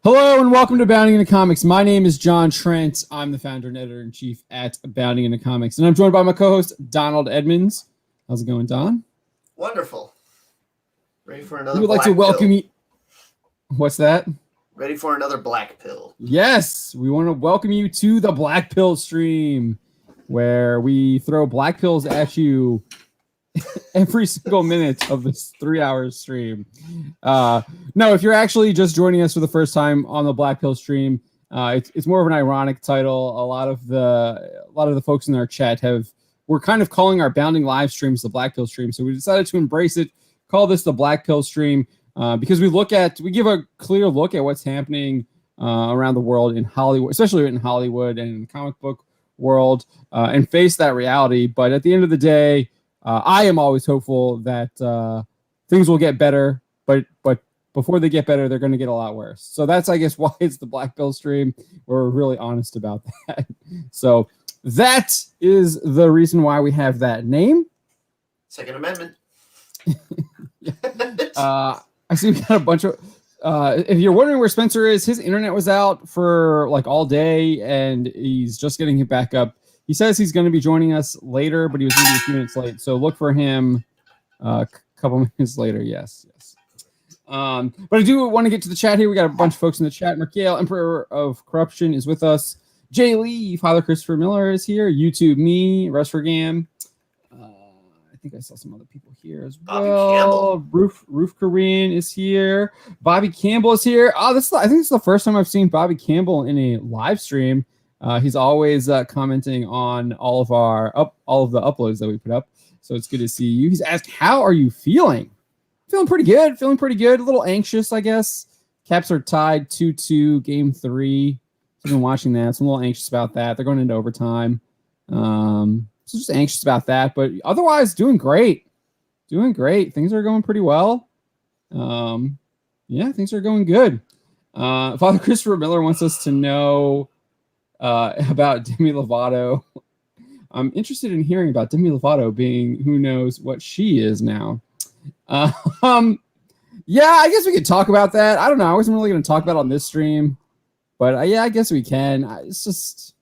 Hello and welcome to Bounding into Comics. My name is John Trent. I'm the founder and editor-in-chief at Bounding into Comics. And I'm joined by my co-host, Donald Edmonds. How's it going, Don? Wonderful. Ready for another We would like to welcome you. What's that? Ready for another black pill. Yes, we want to welcome you to the Black Pill stream, where we throw black pills at you every single minute of this 3-hour stream. No, if you're actually just joining us for the first time on the Black Pill stream, it's more of an ironic title. A lot of the folks in our chat we're kind of calling our Bounding live streams the Black Pill stream, so we decided to embrace it, call this the Black Pill stream, because we give a clear look at what's happening around the world in Hollywood, especially in Hollywood and in the comic book world, and face that reality. But at the end of the day, I am always hopeful that things will get better, but before they get better, they're going to get a lot worse. So that's, I guess, why it's the Black Pill stream. We're really honest about that. So that is the reason why we have that name. Second Amendment. I see we got a bunch of... if you're wondering where Spencer is, his internet was out for like all day, and he's just getting it back up. He says he's going to be joining us later, but he was going to be a few minutes late. So look for him a couple minutes later. Yes. But I do want to get to the chat here. We got a bunch of folks in the chat. Merkiel, Emperor of Corruption, is with us. Jay Lee, Father Christopher Miller is here. YouTube me, Resfergam. I think I saw some other people here as well. Roof Korean is here. Bobby Campbell is here. I think this is the first time I've seen Bobby Campbell in a live stream. He's always commenting on all of the uploads that we put up. So it's good to see you. He's asked, how are you feeling? Feeling pretty good. A little anxious, I guess. Caps are tied 2-2, game 3. I've been watching that, so I'm a little anxious about that. They're going into overtime. So just anxious about that. But otherwise, doing great. Things are going pretty well. Things are going good. Father Christopher Miller wants us to know about Demi Lovato. I'm interested in hearing about Demi Lovato, being who knows what she is now. I guess we could talk about that. I don't know. I wasn't really going to talk about it on this stream, but I guess we can. It's just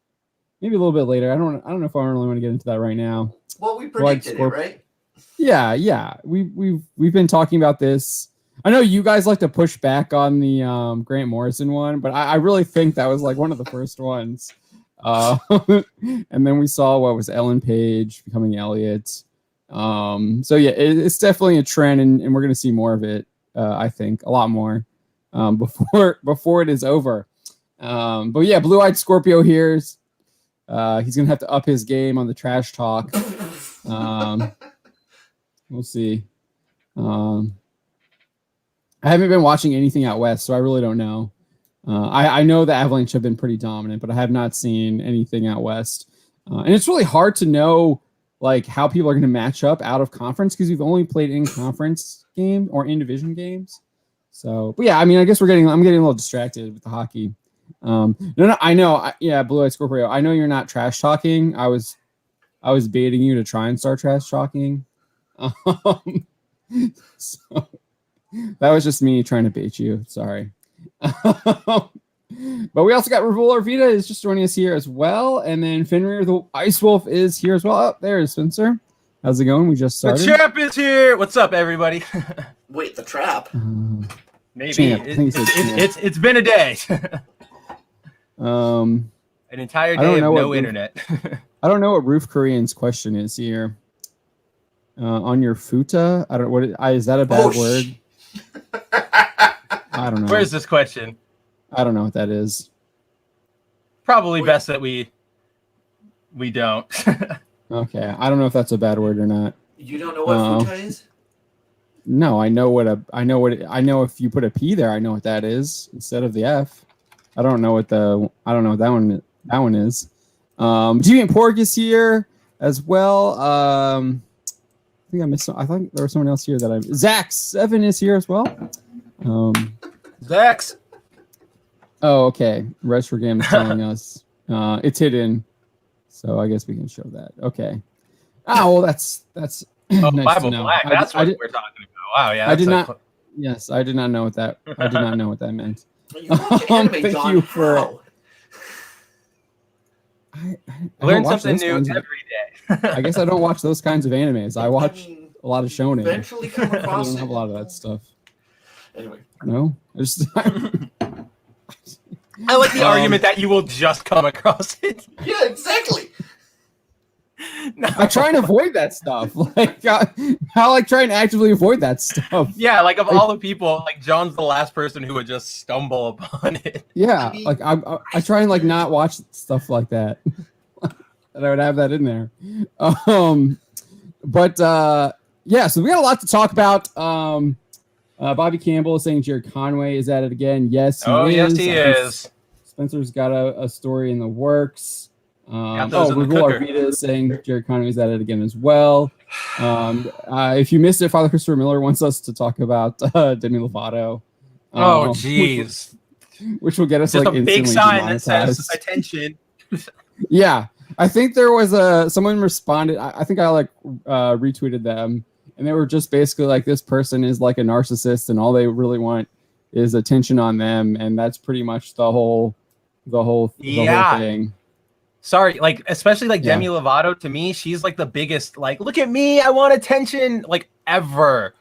maybe a little bit later. I don't know if I really want to get into that right now. Well, we predicted it, right? Yeah. We've been talking about this. I know you guys like to push back on the Grant Morrison one, but I really think that was like one of the first ones. And then we saw what was Ellen Page becoming Elliot. It's definitely a trend, and we're going to see more of it. I think a lot more before it is over. Blue Eyed Scorpio here. He's going to have to up his game on the trash talk. We'll see. I haven't been watching anything out west, so I really don't know. I know the Avalanche have been pretty dominant, but I have not seen anything out west. And it's really hard to know like how people are going to match up out of conference because we've only played in conference game or in division games. So, but yeah, I mean, I guess I'm getting a little distracted with the hockey. I know. Blue Eyed Scorpio. I know you're not trash talking. I was baiting you to try and start trash talking. So that was just me trying to bait you. Sorry. But we also got Revol Arvita is just joining us here as well. And then Fenrir the Ice Wolf is here as well. Oh, there is Spencer. How's it going? We just started. The Trap is here. What's up, everybody? Wait, the Trap? Maybe. Champ. It's been a day. An entire day of no internet. I don't know what Roof Korean's question is here. On your futa? I don't what is that a bad word? I don't know. Where's this question? I don't know what that is. Probably best that we don't. Okay, I don't know if that's a bad word or not. You don't know what futa is? No, I know if you put a P there, I know what that is instead of the F. I don't know what that one is. Deviant Pork is here as well. I think I missed. I thought there was someone else here that Zach Seven is here as well. Zax. Oh, okay. Resfergam is telling us it's hidden, so I guess we can show that. Okay. Oh well, that's nice Bible to know. Black. That's what we're talking about. Wow, yeah. I did not. Yes, I did not know what that. I did not know what that meant. You watch anime, Thank John. you for- How? I Learn don't watch something those new kinds every of- day. I guess I don't watch those kinds of animes. I watch mean, a lot of shonen. eventually come I across don't it. have a lot of that stuff. Anyway, No, I just I like the Um, argument that you will just come across it. yeah, exactly. No. I try and avoid that stuff. Like I like try and actively avoid that stuff. Yeah, like of all the people, like John's the last person who would just stumble upon it. Yeah, I mean, like I try and like not watch stuff like that. And I would have that in there. But yeah, so we got a lot to talk about. Bobby Campbell is saying Jared Conway is at it again. Yes, he is. Yes, he I think is. Spencer's got a story in the works. those in the Rivul cooker. Arvita is saying Jared Conway is at it again as well. If you missed it, Father Christopher Miller wants us to talk about Demi Lovato. Oh, jeez. Which will get us Just like a big instantly sign that says demonetized. attention. Yeah, I think there was someone responded. I think I like retweeted them, and they were just basically like, this person is like a narcissist, and all they really want is attention on them, and that's pretty much the whole thing. Sorry, like especially like Yeah. Demi Lovato, to me, she's like the biggest, like, look at me, I want attention, like ever.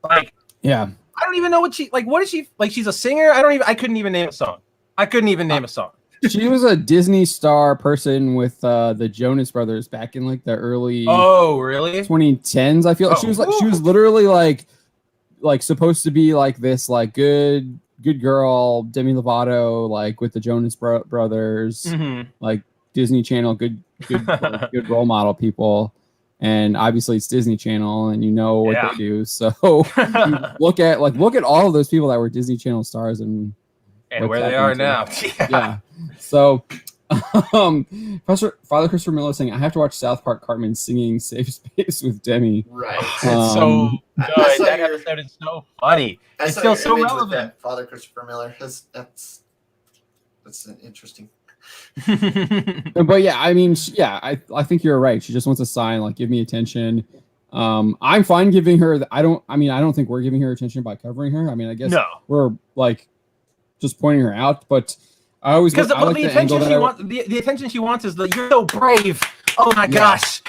Like, Yeah, I don't even know what is she like? She's a singer. I couldn't even name a song. I couldn't even name a song. she was a Disney star person with the Jonas Brothers back in like the early Oh, really? 2010s. I feel like she was literally like supposed to be like this like good girl Demi Lovato, like with the Jonas Brothers, Mhm. like Disney Channel, good good role model people. And obviously it's Disney Channel, and you know what Yeah. they do. So you look at all of those people that were Disney Channel stars and where they are now. yeah. So, Father Christopher Miller saying, I have to watch South Park Cartman singing "Safe Space" with Demi. Right. It's so I good. saw That your- episode is so funny. I It's saw still your so image with relevant. that Father Christopher Miller. That's interesting. But yeah, I mean, I think you're right. She just wants a sign, like, give me attention. I'm fine giving her. I don't think we're giving her attention by covering her. I mean, I guess No. we're like just pointing her out, but I always Because I like the the attention angle she that wants, the attention she wants is the you're so brave. Oh my gosh,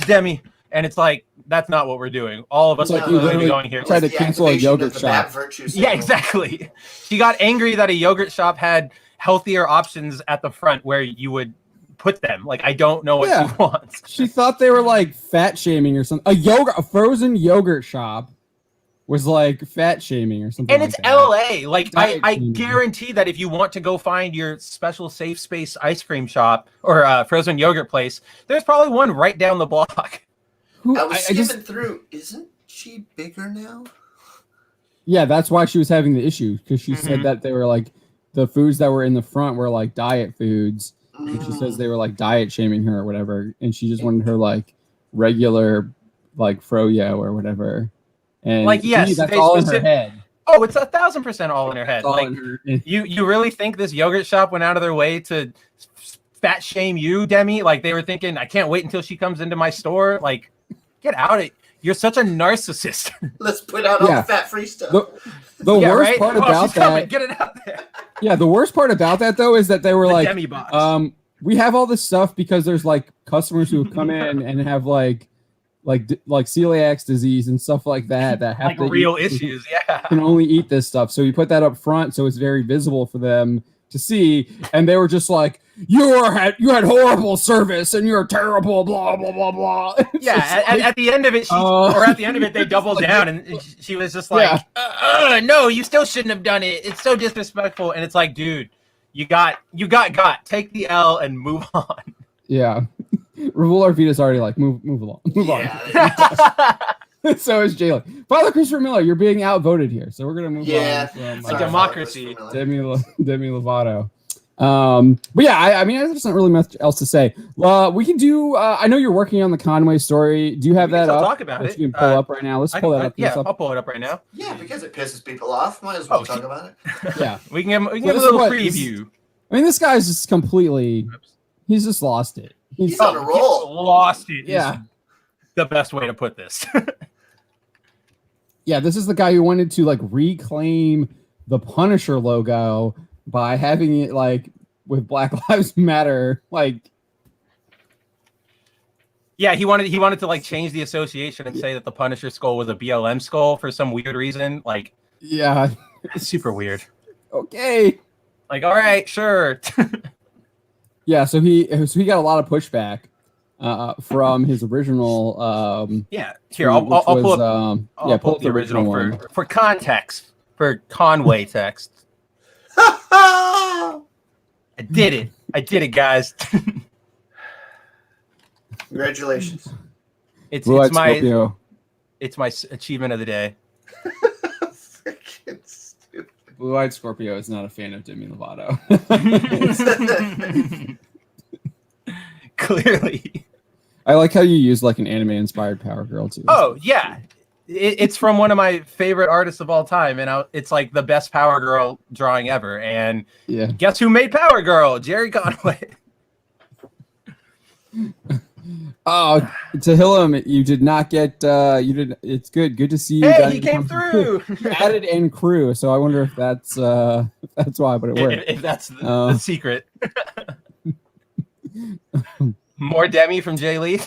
Demi. And it's like, that's not what we're doing. All of us It's like are you literally literally going here. tried to The cancel a activation yogurt of the bad shop. virtue Yeah, signal. exactly. She got angry that a yogurt shop had healthier options at the front where you would put them. Like, I don't know what Yeah. she wants. She thought they were like fat shaming or something. A frozen yogurt shop was like fat shaming or something. And like it's that. LA. Like, Diet I shaming. guarantee that if you want to go find your special safe space ice cream shop or frozen yogurt place, there's probably one right down the block. I was skimming through. Isn't she bigger now? Yeah, that's why she was having the issue, because she Mhm. said that they were like the foods that were in the front were like diet foods, and she says they were like diet shaming her or whatever, and she just wanted her like regular like froyo or whatever. And Like, to yes, me, that's they all in her specific- head. Oh, it's 1,000% all in her head. It's all Like, in her. you really think this yogurt shop went out of their way to fat shame you, Demi? Like, they were thinking, I can't wait until she comes into my store. Like, get out of. You're such a narcissist. Let's put out all the fat-free stuff. The Yeah, worst right? part Oh, about she's coming. that, Get it out there. yeah, the worst part about that though is that they were The like, Demi box. we have all this stuff because there's like customers who have come in and have like celiac disease and stuff like that have Like to real eat, issues. Yeah. can only eat this stuff. So we put that up front so it's very visible for them to see. And they were just like, you had horrible service and you're terrible, blah blah blah blah. It's Yeah. just At the end of it, they doubled down, and she was just like, "No, you still shouldn't have done it. It's so disrespectful." And it's like, dude, you got. Take the L and move on. yeah. Rivul Arvita's already like, move along. Move on. So is Jalen. Father Christopher Miller, you're being outvoted here. So we're gonna move on from It's a democracy. Demi Lovato. But yeah, I mean, there's not really much else to say. We can do. I know you're working on the Conway story. Do you have that up? Talk about it. You can pull up right now. Let's pull that up. Yeah, I'll pull it up right now. Yeah, because it pisses people off. Might as well talk about it. Yeah, we can give a this is little what- preview. I mean, this guy's just completely. He's just lost it. He's on a roll. Lost it. Yeah. Is the best way to put this. Yeah, this is the guy who wanted to like reclaim the Punisher logo by having it like with Black Lives Matter, like. Yeah, he wanted to like change the association and say that the Punisher skull was a BLM skull for some weird reason. Like, yeah, it's super weird. Okay. Like, all right, sure. Yeah, so he got a lot of pushback from his original. Yeah, here I'll pull up. Pull up the original one. for context, for Conway text. Ah! I did it, guys. Congratulations. It's Scorpio. my achievement of the day. Freaking stupid. Blue-eyed Scorpio is not a fan of Demi Lovato. Clearly. I like how you use like an anime-inspired Power Girl too. Oh yeah, it's from one of my favorite artists of all time, and it's like the best Power Girl drawing ever. And yeah, guess who made Power Girl? Jerry Conway. Oh, to Hillam, you did not get. You did. It's good. Good to see you. Hey, he came through. You added and crew, so I wonder if that's why, but it worked. If that's the secret. More Demi from Jay Lee.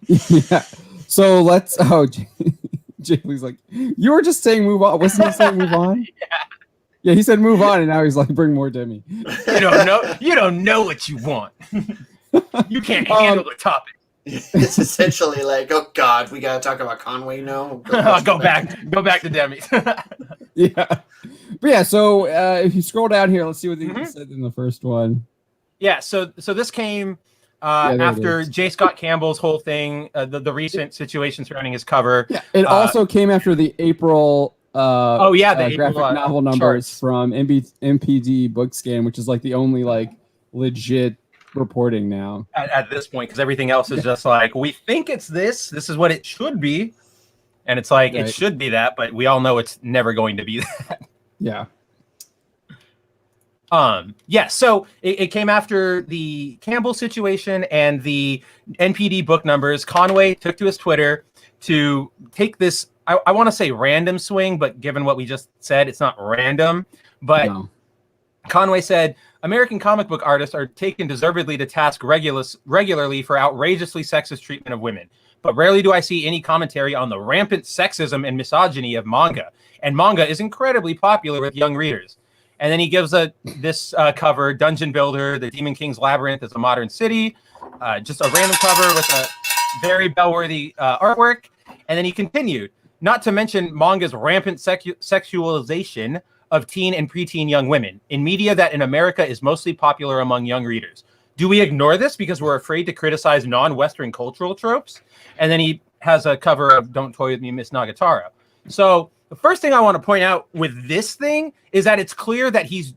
Yeah. So let's. Oh, Jay Lee's like, you were just saying move on. Wasn't he saying move on? Yeah. Yeah, he said move on, and now he's like, bring more Demi. You don't know what you want. You can't handle the topic. It's essentially like, oh God, we gotta talk about Conway now. Go back to Demi. Yeah, but yeah. So if you scroll down here, let's see what he said in the first one. Yeah. So this came after J. Scott Campbell's whole thing, the recent situation surrounding his cover. Yeah, it also came after the April. The graphic April, novel numbers charts from MPD Bookscan, which is like the only like legit reporting now at this point, because everything else is just like, we think it's this is what it should be, and it's like right. It should be that, but we all know it's never going to be that. Yeah. So it came after the Campbell situation and the NPD book numbers. Conway took to his Twitter to take this, I want to say random swing, but given what we just said, it's not random. But no. Conway said, American comic book artists are taken deservedly to task regularly for outrageously sexist treatment of women. But rarely do I see any commentary on the rampant sexism and misogyny of manga. And manga is incredibly popular with young readers. And then he gives this cover, Dungeon Builder, The Demon King's Labyrinth is a Modern City. Just a random cover with a very bell-worthy artwork. And then he continued, not to mention manga's rampant sexualization of teen and preteen young women in media that in America is mostly popular among young readers. Do we ignore this because we're afraid to criticize non-Western cultural tropes? And then he has a cover of Don't Toy With Me, Miss Nagatoro. So the first thing I want to point out with this thing is that it's clear that he's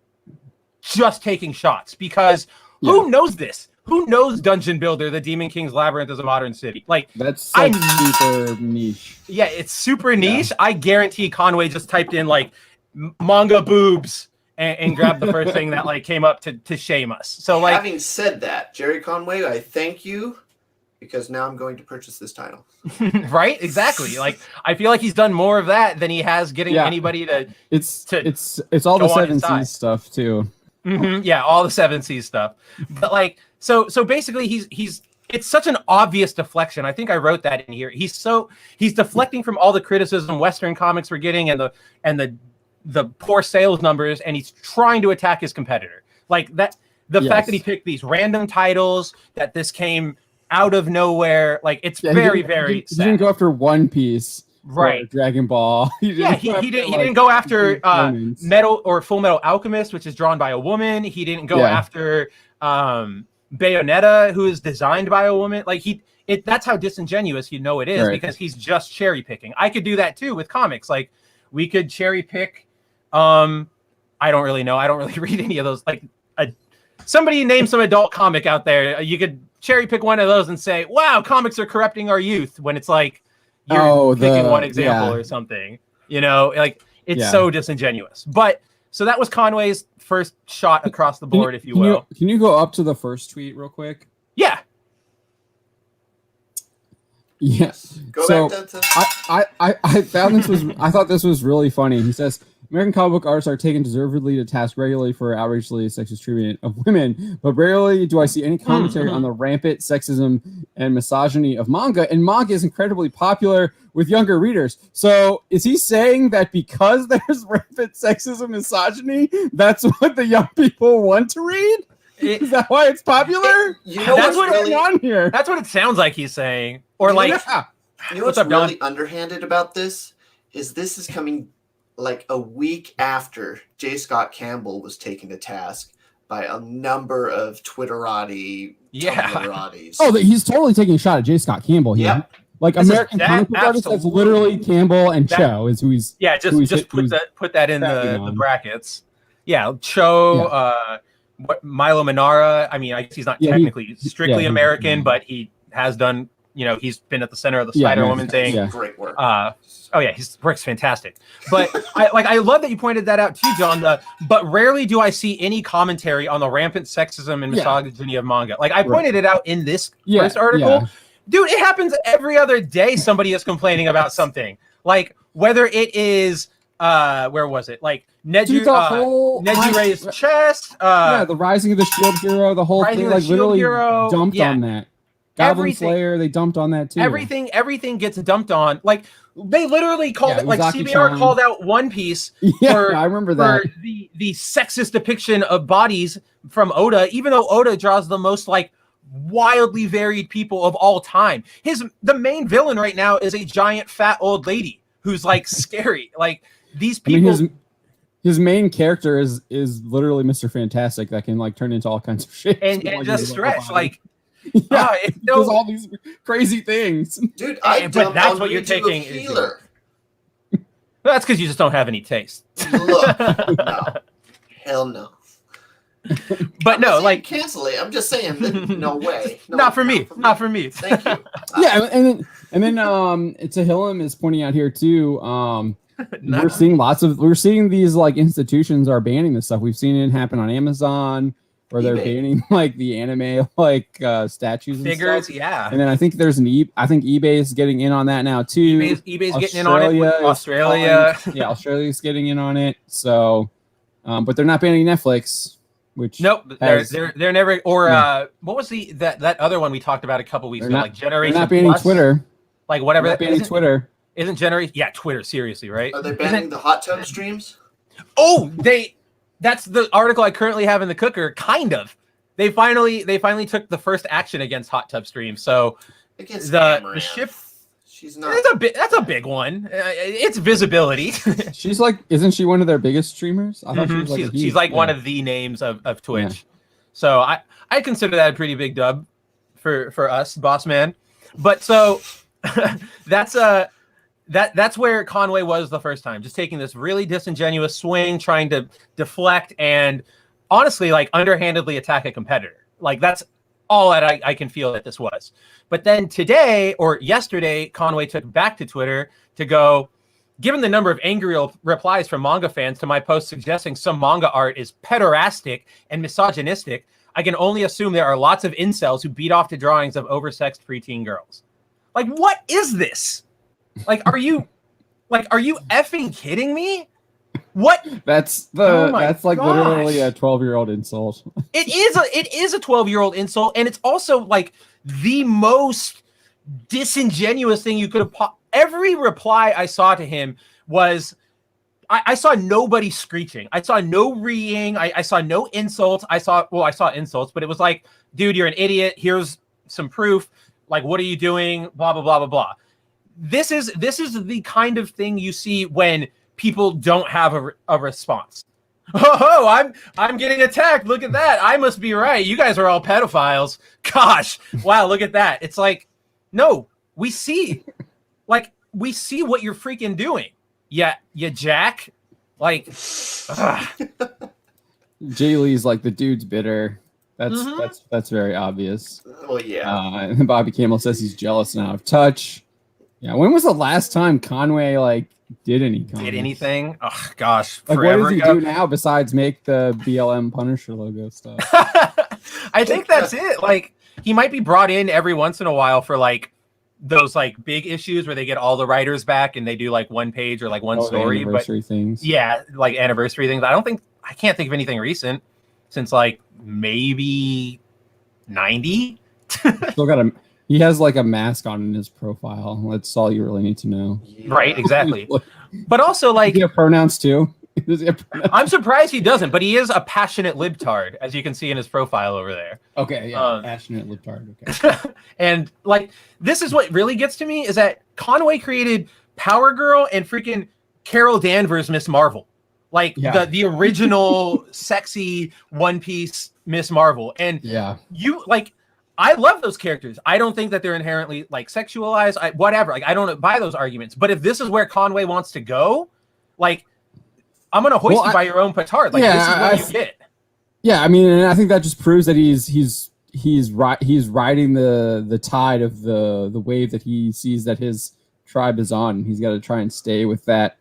just taking shots, because who knows this? Who knows Dungeon Builder, The Demon King's Labyrinth is a Modern City? Like, that's like super niche. Yeah, it's super niche. Yeah. I guarantee Conway just typed in like manga boobs and grabbed the first thing that like came up to shame us. So like, having said that, Jerry Conway, I thank you, because now I'm going to purchase this title. Right? Exactly. Like, I feel like he's done more of that than he has getting anybody to. It's all the 7 Seas stuff too. Mm-hmm. Yeah, all the 7 Seas stuff. But like, so basically, he's it's such an obvious deflection. I think I wrote that in here. He's deflecting from all the criticism Western comics were getting and the poor sales numbers, and he's trying to attack his competitor. Like that, the fact that he picked these random titles, that this came out of nowhere, like it's very sad. He didn't go after One Piece, right? Dragon Ball. He didn't go after Metal or Full Metal Alchemist, which is drawn by a woman. He didn't go after Bayonetta, who is designed by a woman. Like that's how disingenuous it is, because he's just cherry picking. I could do that too with comics. Like we could cherry pick. I don't really know. I don't really read any of those. Like somebody name some adult comic out there. You could cherry pick one of those and say, wow, comics are corrupting our youth, when it's like you're picking one example or something, like it's so disingenuous. But so that was Conway's first shot across the board, if you will. Can you go up to the first tweet real quick? Yeah. Yes. Go back to I found this was I thought this was really funny. He says, American comic book artists are taken deservedly to task regularly for outrageously sexist treatment of women, but rarely do I see any commentary on the rampant sexism and misogyny of manga, and manga is incredibly popular with younger readers. So is he saying that because there's rampant sexism and misogyny, that's what the young people want to read? Is that why it's popular? You know That's what's what really, on here? That's what it sounds like he's saying. Or like, you know what's what's up, Don? really underhanded about this is coming like a week after J. Scott Campbell was taken to task by a number of Twitterati, Tumbleratis. Oh, he's totally taking a shot at J. Scott Campbell here. Yep. Like This American comic book artist, that's absolutely- literally Campbell and That- Cho is who he's. Yeah, just put that in the brackets. Yeah, Cho, Milo Manara. I mean, I guess he's not technically strictly American, but he has done. You know, he's been at the center of the Spider Woman thing. Yeah. Great work. His work's fantastic. But I love that you pointed that out too, John. But rarely do I see any commentary on the rampant sexism and misogyny of manga. Like I pointed it out in this first article. Yeah. Dude, it happens every other day. Somebody is complaining about something. Like whether it is where was it? Like Nejirai's chest. The Rising of the Shield Hero, the whole thing, like literally dumped on that. Goblin Slayer, they dumped on that too. Everything gets dumped on. Like they literally called it. Like Uzaki-chan. CBR called out One Piece. I remember that. For the sexist depiction of bodies from Oda, even though Oda draws the most like wildly varied people of all time. The main villain right now is a giant fat old lady who's like scary. Like these people. I mean, his main character is literally Mr. Fantastic that can like turn into all kinds of shit and just stretch like. It does all these crazy things, dude. But that's what you're taking. That's because you just don't have any taste. Look, no, hell no. But no, like cancel it. I'm just saying, no way. No, not for me. Not for me. Thank you. And then Tehillim is pointing out here too. We're seeing these like institutions are banning this stuff. We've seen it happen on Amazon. Where they're banning like the anime like statues and figures, stuff. And then I think there's I think eBay is getting in on that now too. eBay's getting in on it. Australia, Australia's getting in on it. So, but they're not banning Netflix. Which they're never. Or what was that other one we talked about a couple weeks ago? Like Generation. They're not banning Twitter. Like whatever. They're not banning Twitter. Isn't Generation? Yeah, Twitter. Seriously, right? Are they banning the hot tub streams? Oh, That's the article I currently have in the cooker. Kind of. They finally took the first action against hot tub stream. So against the ship. She's not. That's a big one. It's visibility. She's like, isn't she one of their biggest streamers? I thought she's like one of the names of Twitch. Yeah. So I consider that a pretty big dub for us, boss man. But so that's where Conway was the first time, just taking this really disingenuous swing, trying to deflect and honestly, like underhandedly attack a competitor. Like that's all that I can feel that this was. But then today or yesterday, Conway took back to Twitter to go, given the number of angry replies from manga fans to my post suggesting some manga art is pederastic and misogynistic, I can only assume there are lots of incels who beat off to drawings of oversexed preteen girls. Like, what is this? Like, are you effing kidding me? What? That's literally a 12-year-old insult. It is a 12-year-old insult, and it's also like the most disingenuous thing you could have. Every reply I saw to him was, I saw nobody screeching. I saw no reeing. I saw no insults. I saw insults, but it was like, dude, you're an idiot. Here's some proof. Like, what are you doing? Blah blah blah blah blah. This is the kind of thing you see when people don't have a response. Oh, I'm getting attacked. Look at that. I must be right. You guys are all pedophiles. Gosh, wow, look at that. It's like, no, we see what you're freaking doing. Yeah, you jack. Like, Jay Lee's like, the dude's bitter. That's very obvious. Well, yeah. And Bobby Campbell says he's jealous and out of touch. Yeah, when was the last time Conway did anything? Oh gosh, like what does he do now besides make the BLM Punisher logo stuff? I think that's it. Like he might be brought in every once in a while for like those like big issues where they get all the writers back and they do like one page or like one story. Anniversary things. Yeah, like anniversary things. I can't think of anything recent since like maybe 90. Still got he has like a mask on in his profile. That's all you really need to know. Yeah. Right, exactly. But also like Does he have pronouns too? I'm surprised he doesn't, but he is a passionate libtard, as you can see in his profile over there. Okay, yeah, passionate libtard. Okay. And like, this is what really gets to me is that Conway created Power Girl and freaking Carol Danvers Miss Marvel, like the original sexy One Piece Miss Marvel. And you like, I love those characters. I don't think that they're inherently like sexualized. Whatever. Like, I don't buy those arguments. But if this is where Conway wants to go, like, I'm gonna hoist you by your own petard. Like, this is what you get. Yeah, I mean, and I think that just proves that he's riding the tide of the wave that he sees that his tribe is on. He's got to try and stay with that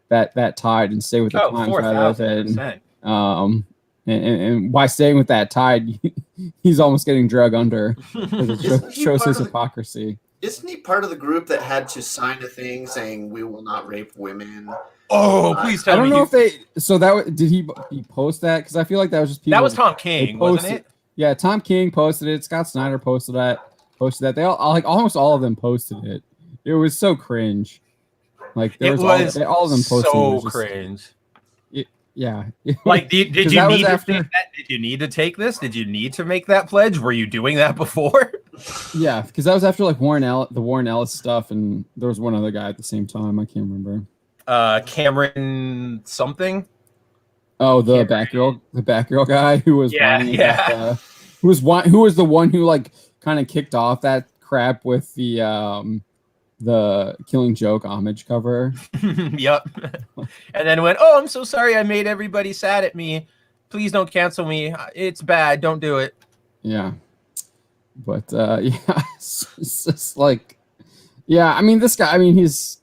tide and stay with the times rather than and by staying with that tide, he's almost getting drug under because it shows his hypocrisy. Isn't he part of the group that had to sign a thing saying we will not rape women? Oh, please tell me. I don't know if they. So that did he post that? Because I feel like that was just people. That was Tom King, wasn't it? Yeah, Tom King posted it. Scott Snyder posted that. They all like almost all of them posted it. It was so cringe. Like there was all of them posted. So cringe. Yeah. Like, did you need to take that? Did you need to take this? Did you need to make that pledge? Were you doing that before? Yeah, because that was after like the Warren Ellis stuff, and there was one other guy at the same time. I can't remember. Cameron something. Oh, the Batgirl guy who was who was the one who like kind of kicked off that crap with the Killing Joke homage cover. Yep. And then went, "Oh, I'm so sorry I made everybody sad at me. Please don't cancel me. It's bad. Don't do it." Yeah. But it's just like, I mean, this guy, he's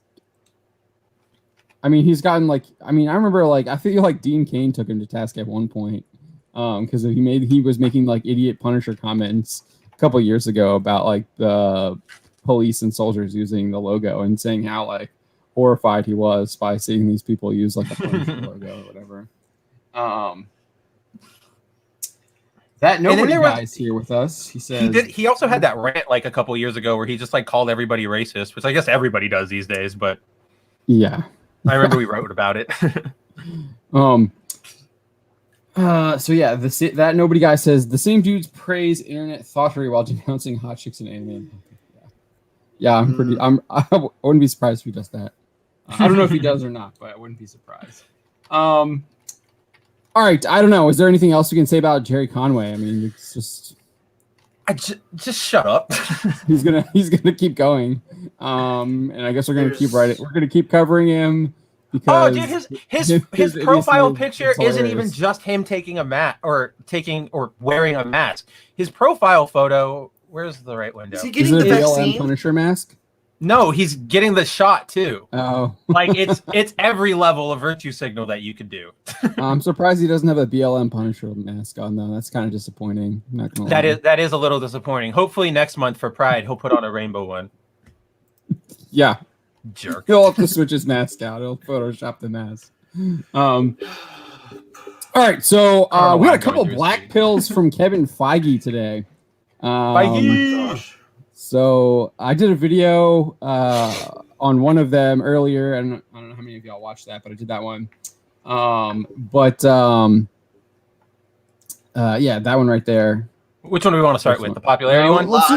gotten like, I remember like, I feel like Dean Cain took him to task at one point because he was making like idiot Punisher comments a couple years ago about like the police and soldiers using the logo and saying how like horrified he was by seeing these people use like a Punisher logo or whatever. That nobody guy's here with us. He says he also had that rant like a couple years ago where he just like called everybody racist, which I guess everybody does these days. But yeah, I remember we wrote about it. So yeah, that nobody guy says the same dudes praise internet thoughterry while denouncing hot chicks in anime. Yeah, I wouldn't be surprised if he does that. I don't know if he does or not, but I wouldn't be surprised. All right, I don't know. Is there anything else we can say about Jerry Conway? I mean, it's just just shut up. he's gonna keep going, and I guess we're gonna keep writing. We're gonna keep covering him because his profile picture isn't even just him taking a mask or wearing a mask. His profile photo. Where's the right window? Is he getting the vaccine? Punisher mask? No, he's getting the shot too. Oh, like it's every level of virtue signal that you could do. I'm surprised he doesn't have a BLM Punisher mask on though. That's kind of disappointing. I'm not gonna lie. That is a little disappointing. Hopefully next month for Pride he'll put on a rainbow one. Yeah, jerk. He'll have to switch his mask out. He'll Photoshop the mask. All right, so we got a couple black pills from Kevin Feige today. Feige. So I did a video on one of them earlier, and I don't know how many of y'all watched that, but I did that one. Yeah, that one right there. Which one do we want to start with? The popularity one? Let's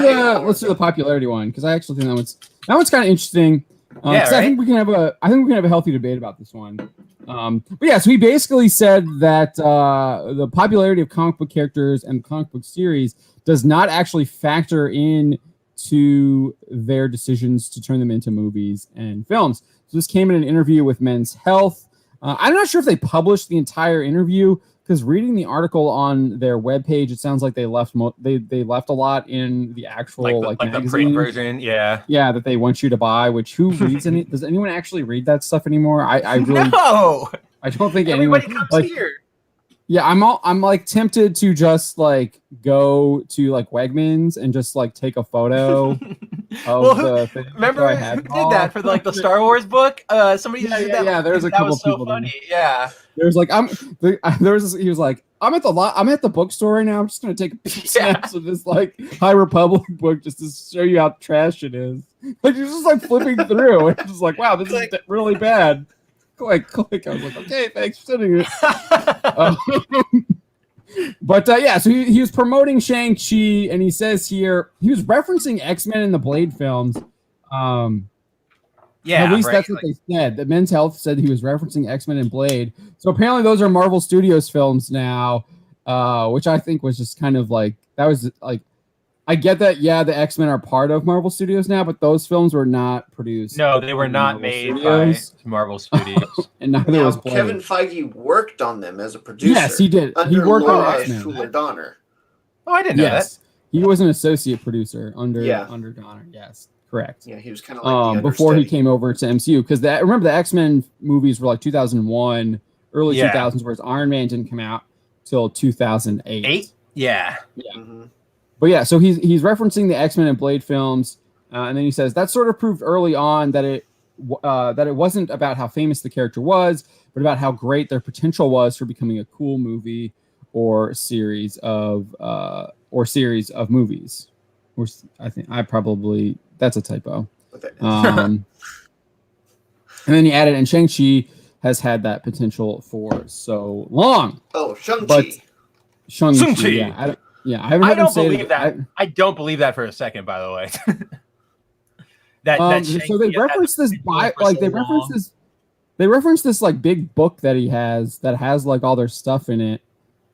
do the popularity one because I actually think that one's kind of interesting. Right? I think we can have a healthy debate about this one. But yeah, so he basically said that the popularity of comic book characters and comic book series does not actually factor in to their decisions to turn them into movies and films. So this came in an interview with Men's Health. I'm not sure if they published the entire interview because reading the article on their webpage, it sounds like they left they left a lot in the actual like the print version, that they want you to buy. Which who reads any? Does anyone actually read that stuff anymore? I really no. I don't think everybody anyone comes here. Yeah, I'm like tempted to just like go to like Wegmans and just like take a photo of Well, the thing. remember So I who had did that for like the Star Wars book? Somebody did that. Yeah. There's a that couple was so people funny. there. Yeah. There's like he was like, I'm at the bookstore right now. I'm just gonna take a snaps of this like High Republic book just to show you how trash it is. Like you're just like flipping through. It's just like, wow, this is really bad. Click. I was like, okay, thanks for sending it. But yeah, so he was promoting Shang-Chi, and he says here he was referencing X-Men in the Blade films. Yeah, at least that's what they said. The Men's Health said he was referencing X-Men and Blade. So apparently those are Marvel Studios films now, which I think was just kind of like, that was like, I get that, yeah, the X-Men are part of Marvel Studios now, but those films were not produced. No, they were not made by Marvel Studios. And neither was Blade. Kevin Feige worked on them as a producer. Yes, he did. Under He worked on Laura X-Men. Schuler Donner. Oh, I didn't know that. He was an associate producer under Donner. Yes, correct. Yeah, he was kind of like the before he came over to MCU, because remember the X-Men movies were like 2001, early 2000s, whereas Iron Man didn't come out till 2008. Yeah. Mm-hmm. But yeah, so he's referencing the X-Men and Blade films, and then he says that sort of proved early on that it wasn't about how famous the character was, but about how great their potential was for becoming a cool movie or series of movies. Or I think that's a typo. And then he added, and Shang-Chi has had that potential for so long. Oh, Shang-Chi. Shang-Chi. Yeah, I don't believe that. I don't believe that for a second, by the way. So they reference this they reference this like big book that he has that has like all their stuff in it.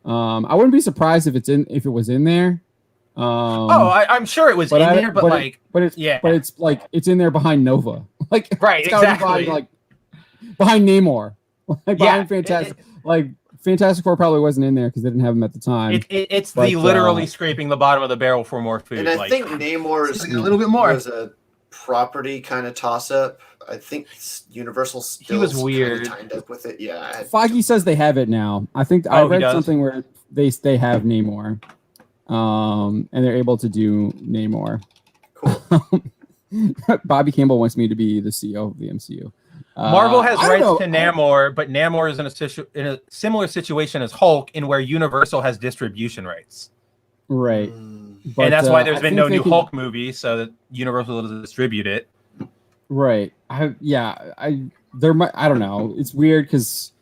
I wouldn't be surprised if it was in there. I'm sure it was in there, but it's like it's in there behind Nova. Like right, exactly. Behind Namor. Like behind Fantastic. Fantastic Four probably wasn't in there because they didn't have him at the time. It's literally scraping the bottom of the barrel for more food. And I think Namor is a little bit more. Was a property kind of toss-up. I think Universal still he was weird. Tied up with it. Yeah. Feige says they have it now. I think I read something where they have Namor, and they're able to do Namor. Cool. Bobby Campbell wants me to be the CEO of the MCU. Marvel has rights to Namor, but Namor is in a similar situation as Hulk, in where Universal has distribution rights. Right. But, and that's why there's been no new Hulk movie, so that Universal will distribute it. Right. I don't know. It's weird because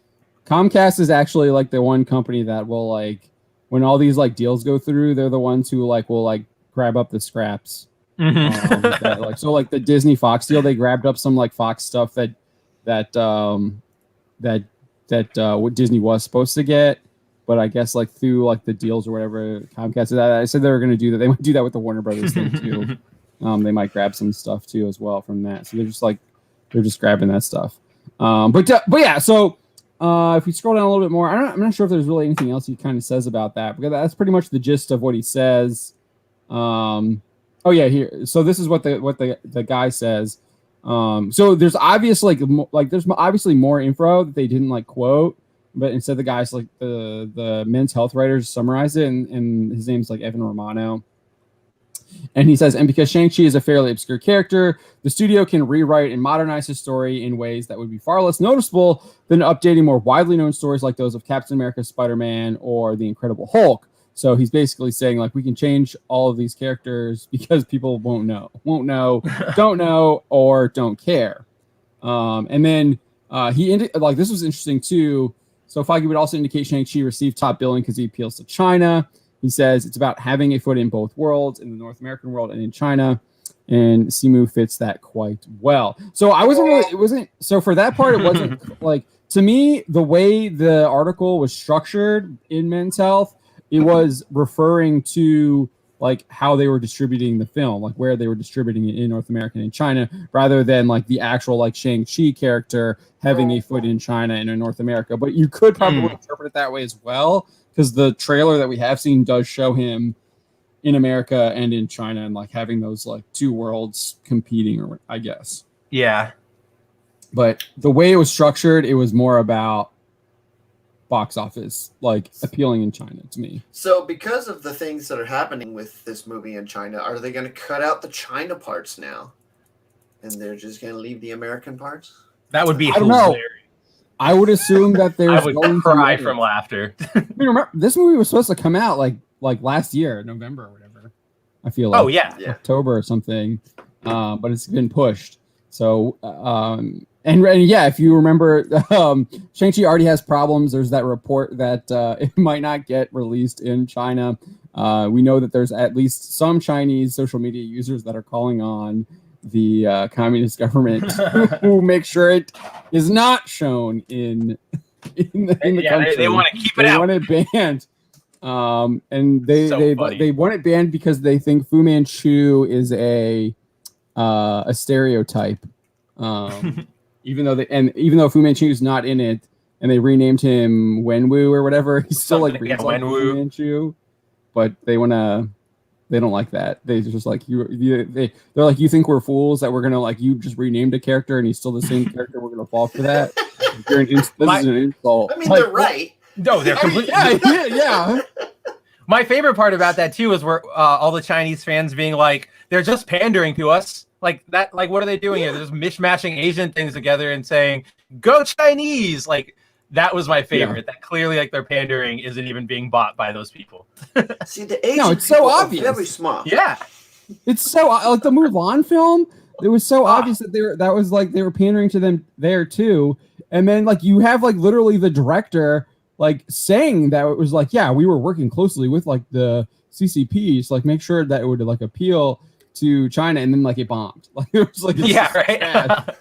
Comcast is actually like the one company that will like when all these like deals go through, they're the ones who like will like grab up the scraps. Mm-hmm. So like the Disney Fox deal, they grabbed up some like Fox stuff that what Disney was supposed to get, but I guess like through like the deals or whatever Comcast. I said they were going to do that. They might do that with the Warner Brothers thing too. They might grab some stuff too as well from that. So they're just grabbing that stuff. But yeah. So if we scroll down a little bit more, I'm not sure if there's really anything else he kind of says about that, because that's pretty much the gist of what he says. Oh yeah, here. So this is what the guy says. So there's obviously there's obviously more info that they didn't like quote, but instead the guys like the Men's Health writers summarize it, and his name's like Evan Romano. And he says, and because Shang-Chi is a fairly obscure character, the studio can rewrite and modernize his story in ways that would be far less noticeable than updating more widely known stories like those of Captain America, Spider-Man, or the Incredible Hulk. So he's basically saying like we can change all of these characters because people won't know, don't know, or don't care. And then this was interesting too. So Feige would also indicate Shang-Chi received top billing because he appeals to China. He says it's about having a foot in both worlds, in the North American world and in China. And Simu fits that quite well. So for that part, it wasn't like, to me, the way the article was structured in Men's Health, it was referring to like how they were distributing the film, like where they were distributing it in North America and in China, rather than like the actual like Shang-Chi character having a foot in China and in North America. But you could probably interpret it that way as well, because the trailer that we have seen does show him in America and in China, and like having those like two worlds competing, or I guess. Yeah. But the way it was structured, it was more about box office like appealing in China to me. So because of the things that are happening with this movie in China, are they going to cut out the China parts now? And they're just going to leave the American parts? That would be I don't know. hilarious. I would assume that there's I would going cry to from laughter. I mean, remember, this movie was supposed to come out like last year, November or whatever. I feel like October or something, but it's been pushed. So and yeah, if you remember, Shang-Chi already has problems. There's that report that it might not get released in China. We know that there's at least some Chinese social media users that are calling on the communist government to make sure it is not shown in the country. They want to keep it out. They want it banned. And they want it banned because they think Fu Manchu is a stereotype. Even though Fu Manchu is not in it, and they renamed him Wenwu or whatever, he's still like reads like Fu Manchu. But they don't like that. They just like they're like, you think we're fools that we're gonna like you just renamed a character and he's still the same character? We're gonna fall for that. This is an insult. I mean, they're right. No, they're completely. Yeah. My favorite part about that too is where all the Chinese fans being like, they're just pandering to us. Like that. Like, what are they doing here? They're just mishmashing Asian things together and saying, "Go Chinese!" Like that was my favorite. Yeah. That clearly, like, their pandering isn't even being bought by those people. See, the Asian it's so obvious. Very smart. Yeah, it's so like the Mulan film. It was so obvious that they were pandering to them there too. And then like you have like literally the director like saying that it was like, yeah, we were working closely with like the CCP to like make sure that it would like appeal to China, and then like it bombed. Like it was like right.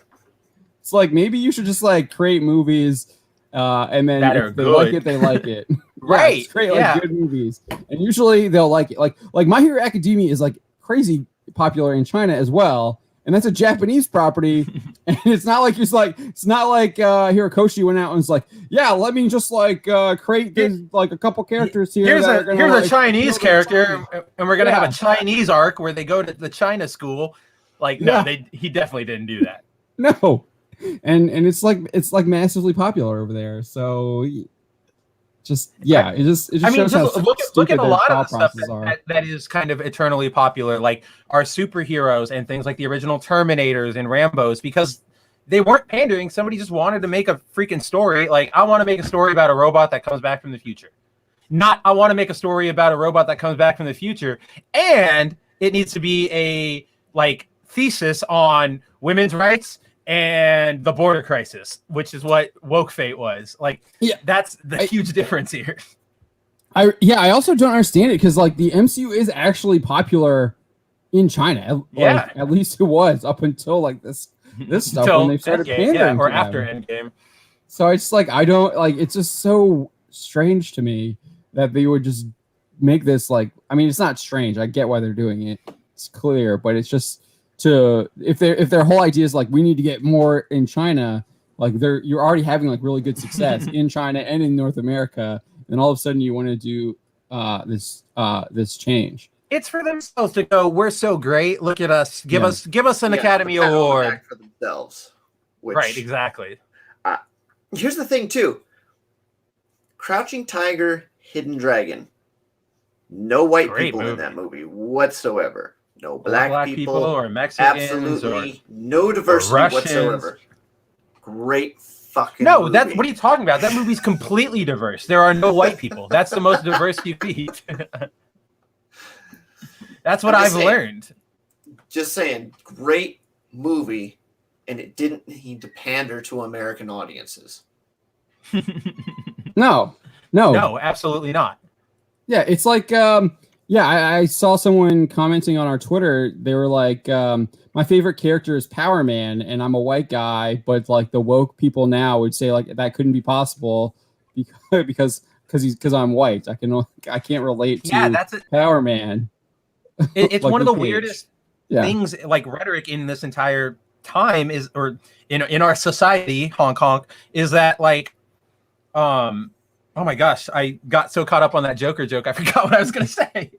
It's like maybe you should just like create movies and then if they like it, they like it. Right. It's great, like good movies. And usually they'll like it. Like My Hero Academia is like crazy popular in China as well. And that's a Japanese property, and it's not like Hirokoshi went out and was like, yeah, let me just like create this, like a couple characters here. Here's a Chinese character, and we're gonna have a Chinese arc where they go to the China school. Like, no, he definitely didn't do that. No, and it's like massively popular over there. So it just shows how look at a lot of the stuff that is kind of eternally popular, like our superheroes and things like the original Terminators and Rambos, because they weren't pandering. Somebody just wanted to make a freaking story. Like, I want to make a story about a robot that comes back from the future. Not, I want to make a story about a robot that comes back from the future, and it needs to be a like thesis on women's rights and the border crisis, which is what Woke Fate was. Like, that's the huge difference here. I also don't understand it, because like the MCU is actually popular in China. At least it was up until like this stuff when they started pandering or after Endgame. So it's like, I don't like, it's just so strange to me that they would just make this like, I mean, it's not strange. I get why they're doing it. It's clear, but it's just if their whole idea is like, we need to get more in China, like you're already having like really good success in China and in North America, and all of a sudden you want to do this change. It's for themselves to go, we're so great, look at us, give us an Academy Award for themselves. Right, exactly. Here's the thing too. Crouching Tiger, Hidden Dragon. No white people in that movie whatsoever. No black people or Mexicans. Absolutely no diversity whatsoever. Great fucking movie. What are you talking about? That movie's completely diverse. There are no white people. That's the most diverse you meet. That's what I've learned. Just saying, great movie, and it didn't need to pander to American audiences. No, absolutely not. Yeah, it's like I saw someone commenting on our Twitter. They were like, my favorite character is Power Man, and I'm a white guy, but like the woke people now would say like that couldn't be possible because I'm white. I can't relate to Power Man. It's like one of the weirdest things, like rhetoric in this entire time is, or in our society, Hong Kong, is that like, oh my gosh, I got so caught up on that Joker joke, I forgot what I was going to say.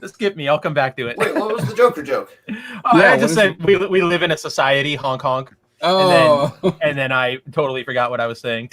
Just skip me. I'll come back to it. Wait, what was the Joker joke? I just said we live in a society, Hong Kong. Oh. And then I totally forgot what I was saying.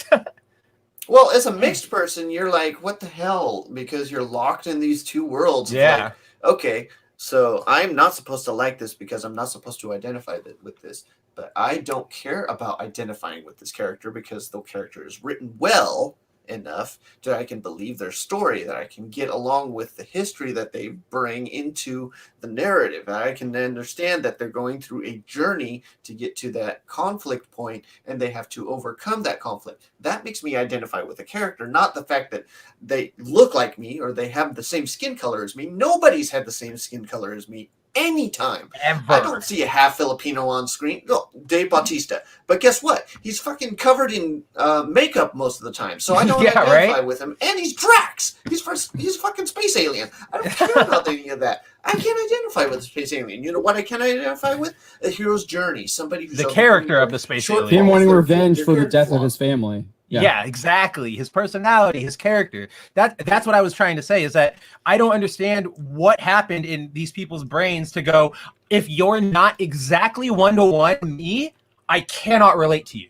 Well, as a mixed person, you're like, what the hell? Because you're locked in these two worlds. Yeah. Like, okay, so I'm not supposed to like this because I'm not supposed to identify with this. But I don't care about identifying with this character because the character is written well enough that I can believe their story, that I can get along with the history that they bring into the narrative. And I can understand that they're going through a journey to get to that conflict point and they have to overcome that conflict. That makes me identify with the character, not the fact that they look like me or they have the same skin color as me. Nobody's had the same skin color as me anytime. Ever. I don't see a half Filipino on screen. No, Dave Bautista. But guess what? He's fucking covered in makeup most of the time. So I don't identify with him. And he's Drax. He's a fucking space alien. I don't care about any of that. I can't identify with a space alien. You know what I can identify with? A hero's journey. Somebody who's the character of the space alien. Him wanting revenge for the death of his family. Yeah, exactly. His personality, his character. That's what I was trying to say, is that I don't understand what happened in these people's brains to go, if you're not exactly one-to-one me, I cannot relate to you.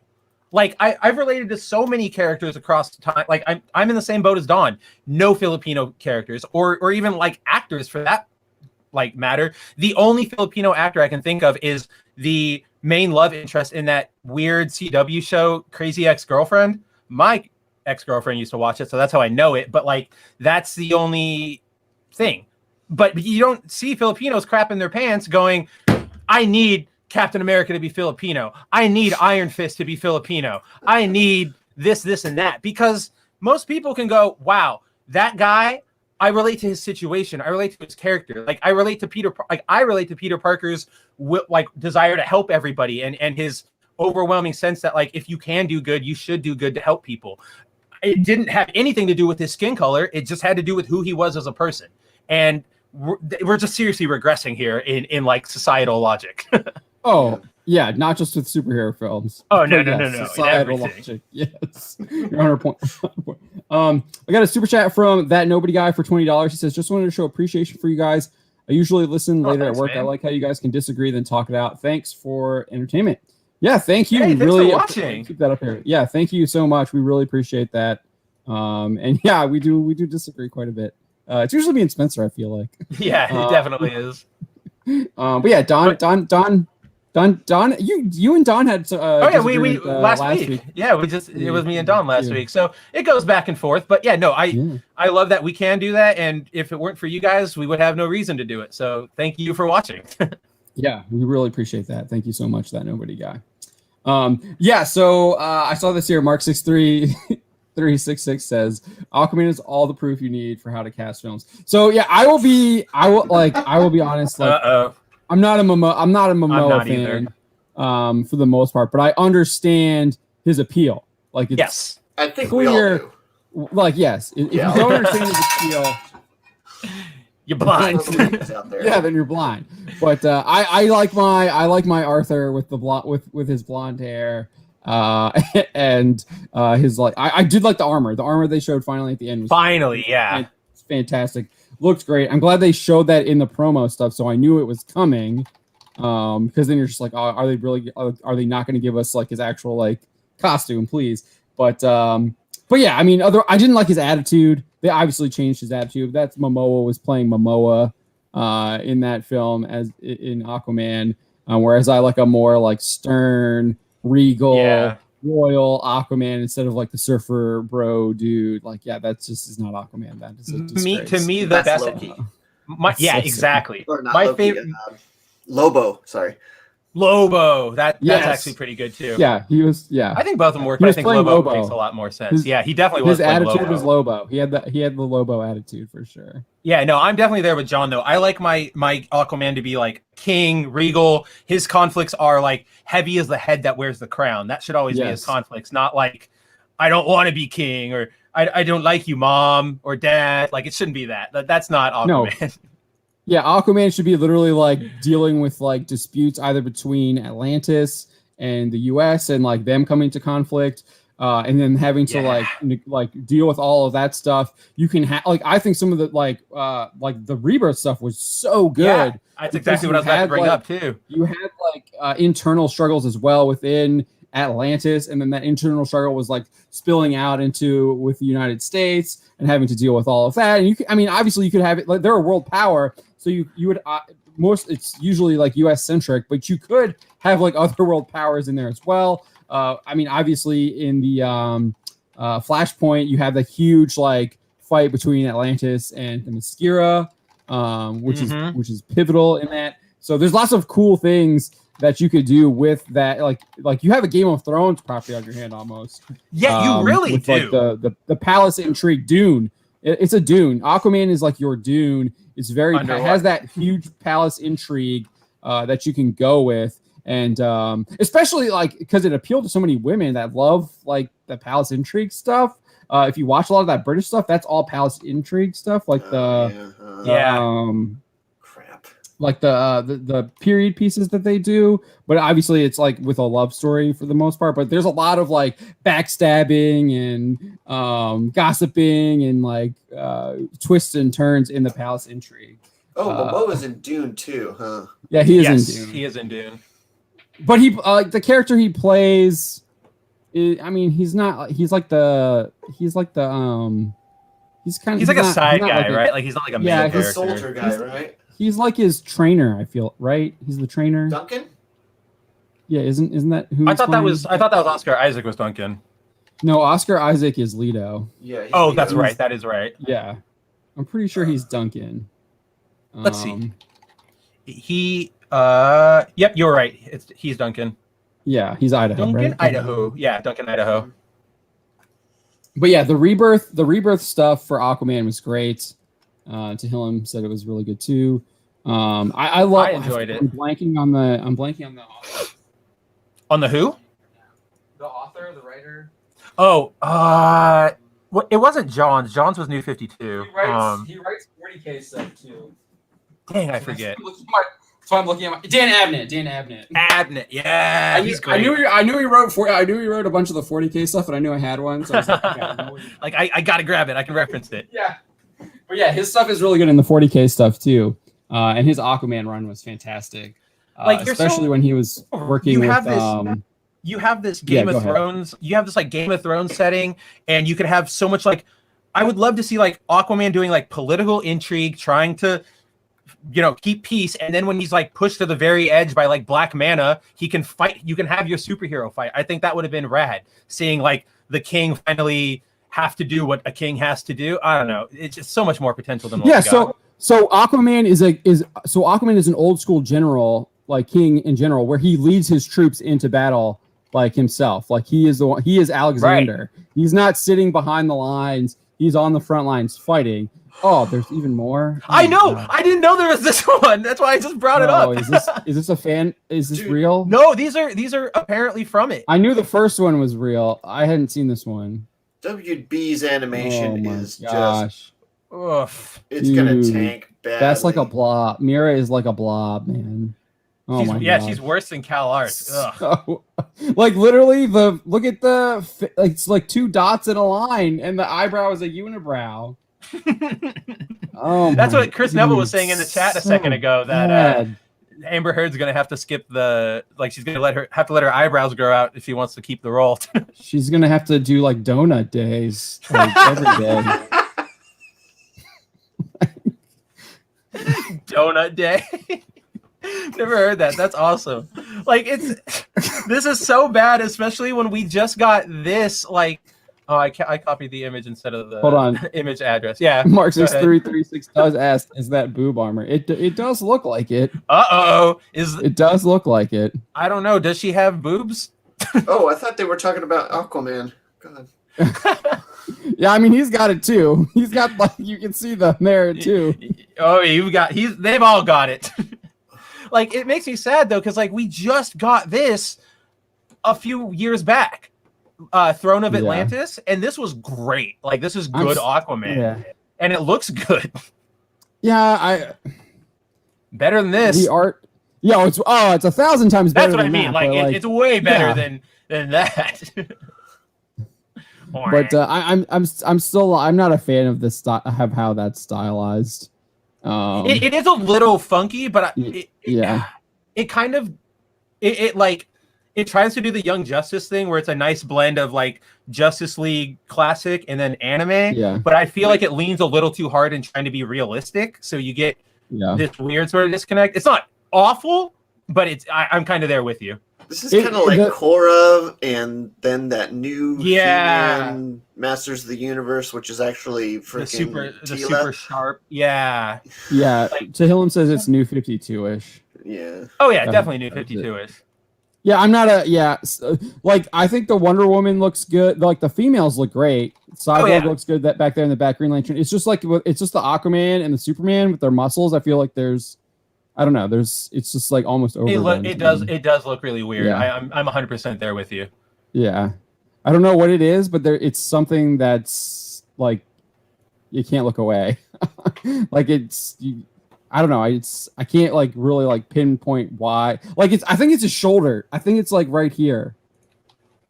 Like, I've related to so many characters across time. Like, I'm in the same boat as Dawn. No Filipino characters, or even like actors for that like matter. The only Filipino actor I can think of is the main love interest in that weird CW show, Crazy Ex-Girlfriend. My ex-girlfriend used to watch it, so that's how I know it. But like, that's the only thing. But you don't see Filipinos crapping their pants going, I need Captain America to be Filipino. I need Iron Fist to be Filipino. I need this, and that. Because most people can go, wow, that guy, I relate to his situation. I relate to his character. Like, I relate to Peter Parker's like desire to help everybody and his overwhelming sense that, like, if you can do good, you should do good to help people. It didn't have anything to do with his skin color. It just had to do with who he was as a person. And we're just seriously regressing here in like societal logic. Oh, yeah, not just with superhero films. Oh, no. Societal logic. Yes. You're on her point. I got a super chat from that nobody guy for $20. He says, just wanted to show appreciation for you guys. I usually listen later at work. Man. I like how you guys can disagree, then talk it out. Thanks for entertainment. Yeah, thank you. Hey, really for watching. Keep that up here. Yeah, thank you so much. We really appreciate that. And yeah, we do disagree quite a bit. It's usually me and Spencer, I feel like. Yeah, it definitely is. But yeah, Don, you and Don had we last week. Yeah, it was me and Don last week. So it goes back and forth. But yeah, no, I love that we can do that, and if it weren't for you guys, we would have no reason to do it. So thank you for watching. Yeah, we really appreciate that. Thank you so much, that nobody guy. So I saw this here. Mark 63366 says Aquaman is all the proof you need for how to cast films. So yeah, I will be honest. Like, I'm not a Momoa fan for the most part, but I understand his appeal. Like, it's yes, I think clear. We all do. Like, yes, if you don't understand his appeal, you're blind. Yeah, then you're blind. But I like my Arthur with the with his blonde hair, and his like I did like the armor. The armor they showed finally at the end was it's fantastic. Looks great. I'm glad they showed that in the promo stuff, so I knew it was coming. Because then you're just like, are they not going to give us like his actual like costume, please? But yeah, I mean, I didn't like his attitude. They obviously changed his attitude. That's Momoa was playing Momoa in that film as in Aquaman, whereas I like a more like stern, regal, royal Aquaman instead of like the surfer bro dude. Like, yeah, that's just is not Aquaman. That is a disgrace. To me, the best. Exactly. My Loki, favorite. Lobo. Sorry. Lobo. That's actually pretty good too. Yeah, he was. Yeah, I think both of them work. But I think Lobo makes a lot more sense. He definitely was. His attitude was Lobo. He had the Lobo attitude for sure. Yeah, no, I'm definitely there with John though. I like my Aquaman to be like king, regal. His conflicts are like heavy as the head that wears the crown. That should always be his conflicts, not like I don't want to be king or I don't like you, mom or dad. Like, it shouldn't be that. That's not Aquaman. No. Yeah, Aquaman should be literally like dealing with like disputes either between Atlantis and the U.S. and like them coming to conflict, and then having to like deal with all of that stuff. You can have like I think some of the like the Rebirth stuff was so good. Yeah, that's exactly what I was about to bring up too. You had like internal struggles as well within Atlantis, and then that internal struggle was like spilling out into with the United States and having to deal with all of that. And obviously you could have it like they're a world power, so you would it's usually like U.S. centric, but you could have like other world powers in there as well. Obviously in the Flashpoint, you have the huge like fight between Atlantis and the Themyscira, which is pivotal in that. So there's lots of cool things that you could do with that. Like you have a Game of Thrones property on your hand almost. Yeah, you really with, do. Like the palace intrigue, Dune. It's a Dune. Aquaman is like your Dune. It's it has that huge palace intrigue that you can go with. And especially like because it appealed to so many women that love like the palace intrigue stuff. If you watch a lot of that British stuff, that's all palace intrigue stuff, like like the period pieces that they do. But obviously, it's like with a love story for the most part. But there's a lot of like backstabbing and gossiping and like twists and turns in the palace intrigue. Oh, Momoa's in Dune too, huh? Yeah, he is in Dune. He is in Dune. But he the character he plays, he's not. He's like a side guy, right? Like he's not like a main character. He's a soldier guy, right? He's like his trainer. I feel right. He's the trainer. Duncan. Yeah, isn't that who? I thought that was Oscar Isaac was Duncan. No, Oscar Isaac is Leto. Yeah. Oh, that's right. That is right. Yeah, I'm pretty sure he's Duncan. Let's see. Yep, you're right. He's Duncan. Yeah, he's Idaho. Duncan, right? Idaho. Yeah, Duncan, Idaho. But yeah, the rebirth stuff for Aquaman was great. Tehillim said it was really good too. I enjoyed it. I'm blanking on the author. On the who? The author, the writer. Oh, it wasn't Johns. Johns was New 52. He writes 40K stuff too. Dang, I forget. So I'm looking at Dan Abnett. Abnett, yeah, he's great. I knew he wrote a bunch of the 40K stuff, and I knew I had one. So I was like, I gotta grab it. I can reference it. Yeah, but yeah, his stuff is really good in the 40K stuff too, and his Aquaman run was fantastic. Especially when he was working with. You have this Game of Thrones. You have this like Game of Thrones setting, and you could have so much like. I would love to see like Aquaman doing like political intrigue, trying to. Keep peace, and then when he's like pushed to the very edge by like black mana, he can fight. You can have your superhero fight. I think that would have been rad. Seeing like the king finally have to do what a king has to do. I don't know. It's just so much more potential than what we got. So Aquaman is an old school general, like king in general, where he leads his troops into battle like himself. Like he is Alexander. Right. He's not sitting behind the lines. He's on the front lines fighting. Oh, there's even more. I know. God. I didn't know there was this one. That's why I just brought it up. Is this a fan? Is this real? No, these are apparently from it. I knew the first one was real. I hadn't seen this one. WB's animation is just. Oof. It's gonna tank badly. That's like a blob. Mira is like a blob, man. Oh my God. She's worse than Cal Art. So, like literally, look at it's like two dots in a line, and the eyebrow is a unibrow. That's what Chris Neville was saying in the chat a second ago, that Amber Heard's gonna have to skip she's gonna have to let her eyebrows grow out if she wants to keep the role. She's gonna have to do like donut days like every day. Donut day. Never heard that. That's awesome. Like this is so bad, especially when we just got this like. Oh, I copied the image instead of the image address. Yeah. Mark6336 does ask, is that boob armor? It does look like it. Uh-oh. It does look like it. I don't know. Does she have boobs? Oh, I thought they were talking about Aquaman. God. Yeah, I mean he's got it too. He's got like you can see them there too. Oh, they've all got it. Like it makes me sad though, because like we just got this a few years back. Throne of Atlantis, and this was great. Like this is good Aquaman, and it looks good. Yeah, better than this. The art, it's 1,000 times better. That's what I mean. Like it's way better than that. But I'm not a fan of this of how that's stylized. It is a little funky, but it kind of like. it tries to do the Young Justice thing where it's a nice blend of like Justice League classic and then anime. Yeah. But I feel like it leans a little too hard in trying to be realistic. So you get this weird sort of disconnect. It's not awful, but I'm kind of there with you. This is kind of like Korra and then that new He-Man Masters of the Universe, which is actually freaking the super sharp. Yeah. Yeah. Like, Tehillim says it's New 52-ish. Yeah. Oh yeah, definitely New 52-ish. Yeah, I'm not like I think the Wonder Woman looks good. Like the females look great. Cyborg looks good back there in the back. Green Lantern. It's just like it's just the Aquaman and the Superman with their muscles. I feel like I don't know. It's just like almost over. It does look really weird. Yeah. I'm 100% there with you. Yeah, I don't know what it is, but it's something that's like you can't look away. Like I don't know. I can't like really like pinpoint why. Like I think it's a shoulder. I think it's like right here.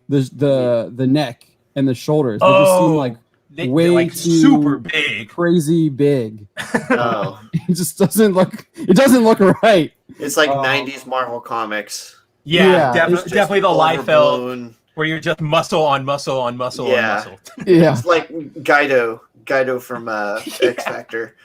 The neck and the shoulders. They just seem like way too super big, crazy big. Oh, it just doesn't look. It doesn't look right. It's like 90s Marvel comics. Yeah, definitely the Liefeld where you're just muscle on muscle on muscle on muscle. Yeah, it's like Guido from X Factor.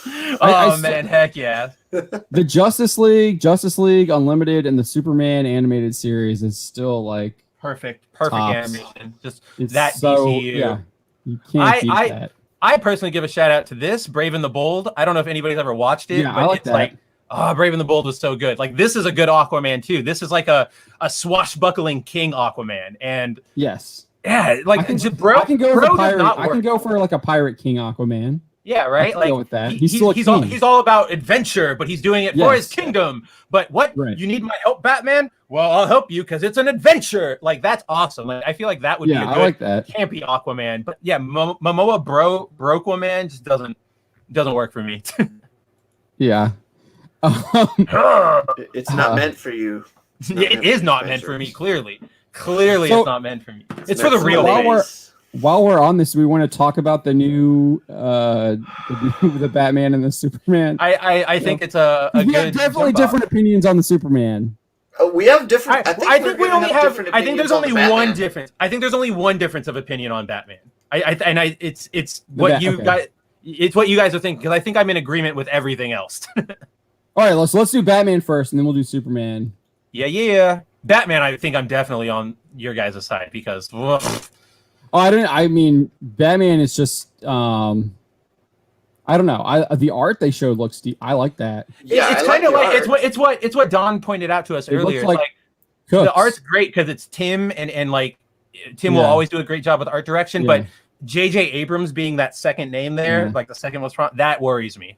Man, heck yeah. The Justice League Unlimited, and the Superman animated series is still like perfect animation. Just it's that so, DCU. Yeah, you can't beat that. I personally give a shout out to this Brave and the Bold. I don't know if anybody's ever watched it, but it's like Brave and the Bold was so good. Like this is a good Aquaman too. This is like a swashbuckling king Aquaman, and yes, yeah, like I can go for like a pirate king Aquaman. Yeah, right. Like with that. He's all about adventure, but he's doing it for his kingdom. But what you need my help, Batman? Well, I'll help you because it's an adventure. Like that's awesome. Like I feel like that would be a good I like that. campy Aquaman. But yeah, Momoa Brokewoman just doesn't work for me. Yeah. It's not meant for you. It is not meant for me. Clearly, it's not meant for me. It's for the real days. While we're on this, we want to talk about the new the Batman and the Superman. I think it's a we have definitely different opinions on the Superman. We have different. I think we only have. I think there's only one difference. I think there's only one difference of opinion on Batman. It's what you guys. It's what you guys are thinking because I think I'm in agreement with everything else. All right, let's do Batman first, and then we'll do Superman. Yeah. Batman, I think I'm definitely on your guys' side because. I mean, Batman is just. I don't know. The art they showed looks. I like that. Yeah, it's kind of like it's what Don pointed out to us earlier. It's like the art's great because it's Tim and like Tim will always do a great job with art direction, but J.J. Abrams being that second name there, like the second most front, that worries me.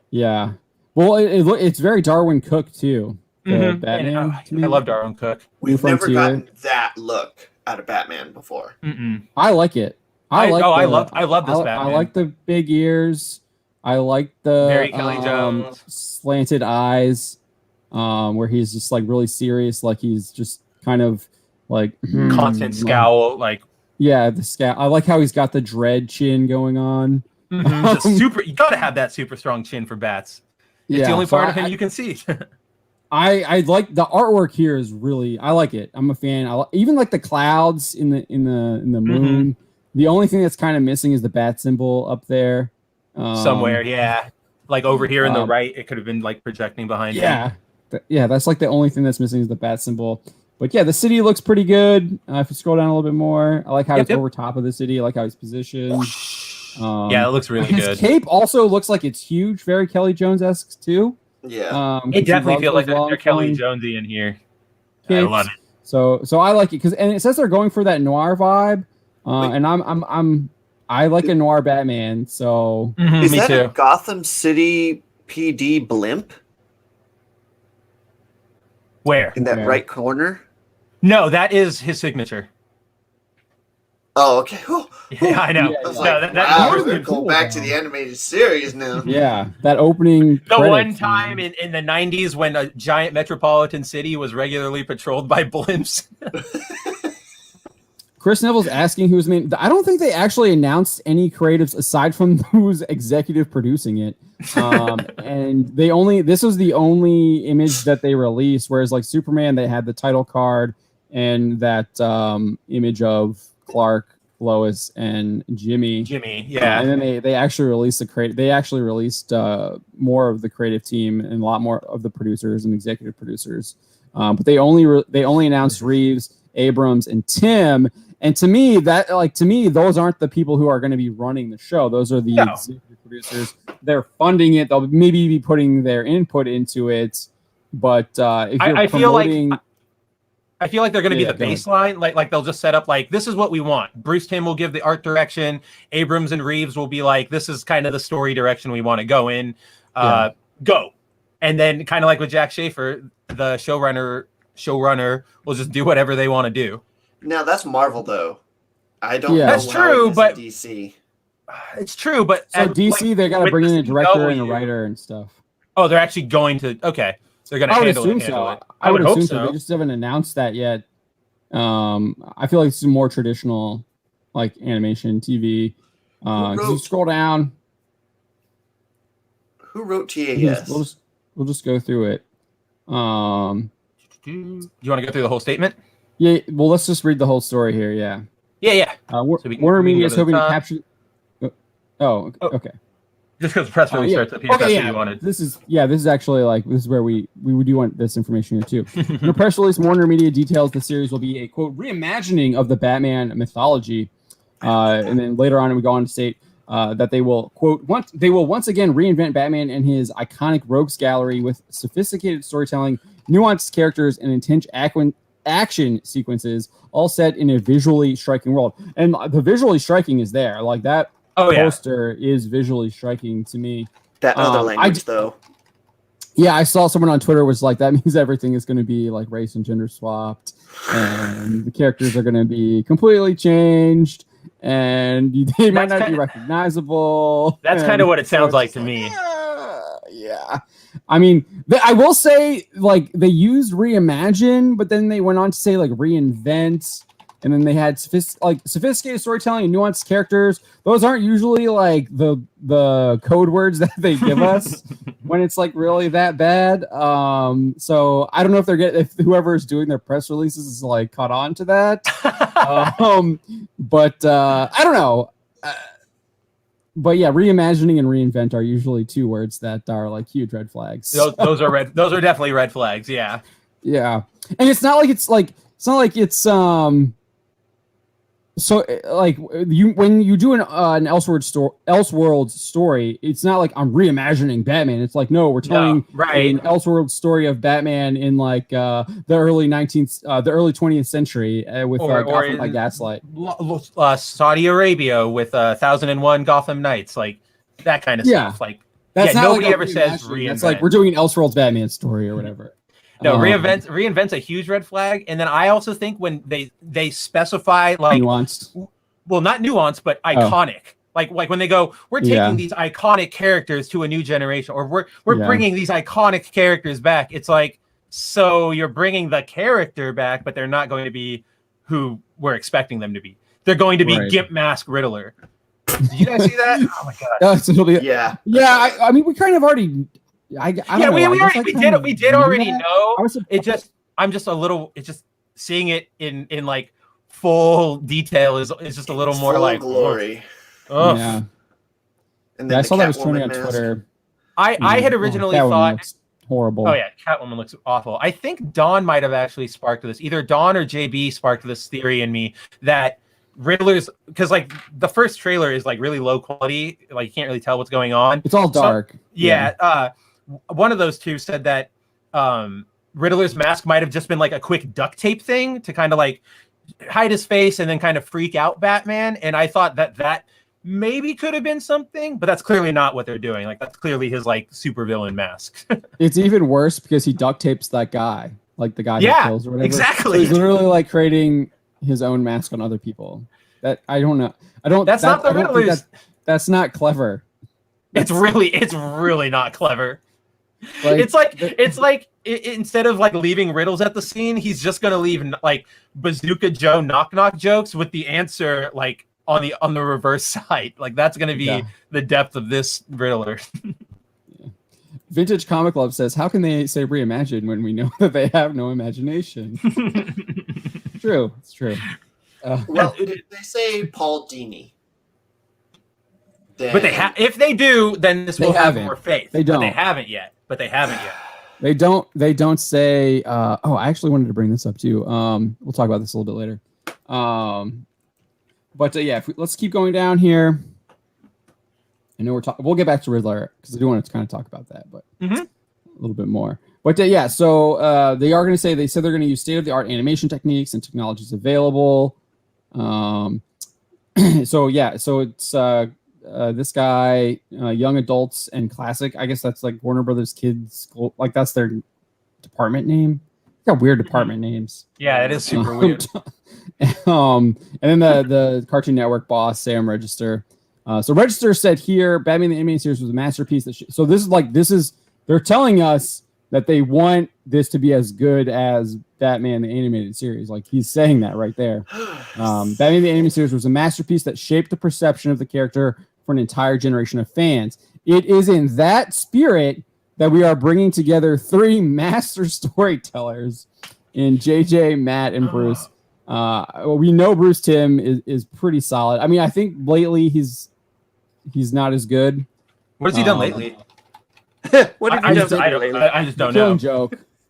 Yeah. Well, it's very Darwin Cook too. Batman. I love Darwin Cook. We've never gotten that look out of Batman before. I like it. I love this Batman. I like the big ears. I like the Mary Kelly Jones slanted eyes, where he's just like really serious, like he's just kind of like constant scowl, like the scowl. I like how he's got the dread chin going on. Super, you gotta have that super strong chin for bats. It's the only part of him you can see. I like the artwork here is really I like it. I'm a fan. Even like the clouds in the moon. The only thing that's kind of missing is the bat symbol up there. Somewhere, like over here in the right, it could have been like projecting behind. That's like the only thing that's missing is the bat symbol. But yeah, the city looks pretty good. If you scroll down a little bit more, I like how it's over top of the city. I like how it's positioned. It looks really good. His cape also looks like it's huge, very Kelly Jones-esque too. Yeah, it definitely feels like they're Kelly Jonesy in here. I love it. So I like it and it says they're going for that noir vibe, and I like a noir Batman. So is that a Gotham City PD blimp? Where in that right corner? No, that is his signature. Oh, okay. Yeah, I know. We're going to go back to the animated series now. Yeah, that opening. The one time in the 90s when a giant metropolitan city was regularly patrolled by blimps. Chris Neville's asking who's main. I don't think they actually announced any creatives aside from who's executive producing it. And this was the only image that they released. Whereas like Superman, they had the title card and that image of Clark, Lois, and Jimmy. Yeah. And then they actually released more of the creative team and a lot more of the producers and executive producers. But they only announced Reeves, Abrams, and Tim. And to me, those aren't the people who are going to be running the show. Those are the executive producers. They're funding it. They'll maybe be putting their input into it. But if you're I feel like they're going to be the baseline. Like they'll just set up like, this is what we want. Bruce Timm will give the art direction. Abrams and Reeves will be like, this is kind of the story direction we want to go in. Go. And then kind of like with Jack Schaefer, the showrunner will just do whatever they want to do. Now that's Marvel though. I don't know. That's true, but DC. It's true, but so DC, they got to bring in a director and a writer and stuff. Oh, they're actually going to. Okay. They're going to handle it. I would assume so. They just haven't announced that yet. I feel like it's more traditional, like animation, TV. You scroll down. Who wrote TAS? We'll just go through it. Do you want to go through the whole statement? Yeah. Well, let's just read the whole story here. Yeah. Yeah. Warner Media is hoping to capture. Okay. Just because the press release starts up here, that's what you wanted. This is actually like this is where we do want this information here too. In a press release, Warner Media details the series will be a quote reimagining of the Batman mythology, and then later on we go on to state that they will quote once again reinvent Batman and his iconic rogues gallery with sophisticated storytelling, nuanced characters, and intense action sequences, all set in a visually striking world. And the visually striking is there, like that. Poster is visually striking to me. That other language, though. Yeah, I saw someone on Twitter was like, that means everything is going to be like race and gender swapped, and the characters are going to be completely changed, and they might not be recognizable. That's kind of what it sounds like to me. Yeah. I mean, I will say, like, they used reimagine, but then they went on to say, like, reinvent. And then they had sophisticated storytelling and nuanced characters. Those aren't usually like the code words that they give us when it's like really that bad. So I don't know if whoever is doing their press releases is like caught on to that. But I don't know. But yeah, reimagining and reinvent are usually two words that are like huge red flags. Those are red. Those are definitely red flags. Yeah. Yeah, and it's not like it's so like when you do an Elseworlds story, it's not like I'm reimagining Batman. It's like, no, we're telling an Elseworlds story of Batman in like the early 20th century with Gotham by Gaslight. Saudi Arabia with 1001 Gotham Knights, like that kind of stuff. Like that's not nobody like ever says reinvent. It's like we're doing an Elseworlds Batman story or whatever. No, reinvent's a huge red flag. And then I also think when they specify like nuanced, well, not nuanced, but iconic. Like when they go, we're taking these iconic characters to a new generation, or we're bringing these iconic characters back. It's like, so you're bringing the character back, but they're not going to be who we're expecting them to be. They're going to be Gimp Mask Riddler. Did you guys see that? Oh my god! Yeah. I mean, we kind of already. We did already know. I'm just seeing it in like full detail is just a little more full like glory. Yeah. And then I saw that was trending on Twitter. I had originally thought horrible. Oh yeah, Catwoman looks awful. I think Dawn might have actually sparked this. Either Dawn or JB sparked this theory in me that Riddler's, because like the first trailer is like really low quality, like you can't really tell what's going on. It's all dark. One of those two said that Riddler's mask might have just been like a quick duct tape thing to kind of like hide his face and then kind of freak out Batman. And I thought that maybe could have been something, but that's clearly not what they're doing. Like that's clearly his like supervillain mask. It's even worse because he duct tapes that guy, like the guy that kills or whatever. Exactly. So he's literally like creating his own mask on other people. That I don't know. That's not clever. It's really not clever. It's really not clever. It's like instead of like leaving riddles at the scene, he's just gonna leave like Bazooka Joe knock jokes with the answer like on the reverse side. Like that's gonna be the depth of this riddler. Vintage Comic Club says, "How can they say reimagine when we know that they have no imagination?" True, it's true. Well, if they say Paul Dini, then... but if they do, then this will have more faith. They don't. But they haven't yet. They don't say. I actually wanted to bring this up too. We'll talk about this a little bit later. Let's keep going down here. I know we'll get back to Riddler because I do want to kind of talk about that, but a little bit more. But so they are going to say they said they're going to use state-of-the-art animation techniques and technologies available. So it's this guy, young adults and classic. I guess that's like Warner Brothers Kids, like that's their department name. They got weird department names. Yeah, it is super weird. And then the Cartoon Network boss, Sam Register. So Register said here, Batman the Animated Series was a masterpiece. So they're telling us that they want this to be as good as Batman the Animated Series. Like he's saying that right there. Batman the Animated Series was a masterpiece that shaped the perception of the character for an entire generation of fans. It is in that spirit that we are bringing together three master storytellers in JJ, Matt, and Bruce. We know Bruce Timm is pretty solid. I mean, I think lately he's not as good. What has he done lately? What have you done lately? I just don't know.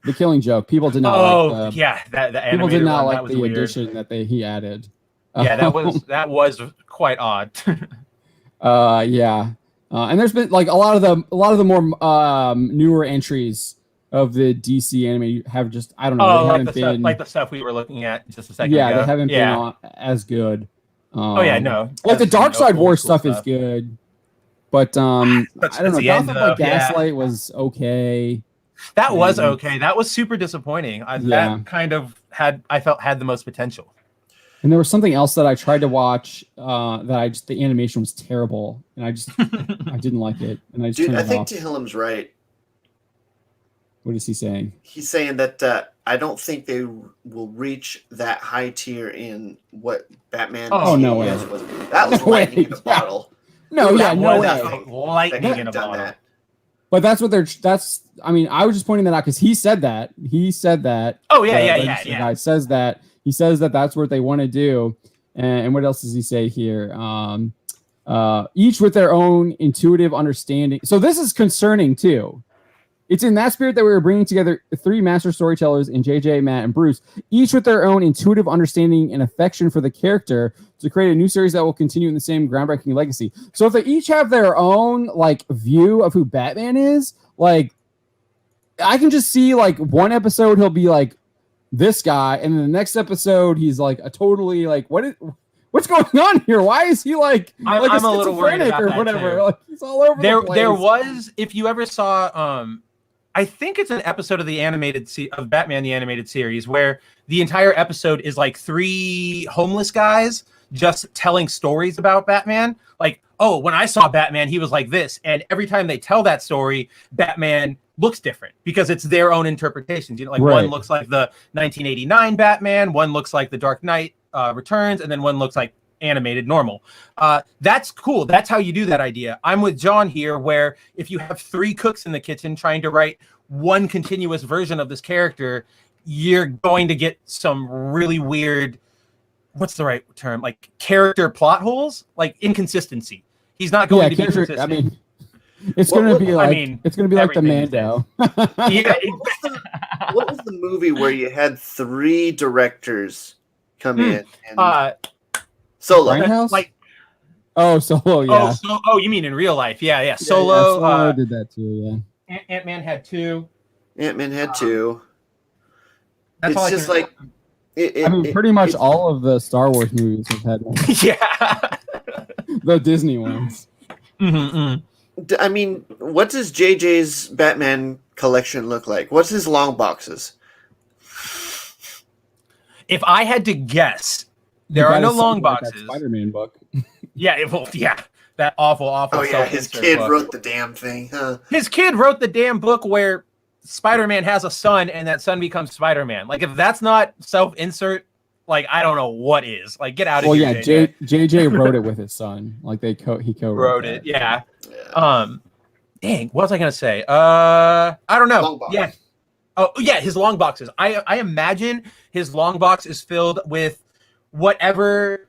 The Killing Joke. People did not like. People did not like the addition that he added. Yeah, that was quite odd. And there's been like a lot of the more newer entries of the DC anime have just they haven't been like the stuff we were looking at just a second ago. They haven't been as good. Like the Dark Side War stuff is good, but I don't know. Gotham by Gaslight was okay. That was okay. That was super disappointing. That kind of had the most potential. And there was something else that I tried to watch the animation was terrible, and I didn't like it, and I just turned it off. I think Tehillim's right. What is he saying? He's saying that I don't think they will reach that high tier in what Batman. No way! That was lightning in a bottle. No way! Lightning in a bottle. That. But that's what I mean, I was just pointing that out because he said that. Oh yeah. The guy says that. He says that that's what they want to do. And what else does he say here? Each with their own intuitive understanding. So this is concerning too. It's in that spirit that we were bringing together three master storytellers in JJ, Matt, and Bruce, each with their own intuitive understanding and affection for the character to create a new series that will continue in the same groundbreaking legacy. So if they each have their own like view of who Batman is, like I can just see like one episode he'll be like this guy, and then the next episode he's like a totally like what's going on here? Why is he like I'm a little worried about or that whatever? Too. Like he's all over the place. There was, if you ever saw I think it's an episode of of Batman the Animated Series where the entire episode is like three homeless guys just telling stories about Batman. Like, oh, when I saw Batman, he was like this. And every time they tell that story, Batman looks different because it's their own interpretations. You know, like one looks like the 1989 Batman, one looks like the Dark Knight Returns, and then one looks like animated normal. That's cool. That's how you do that idea. I'm with John here, where if you have three cooks in the kitchen trying to write one continuous version of this character, you're going to get some really weird, what's the right term? Like character plot holes, like inconsistency. He's not going to be consistent. I mean, it's going to be like the Mando. What was the movie where you had three directors come in and Solo? Like, Solo, yeah. You mean in real life? Yeah. Solo. Solo did that too. Yeah. Ant-Man had two. That's all it's just like. Pretty much all of the Star Wars movies have had one. Yeah. The Disney ones. Mm-hmm. I mean, what does JJ's Batman collection look like? What's his long boxes? If I had to guess, there are no long boxes. Spider-Man book. Yeah. That awful Oh yeah, his kid wrote the damn thing. Huh? His kid wrote the damn book where Spider-Man has a son and that son becomes Spider-Man. Like if that's not self-insert, like I don't know what is. Like get out of here. Well, yeah, JJ wrote it with his son. Like he co-wrote it. Yeah. Dang, what was I gonna say? I don't know. Long box. Yeah. Oh yeah, his long boxes. I imagine his long box is filled with whatever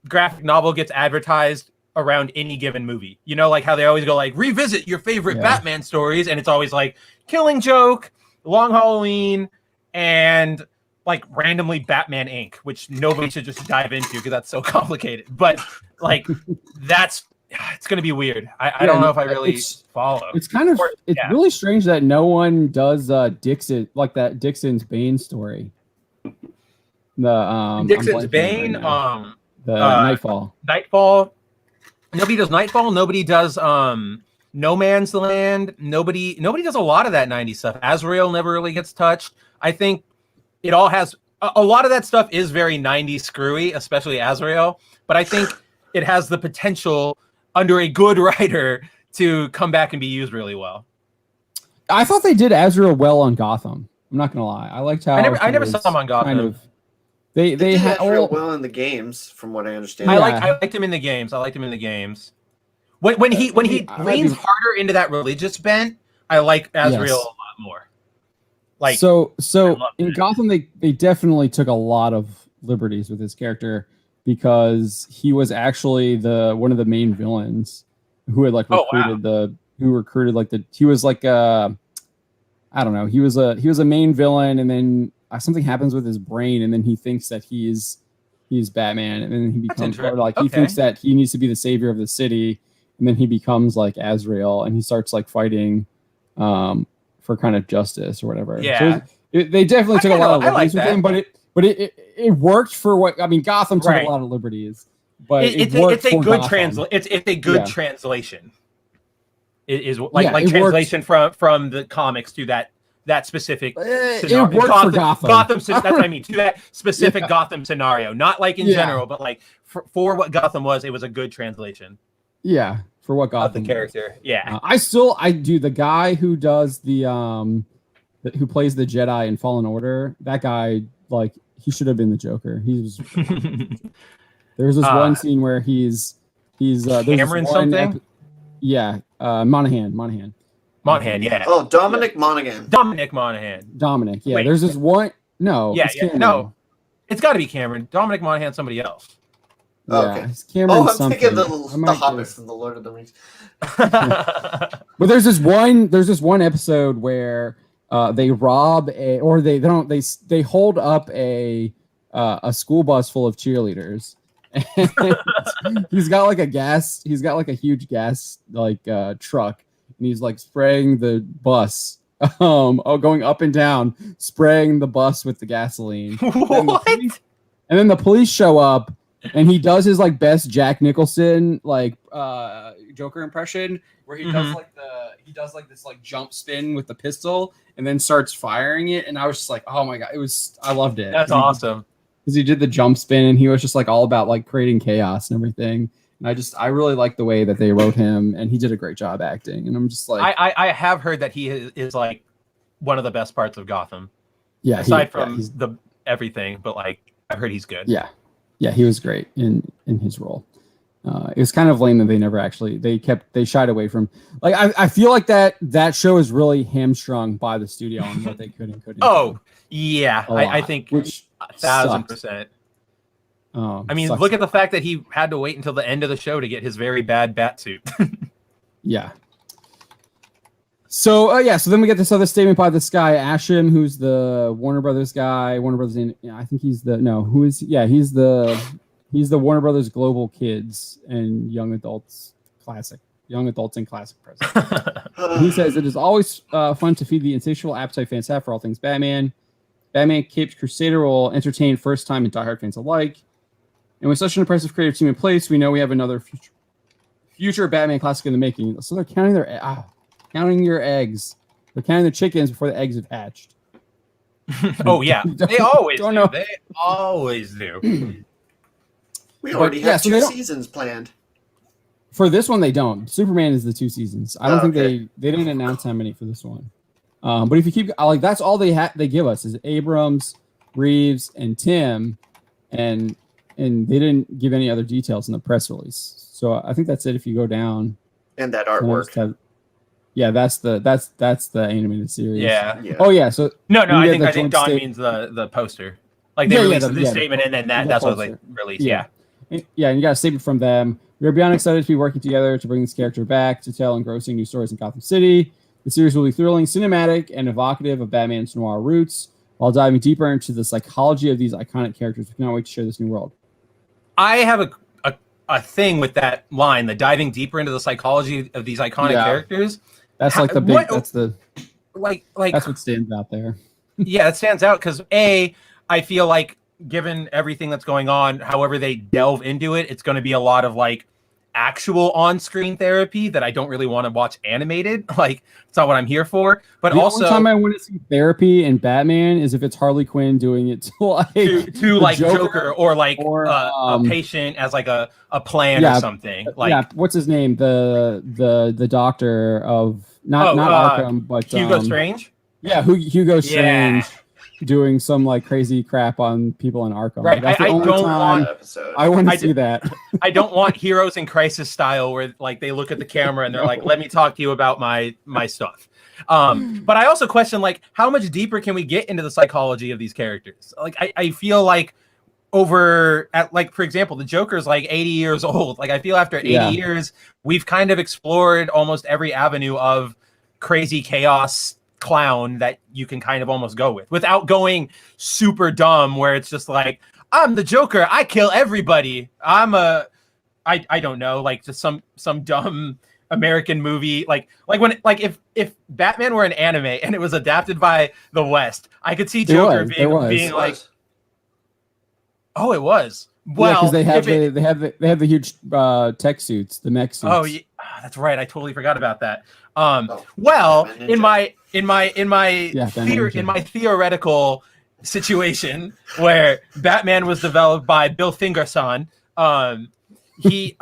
graphic novel gets advertised around any given movie. You know, like how they always go like revisit your favorite Batman stories, and it's always like Killing Joke, Long Halloween, and like randomly Batman Inc., which nobody should just dive into because that's so complicated. But like it's gonna be weird. I don't know if I really follow. It's kind of really strange that no one does Dixon like that Dixon's Bane story. The Dixon's Bane, the Nightfall. Nobody does Nightfall. Nobody does No Man's Land. Nobody does a lot of that 90s stuff. Azrael never really gets touched. I think it all has a lot of that stuff is very 90s screwy, especially Azrael. But I think it has the potential under a good writer to come back and be used really well. I thought they did Azrael well on Gotham. I'm not gonna lie. I liked how I never saw him on Gotham. Kind of, they had real well in the games, from what I understand. I liked him in the games. When he leans harder into that religious bent, I like Azrael a lot more. Like so in Gotham, they definitely took a lot of liberties with his character because he was actually one of the main villains who had like recruited he was like I don't know, he was a main villain, and then something happens with his brain, and then he thinks that he's Batman, and then he becomes he thinks that he needs to be the savior of the city, and then he becomes like Azrael, and he starts like fighting for kind of justice or whatever. Yeah, so they definitely took a lot of liberties with him, but it worked for what I mean. Gotham took a lot of liberties, but it's a good translation. It is like translation from the comics to that specific scenario. It worked for Gotham. That's what I mean, to that specific Gotham scenario. Not like in general, but like for what Gotham was, it was a good translation. Yeah, for what Gotham the character. Yeah. I do the guy who does who plays the Jedi in Fallen Order. That guy, like, he should have been the Joker. There's this one scene where he's Cameron something. Monaghan, yeah. Oh, Dominic Monaghan. Dominic, yeah. Wait, there's this one. No. Yeah, no. It's got to be Cameron. Dominic Monaghan, somebody else. Oh, okay. It's Cameron I'm thinking the Hobbit from the Lord of the Rings. But there's this one episode where they rob they hold up a school bus full of cheerleaders. He's got like a huge gas truck, and he's like spraying the bus going up and down, spraying the bus with the gasoline. What? And then the police show up, and he does his like best Jack Nicholson Joker impression, where he does like this like jump spin with the pistol and then starts firing it, and I was just like, oh my god, I loved it. That's awesome. Because he did the jump spin, and he was just like all about like creating chaos and everything. And I really like the way that they wrote him, and he did a great job acting. And I'm just like, I have heard that he is like one of the best parts of Gotham. Yeah, aside from the everything, but like I've heard he's good. Yeah, he was great in his role. It was kind of lame that they never actually they shied away from. Like I feel like that show is really hamstrung by the studio on what they could and couldn't. Oh yeah, I think which 1,000%. I mean, look at the fact that he had to wait until the end of the show to get his very bad bat suit. Yeah. So so then we get this other statement by this guy Asham, who's the Warner Brothers guy. Warner Brothers, I think he's the he's the Warner Brothers Global Kids and Young Adults and Classic President. He says it is always fun to feed the insatiable appetite fans have for all things Batman. Batman Caped Crusader will entertain first-time and diehard fans alike. And with such an impressive creative team in place, we know we have another future Batman classic in the making. So they're counting your eggs. They're counting the chickens before the eggs have hatched. Oh yeah, they always do. They always do. We already have 2 seasons planned. For this one, they don't. Superman is the 2 seasons. I don't think okay. they didn't announce how many for this one. But if you keep like that's all they give us is Abrams, Reeves, and Tim, and they didn't give any other details in the press release. So I think that's it. If you go down and that artwork, yeah, that's the animated series. Yeah. Oh yeah. So no, I think Don means the poster. Like they released the statement and then that's what they released. Yeah. Yeah, and you got a statement from them. We are beyond excited to be working together to bring this character back to tell engrossing new stories in Gotham City. The series will be thrilling, cinematic, and evocative of Batman's noir roots, while diving deeper into the psychology of these iconic characters. We cannot wait to share this new world. I have a thing with that line, the diving deeper into the psychology of these iconic characters. That's like the big. That's the like. That's what stands out there. Yeah, it stands out because I feel like given everything that's going on, however they delve into it, it's going to be a lot of like actual on-screen therapy that I don't really want to watch animated. Like, it's not what I'm here for. But the also, only time I want to see therapy in Batman is if it's Harley Quinn doing it to like Joker or like a patient as like a plan or something. Like, what's his name? The doctor of not Arkham, but Hugo Strange. Yeah, Hugo Strange. Doing some like crazy crap on people in Arkham. Right. That's the only time I want to see that. I don't want Heroes in Crisis style where like they look at the camera and they're like, "Let me talk to you about my stuff." But I also question like how much deeper can we get into the psychology of these characters? Like I feel like over at like for example, the Joker's like 80 years old. Like I feel after 80 years, we've kind of explored almost every avenue of crazy chaos clown that you can kind of almost go with without going super dumb where it's just like I'm the Joker, I kill everybody, I don't know, like just some dumb American movie like when like if Batman were an anime and it was adapted by the West, I could see Joker being like oh it was well because they have the huge tech suits, the mech suits. Oh yeah, that's right, I totally forgot about that. Well, in my theoretical situation where Batman was developed by Bill Fingerson, he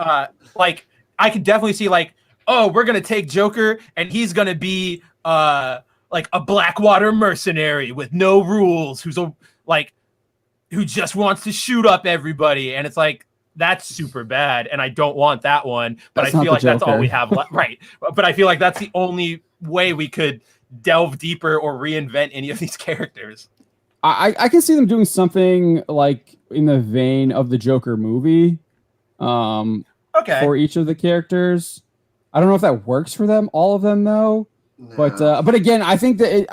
like I could definitely see like, oh, we're gonna take Joker and he's gonna be like a Blackwater mercenary with no rules, who just wants to shoot up everybody, and it's like that's super bad, and I don't want that one. But I feel like that's all we have left, right? But I feel like that's the only way we could delve deeper or reinvent any of these characters. I can see them doing something like in the vein of the Joker movie. For each of the characters. I don't know if that works for them, all of them though. No. But again, I think that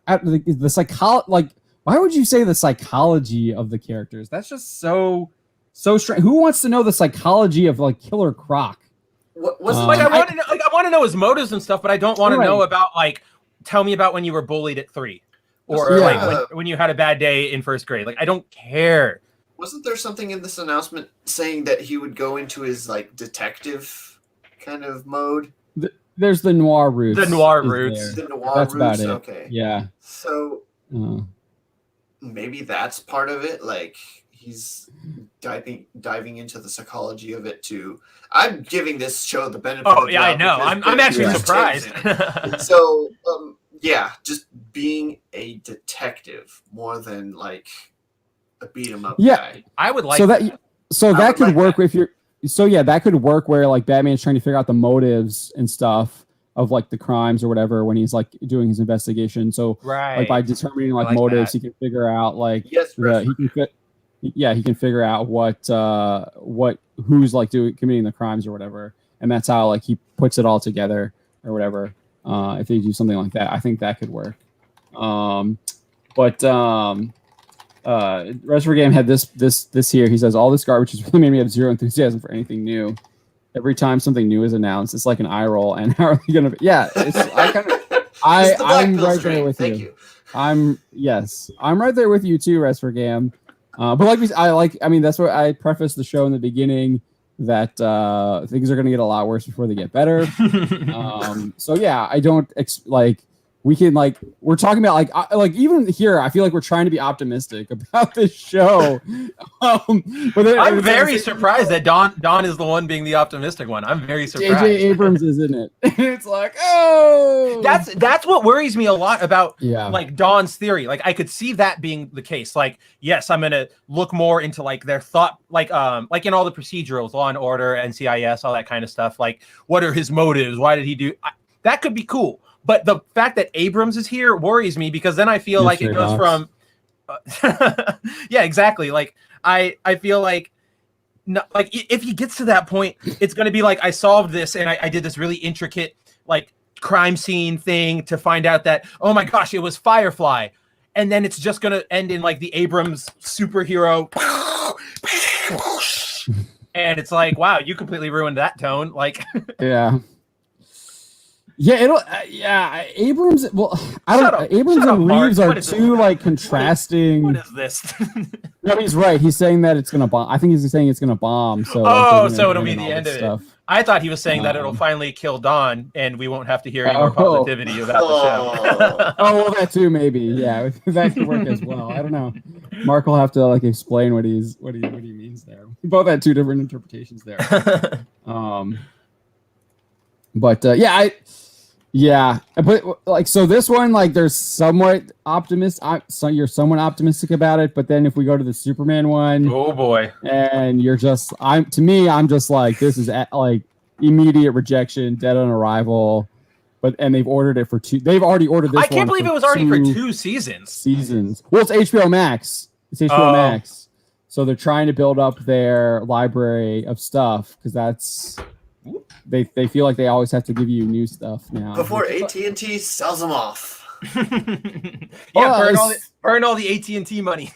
the psychology, like. Why would you say the psychology of the characters? That's just so strange. Who wants to know the psychology of like Killer Croc? I want to know his motives and stuff, but I don't want to know about like tell me about when you were bullied at 3 or like when you had a bad day in 1st grade. Like I don't care. Wasn't there something in this announcement saying that he would go into his like detective kind of mode? There's the noir roots. The noir roots. About it. Okay. Yeah. So maybe that's part of it. Like he's diving into the psychology of it too. I'm giving this show the benefit. Oh yeah, I know. I'm actually surprised. So just being a detective more than like a beat 'em up guy. I would like that. So that could work if you're. So yeah, that could work where like Batman's trying to figure out the motives and stuff of like the crimes or whatever when he's like doing his investigation. So like by determining like motives, he can figure out like he can figure out what who's like committing the crimes or whatever, and that's how like he puts it all together or whatever. If they do something like that, I think that could work. Retro Game had this here. He says all this garbage has really made me have zero enthusiasm for anything new. Every time something new is announced, it's like an eye roll. And how are we gonna? Yeah, I'm right there with you. I'm right there with you too, Retro Game. But that's what I prefaced the show in the beginning that things are gonna get a lot worse before they get better. So yeah, I don't we can we're talking about like even here, I feel like we're trying to be optimistic about this show. But then, I'm very surprised that Don is the one being the optimistic one. I'm very surprised. J.J. Abrams is in it. It's like, oh, that's what worries me a lot about like Don's theory. Like I could see that being the case. Like, yes, I'm gonna look more into like their thought, like in all the procedurals, Law and Order, NCIS, all that kind of stuff. Like, what are his motives? Why did he do that? Could be cool. But the fact that Abrams is here worries me, because then I feel like it goes from yeah, exactly. Like I feel like like if he gets to that point, it's going to be like, I solved this and I did this really intricate like crime scene thing to find out that, oh my gosh, it was Firefly. And then it's just going to end in like the Abrams superhero. And it's like, wow, you completely ruined that tone. Like, yeah. Yeah, Abrams. Well, I don't. Abrams and Reeves are two like contrasting. What is this? No, he's right. He's saying that it's gonna bomb. I think he's saying it's gonna bomb. So so it'll be the end of it. I thought he was saying that it'll finally kill Dawn, and we won't have to hear any more positivity about the show. Well, that too, maybe. Yeah, that could work as well. I don't know. Mark will have to like explain what he means there. We both had two different interpretations there. But like, so this one, like, there's somewhat so you're somewhat optimistic about it, but then if we go to the Superman one, oh boy, and you're just, I'm just like, this is like immediate rejection, dead on arrival. And they've ordered it for two. They've already ordered this. I can't believe it was already for 2 seasons. Well, it's HBO Max. It's HBO Max. So they're trying to build up their library of stuff, because that's. They feel like they always have to give you new stuff now before AT&T sells them off. Burn all the AT&T money.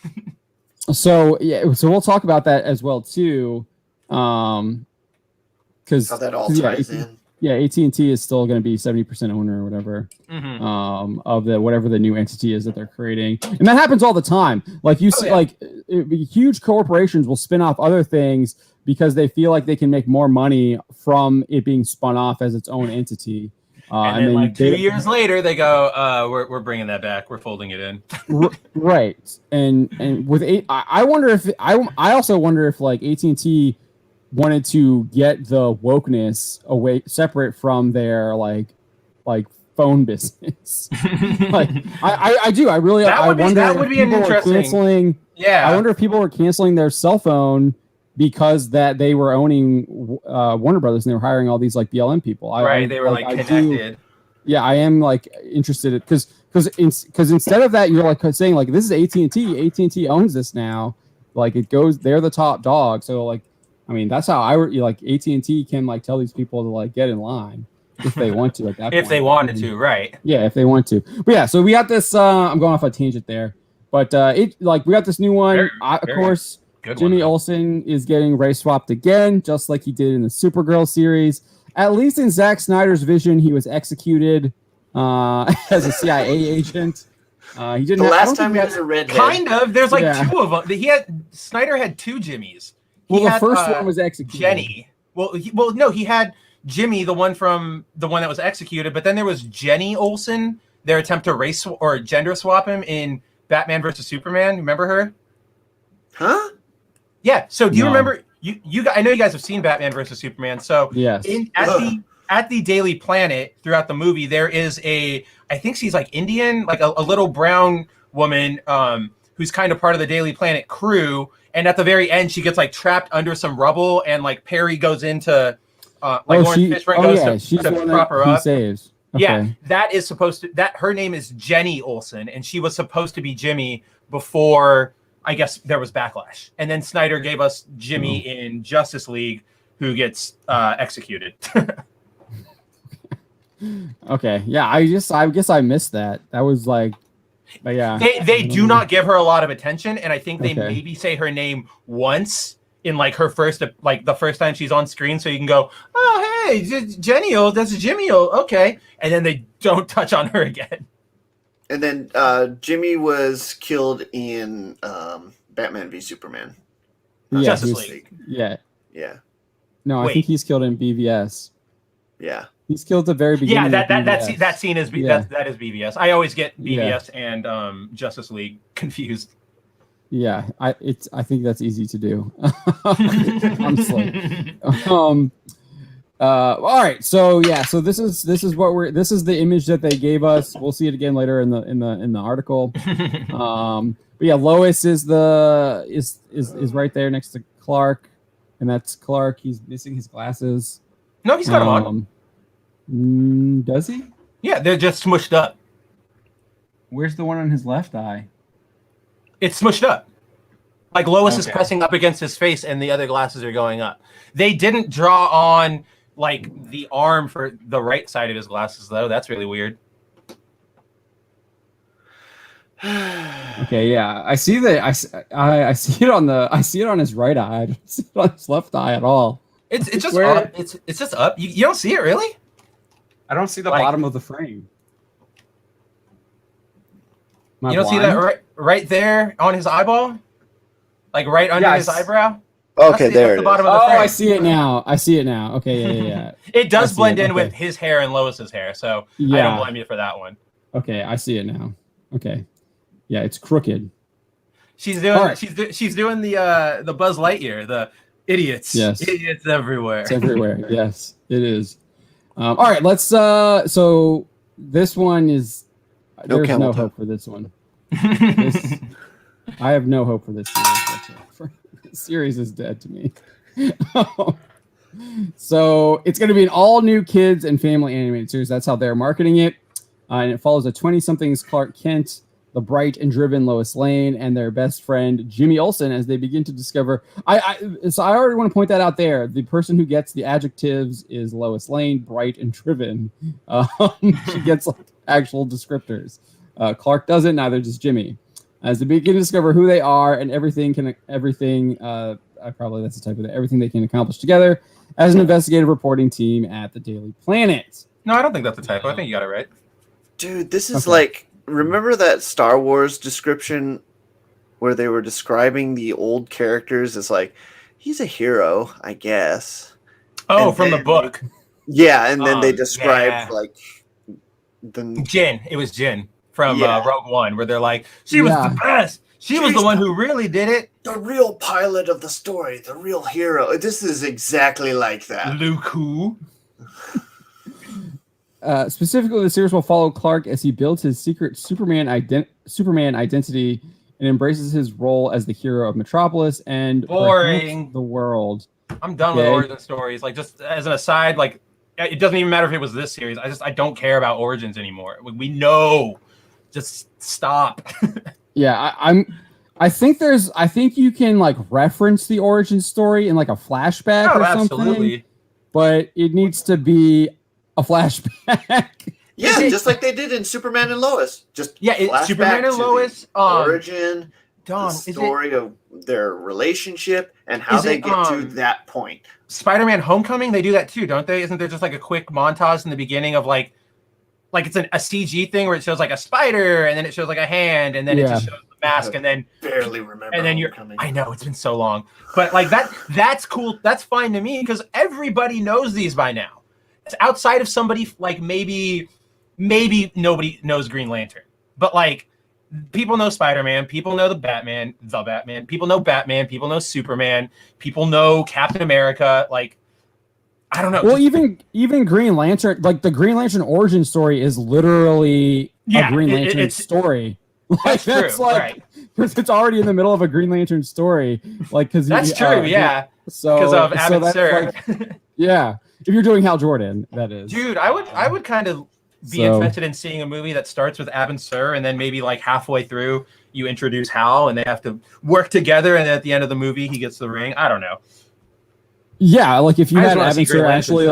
So we'll talk about that as well too, because how that all ties in. Yeah, AT&T is still going to be 70% owner or whatever of whatever the new entity is that they're creating, and that happens all the time. Like you see, like huge corporations will spin off other things because they feel like they can make more money from it being spun off as its own entity. And then like 2 years later, they go, we're bringing that back. We're folding it in. Right. And with I wonder if I also wonder if like AT&T wanted to get the wokeness away, separate from their like phone business. Like I do. I really I wonder that would be an interesting. Yeah. I wonder if people were canceling their cell phone because that they were owning Warner Brothers and they were hiring all these like BLM people. They were like connected. I am like interested because instead of that, you're like saying like, this is AT&T. AT&T owns this now. Like it goes, they're the top dog. So like, I mean, that's how like AT&T can like tell these people to like get in line if they want to at that point. If they wanted to, right? Yeah, if they want to. But yeah, so we got this. I'm going off a tangent there, but we got this new one. Of course. Jimmy Olsen is getting race swapped again, just like he did in the Supergirl series. At least in Zack Snyder's vision, he was executed as a CIA agent. He didn't. The last time he was a redhead. Kind of. There's like 2 of them. Snyder had 2 Jimmys. The first one was executed. Jenny. No, he had Jimmy, the one that was executed, but then there was Jenny Olsen. Their attempt to race or gender swap him in Batman versus Superman. Remember her? Huh? Yeah. So do you remember? You I know you guys have seen Batman versus Superman. So yes. At the Daily Planet throughout the movie, there is I think she's like Indian, like a little brown woman who's kind of part of the Daily Planet crew. And at the very end, she gets like trapped under some rubble, and like Perry goes into Lawrence Fishburne goes to prop her up. Saves. Okay. Yeah, that is supposed to. Her name is Jenny Olsen, and she was supposed to be Jimmy before. I guess there was backlash, and then Snyder gave us Jimmy in Justice League, who gets executed. Okay, yeah, I guess I missed that. That was like, but yeah, they do not give her a lot of attention, and I think they maybe say her name once in like her first, like the first time she's on screen, so you can go, oh hey, Jenny, that's Jimmy, okay, and then they don't touch on her again. And then Jimmy was killed in Batman v Superman. Justice League. Yeah. No, I think he's killed in BVS. Yeah. He's killed at the very beginning. Yeah, that scene is that is BVS. I always get BVS and Justice League confused. Yeah, I think that's easy to do. Honestly. All right, so this is the image that they gave us. We'll see it again later in the article. But yeah, Lois is right there next to Clark, and that's Clark. He's missing his glasses. No, he's got them on. Does he? Yeah, they're just smushed up. Where's the one on his left eye? It's smushed up. Like Lois is pressing up against his face and the other glasses are going up. They didn't draw on like the arm for the right side of his glasses though. That's really weird. Okay, yeah. I see that I see it on his right eye. I don't see it on his left eye at all. It's just up. It's just up. You don't see it really? I don't see the bottom of the frame. You don't see that right there on his eyeball? Like right under his eyebrow? Okay, there it is. I see it now. Okay, yeah. It does blend in with his hair and Lois's hair, so I don't blame you for that one. Okay, I see it now. Okay. Yeah, it's crooked. She's doing she's doing the Buzz Lightyear, the idiots. Yes. Idiots everywhere. It's everywhere. Yes, it is. All right, let's so this one is there's no hope for this one. I have no hope for this series. This series is dead to me. So it's going to be an all new kids and family animated series. That's how they're marketing it. And it follows a 20-somethings Clark Kent, the bright and driven Lois Lane, and their best friend Jimmy Olsen as they begin to discover. So I already want to point that out there. The person who gets the adjectives is Lois Lane, bright and driven. She gets like actual descriptors. Clark doesn't. Neither does Jimmy. As they begin to discover who they are and everything that's the type of it. Everything they can accomplish together as an investigative reporting team at the Daily Planet. No, I don't think that's a typo. I think you got it right. Dude, this is like, remember that Star Wars description where they were describing the old characters as like, he's a hero, I guess. Oh, and from the book. Yeah, and then they described like the Jin. It was Jin from Rogue One, where they're like, she was the best. She's was the one who really did it. The real pilot of the story, the real hero. This is exactly like that. Luke who? Specifically, the series will follow Clark as he builds his secret Superman identity and embraces his role as the hero of Metropolis and boring the world. I'm done with origin stories. Like, just as an aside, like, it doesn't even matter if it was this series. I don't care about origins anymore. We know. Just stop. Yeah, I think you can like reference the origin story in like a flashback or something. Absolutely. But it needs to be a flashback. Yeah, just like they did in Superman and Lois. Just Superman and Lois origin, the story of their relationship and how they get to that point. Spider-Man Homecoming, they do that too, don't they? Isn't there just like a quick montage in the beginning of like it's a CG thing where it shows like a spider and then it shows like a hand and then it just shows the mask and then barely remember. And then I know it's been so long, but like that's cool. That's fine to me because everybody knows these by now. It's outside of somebody like maybe nobody knows Green Lantern, but like people know Spider-Man, people know the Batman, people know Batman, people know Superman, people know Captain America, like. I don't know. Well, even Green Lantern, like the Green Lantern origin story is literally a Green Lantern story. Like, that's true. Like because it's already in the middle of a Green Lantern story. Like because that's true. Yeah. So because of Abbott Sir. Like, yeah. If you're doing Hal Jordan, that is. Dude, I would kind of be interested in seeing a movie that starts with Ab and Sur and then maybe like halfway through you introduce Hal and they have to work together and then at the end of the movie he gets the ring. I don't know. Yeah, like if you had Ab Sur actually,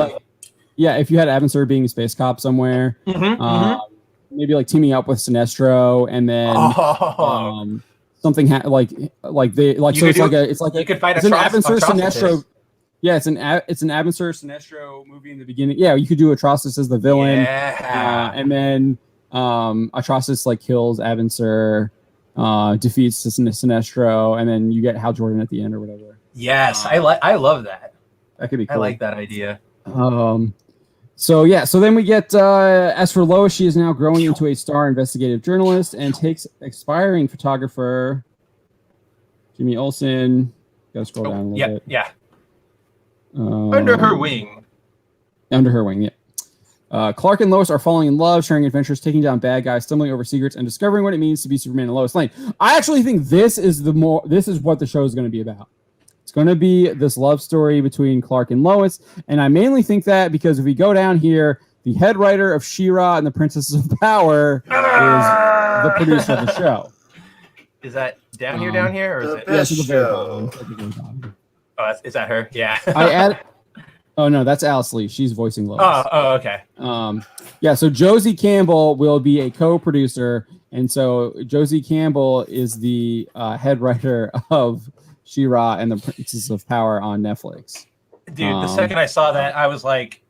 if you had Ab Sur being a space cop somewhere, maybe like teaming up with Sinestro, and then something you could fight an Ab Sur Sinestro. Yeah, it's an Ab Sur Sinestro movie in the beginning. Yeah, you could do Atrocitus as the villain, and then Atrocitus like kills Ab Sur, defeats Sinestro, and then you get Hal Jordan at the end or whatever. Yes, I love that. That could be cool. I like that idea. So then we get, as for Lois, she is now growing into a star investigative journalist and takes aspiring photographer Jimmy Olsen. Gotta scroll down a little bit. Yeah. Under her wing. Under her wing, yeah. Clark and Lois are falling in love, sharing adventures, taking down bad guys, stumbling over secrets, and discovering what it means to be Superman and Lois Lane. I actually think this is what the show is going to be about. It's going to be this love story between Clark and Lois, and I mainly think that because if we go down here, the head writer of She-Ra and the Princesses of Power is the producer of the show. Is that down here, or is it? Best show. Oh, is that her? Yeah. Oh no, that's Alice Lee. She's voicing Lois. Oh, okay. So Josie Campbell will be a co-producer, and so Josie Campbell is the head writer of She-Ra and the Princess of Power on Netflix. Dude, the second I saw that, I was like,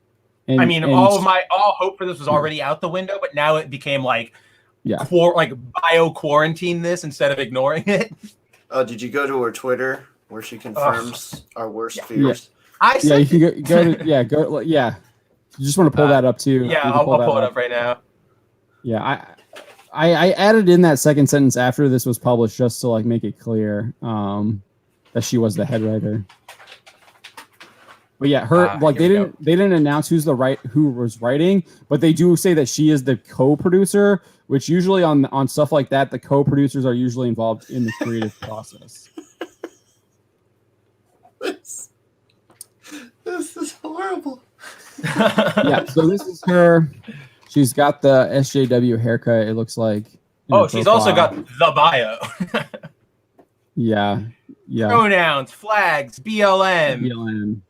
all hope for this was already out the window, but now it became like, bio quarantine this instead of ignoring it. Oh, did you go to her Twitter where she confirms our worst fears? I said, you can go. You just want to pull that up too. Yeah, I'll pull it up right now. Yeah, I added in that second sentence after this was published just to like make it clear that she was the head writer. But yeah, they didn't announce who was writing, but they do say that she is the co-producer, which usually on stuff like that, the co-producers are usually involved in the creative process. This is horrible. Yeah, so this is her. She's got the SJW haircut, it looks like. She's also got the bio. Yeah. Pronouns, flags, BLM.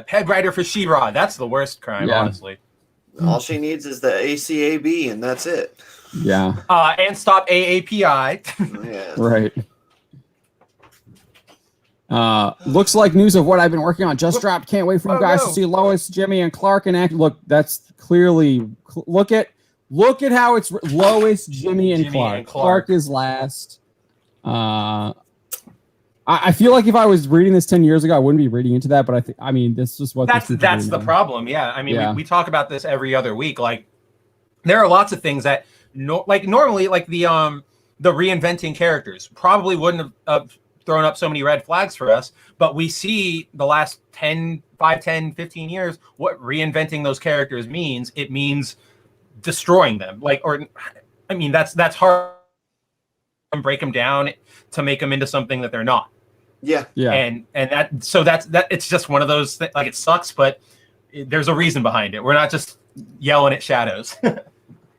Head writer for She-Ra. That's the worst crime, honestly. All she needs is the ACAB, and that's it. Yeah. And stop AAPI. Yeah. Right. Looks like news of what I've been working on just dropped. Can't wait for you guys to see Lois, Jimmy, and Clark in action. Look, that's clearly look at how it's Lois, Jimmy, and Clark. Clark is last. I feel like if I was reading this 10 years ago, I wouldn't be reading into that. But this is what that's the problem. Yeah, I mean, we talk about this every other week. Like, there are lots of things that normally, like the reinventing characters probably wouldn't have thrown up so many red flags for us, but we see the last 10, 15 years what reinventing those characters means. It means destroying them. That's hard to break them down to make them into something that they're not. Yeah. And that's it's just one of those things. Like, it sucks, but there's a reason behind it. We're not just yelling at shadows.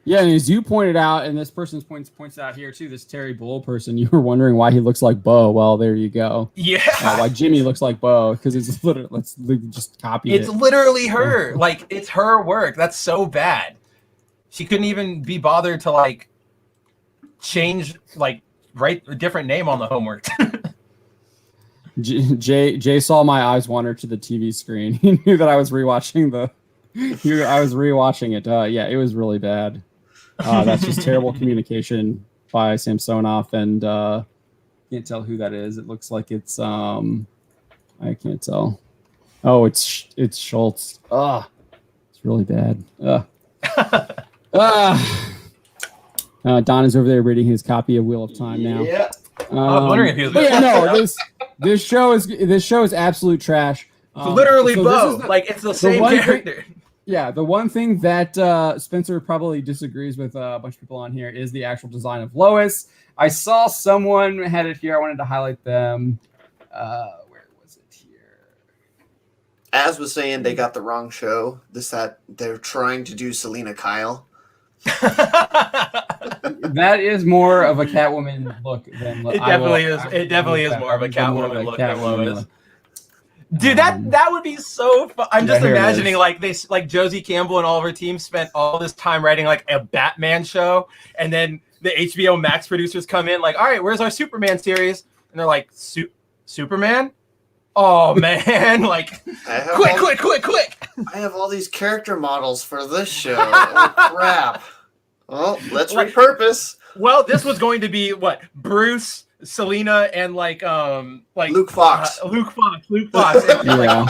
Yeah, and as you pointed out, and this person points out here too, this Terry Bull person, you were wondering why he looks like Bo. Well, there you go. Yeah. Why Jimmy looks like Bo, because it's literally, let's just copy it. It's literally her. Like, it's her work. That's so bad. She couldn't even be bothered to change, write a different name on the homework. Jay saw my eyes wander to the TV screen. He knew that I was rewatching it. Yeah, it was really bad. That's just terrible communication by Samsonov, and can't tell who that is. It looks like it's I can't tell. Oh, it's Schultz. It's really bad. Don is over there reading his copy of Wheel of Time now. Yeah. I was wondering if he was. This show is absolute trash. Literally, Bo. It's the same character. The one thing that Spencer probably disagrees with a bunch of people on here is the actual design of Lois. I saw someone had it here. I wanted to highlight them. Where was it here? As was saying, they got the wrong show. They're trying to do Selena Kyle. That is more of a Catwoman look than It definitely is more of a Catwoman look than Lois. Dude, that would be so fun. I'm just imagining Josie Campbell and all of her team spent all this time writing a Batman show, and then the HBO Max producers come in all right, where's our Superman series? And they're like, Superman? Oh man, quick. I have all these character models for this show. Oh crap. Well, let's repurpose. Well, this was going to be what? Bruce, Selena, and Luke Fox. Luke Fox. And yeah.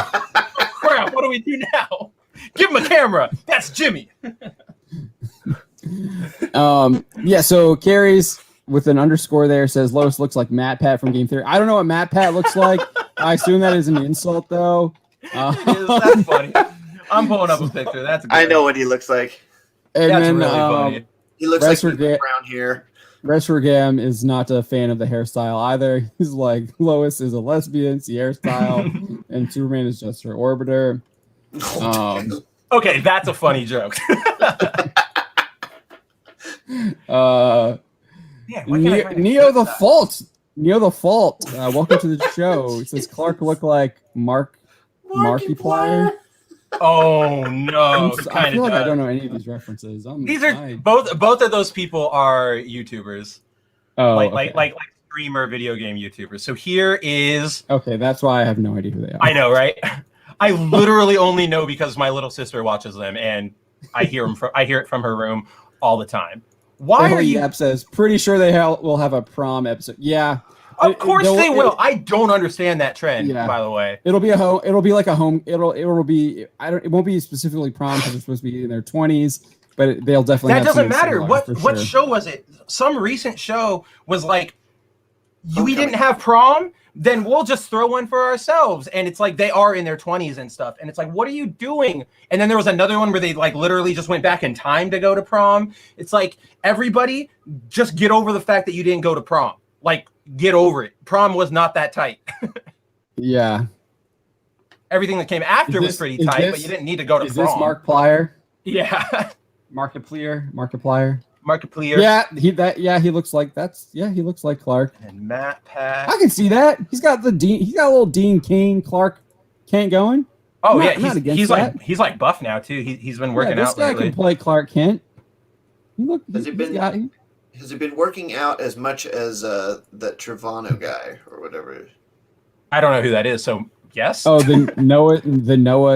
crap, what do we do now? Give him a camera. That's Jimmy. Yeah, so Carrie's with an underscore there says Lois looks like Matt Pat from Game Theory. I don't know what Matt Pat looks like. I assume that is an insult, though. It is. That's funny. I'm pulling up a picture. That's good. I know what he looks like. And That's then, really funny. He looks like with brown hair. Resvergam is not a fan of the hairstyle either. He's like, Lois is a lesbian, it's the hairstyle, and Superman is just her orbiter. Okay, that's a funny joke. Neo the Fault. Welcome to the show. It says Clark looked like Markiplier. Oh no! I feel like I don't know any of these references. Both of those people are YouTubers. Oh, like streamer video game YouTubers. So here is. Okay, that's why I have no idea who they are. I know, right? I literally only know because my little sister watches them, and I hear it from her room all the time. Why are you? Yap says pretty sure they will have a prom episode. Yeah. Of course they will. I don't understand that trend, by the way. It'll be a home. It'll be like a home. It'll be. It won't be specifically prom because they're supposed to be in their 20s, but they'll definitely. That doesn't matter. What show was it? Some recent show was like, we didn't have prom, then we'll just throw one for ourselves. And it's like they are in their 20s and stuff. And it's like, what are you doing? And then there was another one where they like literally just went back in time to go to prom. It's like, everybody just get over the fact that you didn't go to prom. Like, get over it. Prom was not that tight. Yeah. Everything that came after was pretty tight, but you didn't need to go to prom. Is this Markiplier? Yeah. Markiplier. Yeah, he looks like he looks like Clark. And Matt Pat. I can see that. He's got a little Dean Cain Clark Kent going. Oh he's like buff now too. He's been working out lately. This guy can play Clark Kent. Has it been working out as much as that Trevano guy or whatever? I don't know who that is, so yes. Oh, the Noah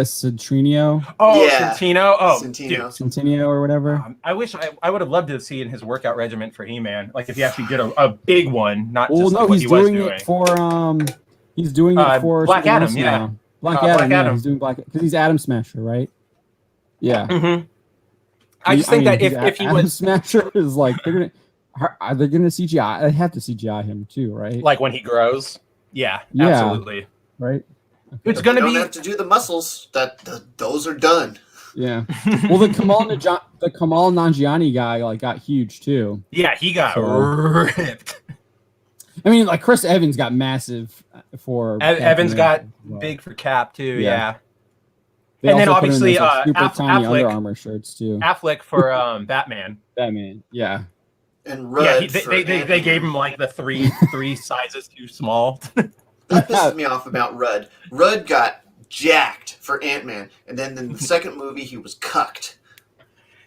Centineo. Oh, yeah. Centino. Oh, Centineo or whatever. I wish I would have loved to see in his workout regimen for He-Man. Like if he actually did a big one, not just what he was doing. He's doing it for Black Adam. Yeah, Black Adam. Yeah, he's doing Black because he's Adam Smasher, right? Yeah. Mm-hmm. I just think that if he Adam was Smasher is like are they gonna CGI? They have to CGI him too, right? Like when he grows. Yeah. Absolutely. Right. Okay. It's gonna be. Don't have to do the muscles. Those are done. Yeah. Well, the Kamal Nanjiani guy got huge too. Yeah, he got ripped. I mean, like Chris Evans got massive for. Evans got big for Cap too. Yeah. And then obviously super tiny Under Armour shirts too. Affleck for Batman. Batman, yeah. And Rudd. Yeah, they gave him like the three sizes too small. That pisses me off about Rudd. Rudd got jacked for Ant-Man, and then in the second movie he was cucked.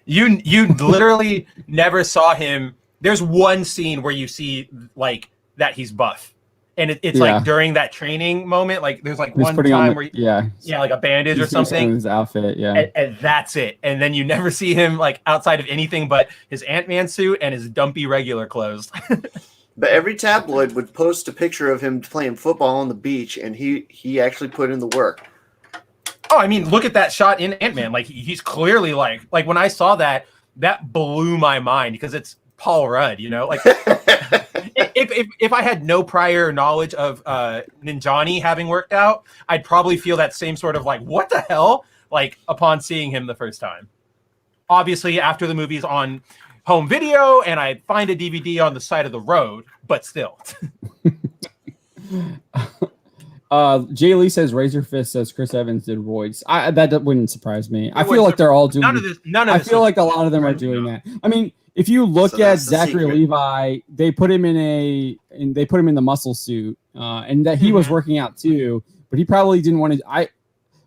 You literally never saw him. There's one scene where you see like that he's buff. And it's like during that training moment, like there's like one time where like a bandage or something. His outfit, yeah. And that's it. And then you never see him like outside of anything but his Ant-Man suit and his dumpy regular clothes. But every tabloid would post a picture of him playing football on the beach, and he actually put in the work. Oh, I mean, look at that shot in Ant-Man. Like he's clearly like when I saw that blew my mind because it's Paul Rudd, you know, like. If I had no prior knowledge of Ninjani having worked out, I'd probably feel that same sort of like, what the hell? Like upon seeing him the first time. Obviously, after the movie's on home video and I find a DVD on the side of the road, but still. Jay Lee says Razor Fist says Chris Evans did roids. That wouldn't surprise me. I feel like they're all doing. None of this. I feel like a lot of them are doing that. I mean. If you look at Zachary Levi, they put him in the muscle suit, and that he was working out too. But he probably didn't want to.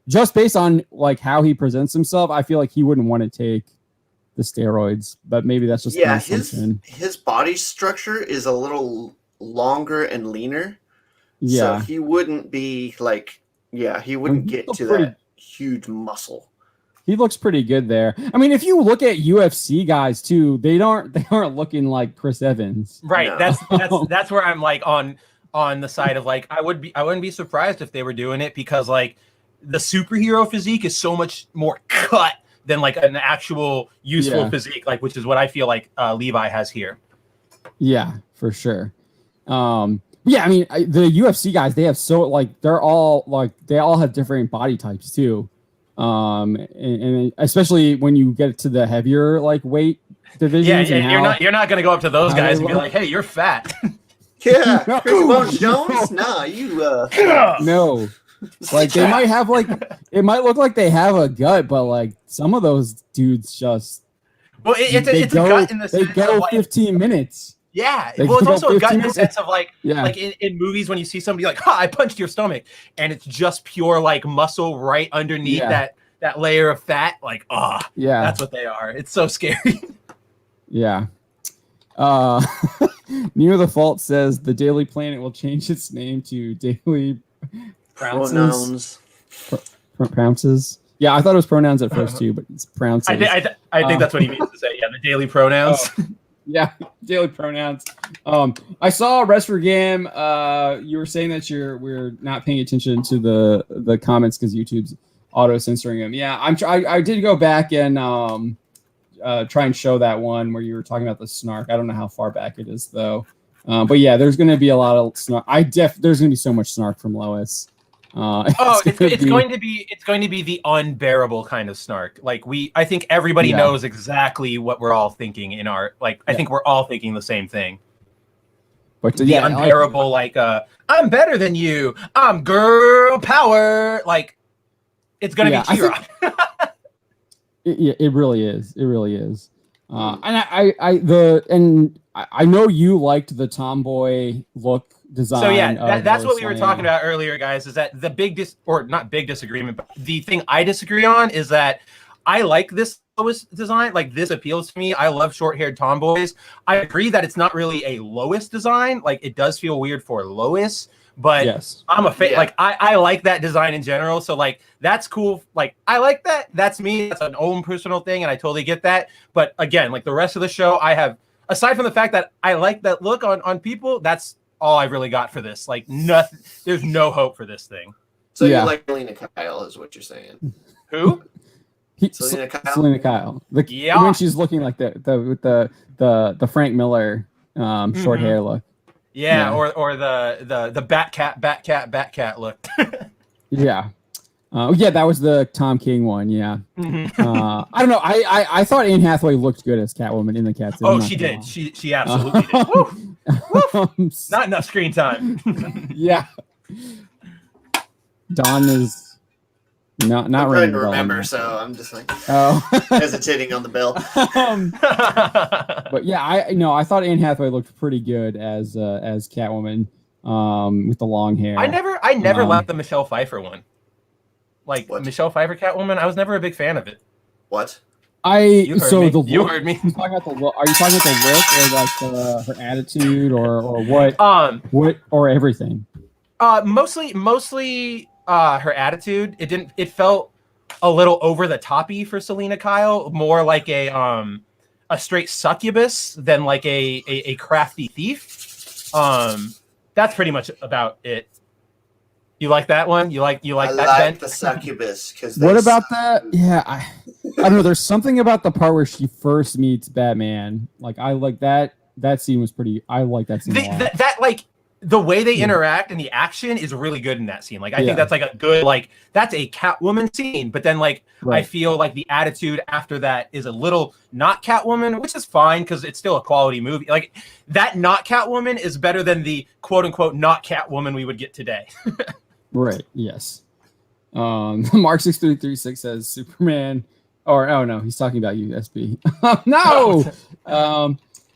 Just based on like how he presents himself, I feel like he wouldn't want to take the steroids. But maybe that's just his body structure is a little longer and leaner. Yeah, so he wouldn't be like he wouldn't get to that huge muscle. He looks pretty good there. I mean, if you look at UFC guys too, they aren't looking like Chris Evans. Right. No. That's where I'm like on the side of like I wouldn't be surprised if they were doing it because like the superhero physique is so much more cut than like an actual useful physique, like which is what I feel like Levi has here. Yeah, for sure. Yeah, I mean, the UFC guys, they have they all have different body types too. And especially when you get to the heavier like weight divisions. Yeah, you're not gonna go up to those guys and be like, hey, you're fat. Yeah, no, Chris Bones Jones? Nah, you no. Like they might have it might look like they have a gut, but like some of those dudes just it's a gut in the sense they go of 15 minutes. Yeah, well, it's also a gut in the sense of like like in movies when you see somebody like, I punched your stomach, and it's just pure like muscle right underneath that layer of fat. Like, that's what they are. It's so scary. Yeah. Near the Fault says the Daily Planet will change its name to Daily Pronouns. Prounces. Yeah, I thought it was pronouns at first too, but it's prounces. I think that's what he means to say. Yeah, the daily pronouns. Yeah, daily pronouns. I saw Rest Game. You were saying that we're not paying attention to the comments because YouTube's auto censoring them. Yeah, I did go back and try and show that one where you were talking about the snark. I don't know how far back it is though. But yeah, there's going to be a lot of snark. There's going to be so much snark from Lois. It's going to be the unbearable kind of snark. Like I think everybody knows exactly what we're all thinking in our I think we're all thinking the same thing. But the unbearable I'm better than you. I'm girl power. Like it's gonna be Kira. It really is. It really is. And I know you liked the tomboy look design. So yeah, that's what we were talking about earlier, guys. Is that the big not big disagreement, but the thing I disagree on is that I like this Lois design. Like this appeals to me. I love short-haired tomboys. I agree that it's not really a Lois design. Like it does feel weird for Lois, but yes. I'm a fan. Like I like that design in general. So like that's cool. Like I like that. That's me. That's an own personal thing, and I totally get that. But again, like the rest of the show, I have, aside from the fact that I like that look on people, that's all I really got for this. Like nothing. There's no hope for this thing. So you like Selena Kyle, is what you're saying? Who? Selena Kyle. Selena Kyle. When she's looking like with the Frank Miller short hair look. Yeah, or the bat cat look. Yeah. That was the Tom King one. Yeah. I don't know. I thought Anne Hathaway looked good as Catwoman in the Cats. Oh, she did. She absolutely did. Woo. Not enough screen time. Yeah. Dawn is not I'm trying to remember, so I'm just like hesitating on the bell. But yeah, I thought Anne Hathaway looked pretty good as Catwoman with the long hair. I never liked the Michelle Pfeiffer one. Like Michelle Pfeiffer Catwoman, I was never a big fan of it. What? You heard me. Are you talking about the look or like her attitude or what? What or everything? Mostly her attitude. It felt a little over the toppy for Selena Kyle, more like a straight succubus than like a crafty thief. That's pretty much about it. You like that one? You like I that? I like the succubus because. What about that? Yeah, I don't know. There's something about the part where she first meets Batman. Like I like that. That scene was pretty. I like that scene. That like the way they interact and the action is really good in that scene. Like I think that's like a good that's a Catwoman scene. But then I feel like the attitude after that is a little not Catwoman, which is fine because it's still a quality movie. Like that not Catwoman is better than the quote unquote not Catwoman we would get today. Right. Yes. Mark 6336 says Superman. No, he's talking about USB. No.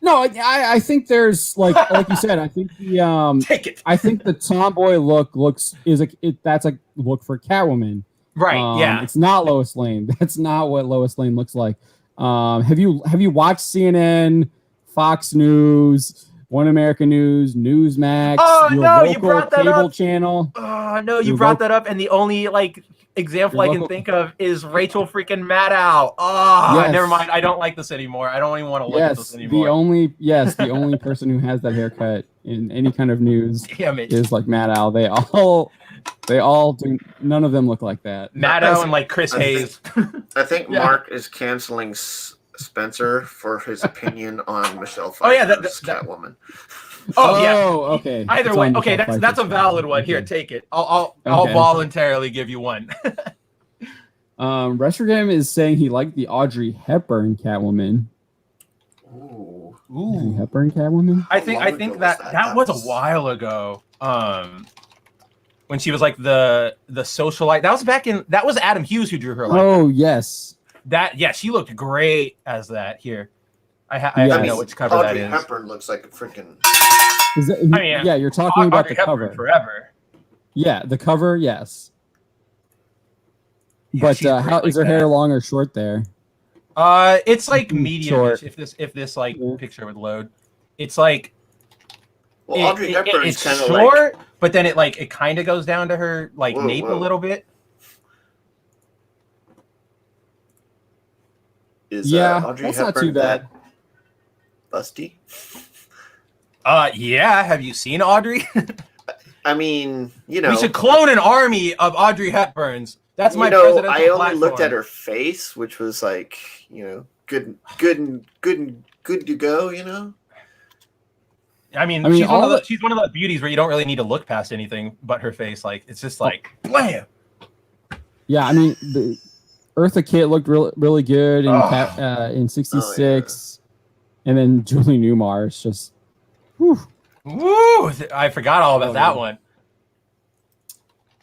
No, I think there's like you said. I think the Take it. I think the tomboy look that's a look for Catwoman. Right. Yeah. It's not Lois Lane. That's not what Lois Lane looks like. Have you watched CNN, Fox News, One American News, Newsmax? Oh no, you brought that cable up. Channel. Oh no, you brought that up, and the only example I can think of is Rachel freaking Maddow. Never mind. I don't like this anymore. I don't even want to look at this anymore. The only person who has that haircut in any kind of news is like Maddow. They all do. None of them look like that. Maddow and like Chris Hayes. I think Mark is canceling Spencer for his opinion on Michelle Pfeiffer's Oh, yeah, Catwoman. Oh yeah. Okay. Either It's way, on okay, Michelle that's a Pfeiffer's valid Catwoman. one. Here, Okay. take it. I'll Okay. voluntarily give you one. Restrogam is saying he liked the Audrey Hepburn Catwoman. Ooh. Audrey Hepburn Catwoman. I How think long ago that was that was a while ago. When she was like the socialite. That was Adam Hughes who drew her like Oh yes. that. Yeah, she looked great as that. Here, I Yes. don't know which cover Audrey that is. Hepburn looks like a freaking. Is that, I mean, yeah, you're talking about Audrey the Hepburn cover. forever. Yeah, the cover. Yes. Yeah, But she's how great is her like hair that. long or short there? It's like medium. Short. If this like Yeah. picture would load, it's like Well, Audrey Hepburn is it's kind of short, but then it kind of goes down to her like Whoa, nape whoa. a little bit. Is Yeah, Audrey that's Hepburn not too bad. that busty? Yeah. Have you seen Audrey? I mean, you know, We should clone an army of Audrey Hepburns. That's my you know, presidential I only platform. looked at her face, which was like, you know, good to go. You know, I mean, I mean, all she's one of those beauties where you don't really need to look past anything but her face. Like it's just like blam. Yeah, I mean, the Eartha Kitt looked really good in '66, and then Julie Newmar is just. Whew. Woo! I forgot all about that Oh, one.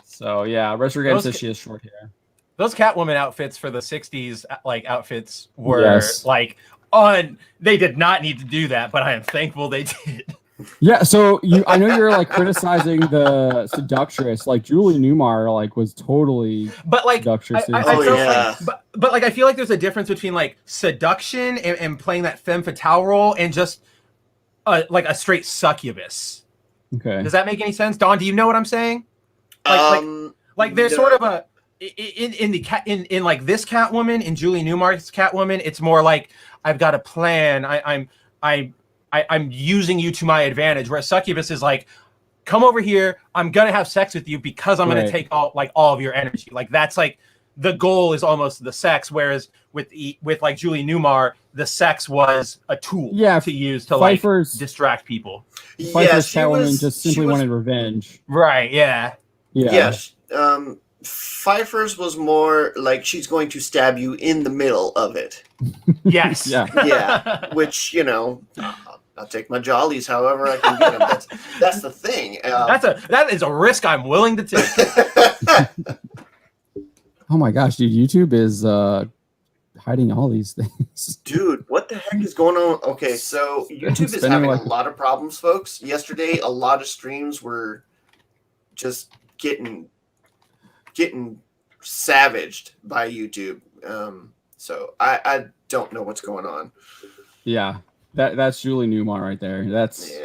So yeah, Restrogam Those says ca- she has short hair. Those Catwoman outfits for the '60s, like outfits, were Yes. like they did not need to do that, but I am thankful they did. Yeah, so I know you're like criticizing the seductress, like Julie Newmar, like was totally But like, seductress. I Oh, feel yeah. like, but like, I feel like there's a difference between like seduction and playing that femme fatale role and just like a straight succubus. Okay. Does that make any sense, Dawn? Do you know what I'm saying? Like there's no. sort of a in like this Catwoman, in Julie Newmar's Catwoman, it's more like I've got a plan. I'm using you to my advantage. Whereas Succubus is like, come over here. I'm gonna have sex with you because I'm gonna Right. take all of your energy. Like that's like the goal is almost the sex. Whereas with like Julie Newmar, the sex was a tool to use to Pfeiffer's- like distract people. Pfeiffer's she Catwoman was- just she simply was- wanted revenge. Right? Yeah. Yeah. Yes. Pfeiffer's was more like she's going to stab you in the middle of it. Yes. Yeah. Yeah, which you know, I'll take my jollies however I can get them. That's the thing. That is a risk I'm willing to take. Oh my gosh, dude! YouTube is hiding all these things. Dude, what the heck is going on? Okay, so YouTube is Spending having like- a lot of problems, folks. Yesterday, a lot of streams were just getting savaged by YouTube. So I don't know what's going on. Yeah, that's Julie Newmar right there.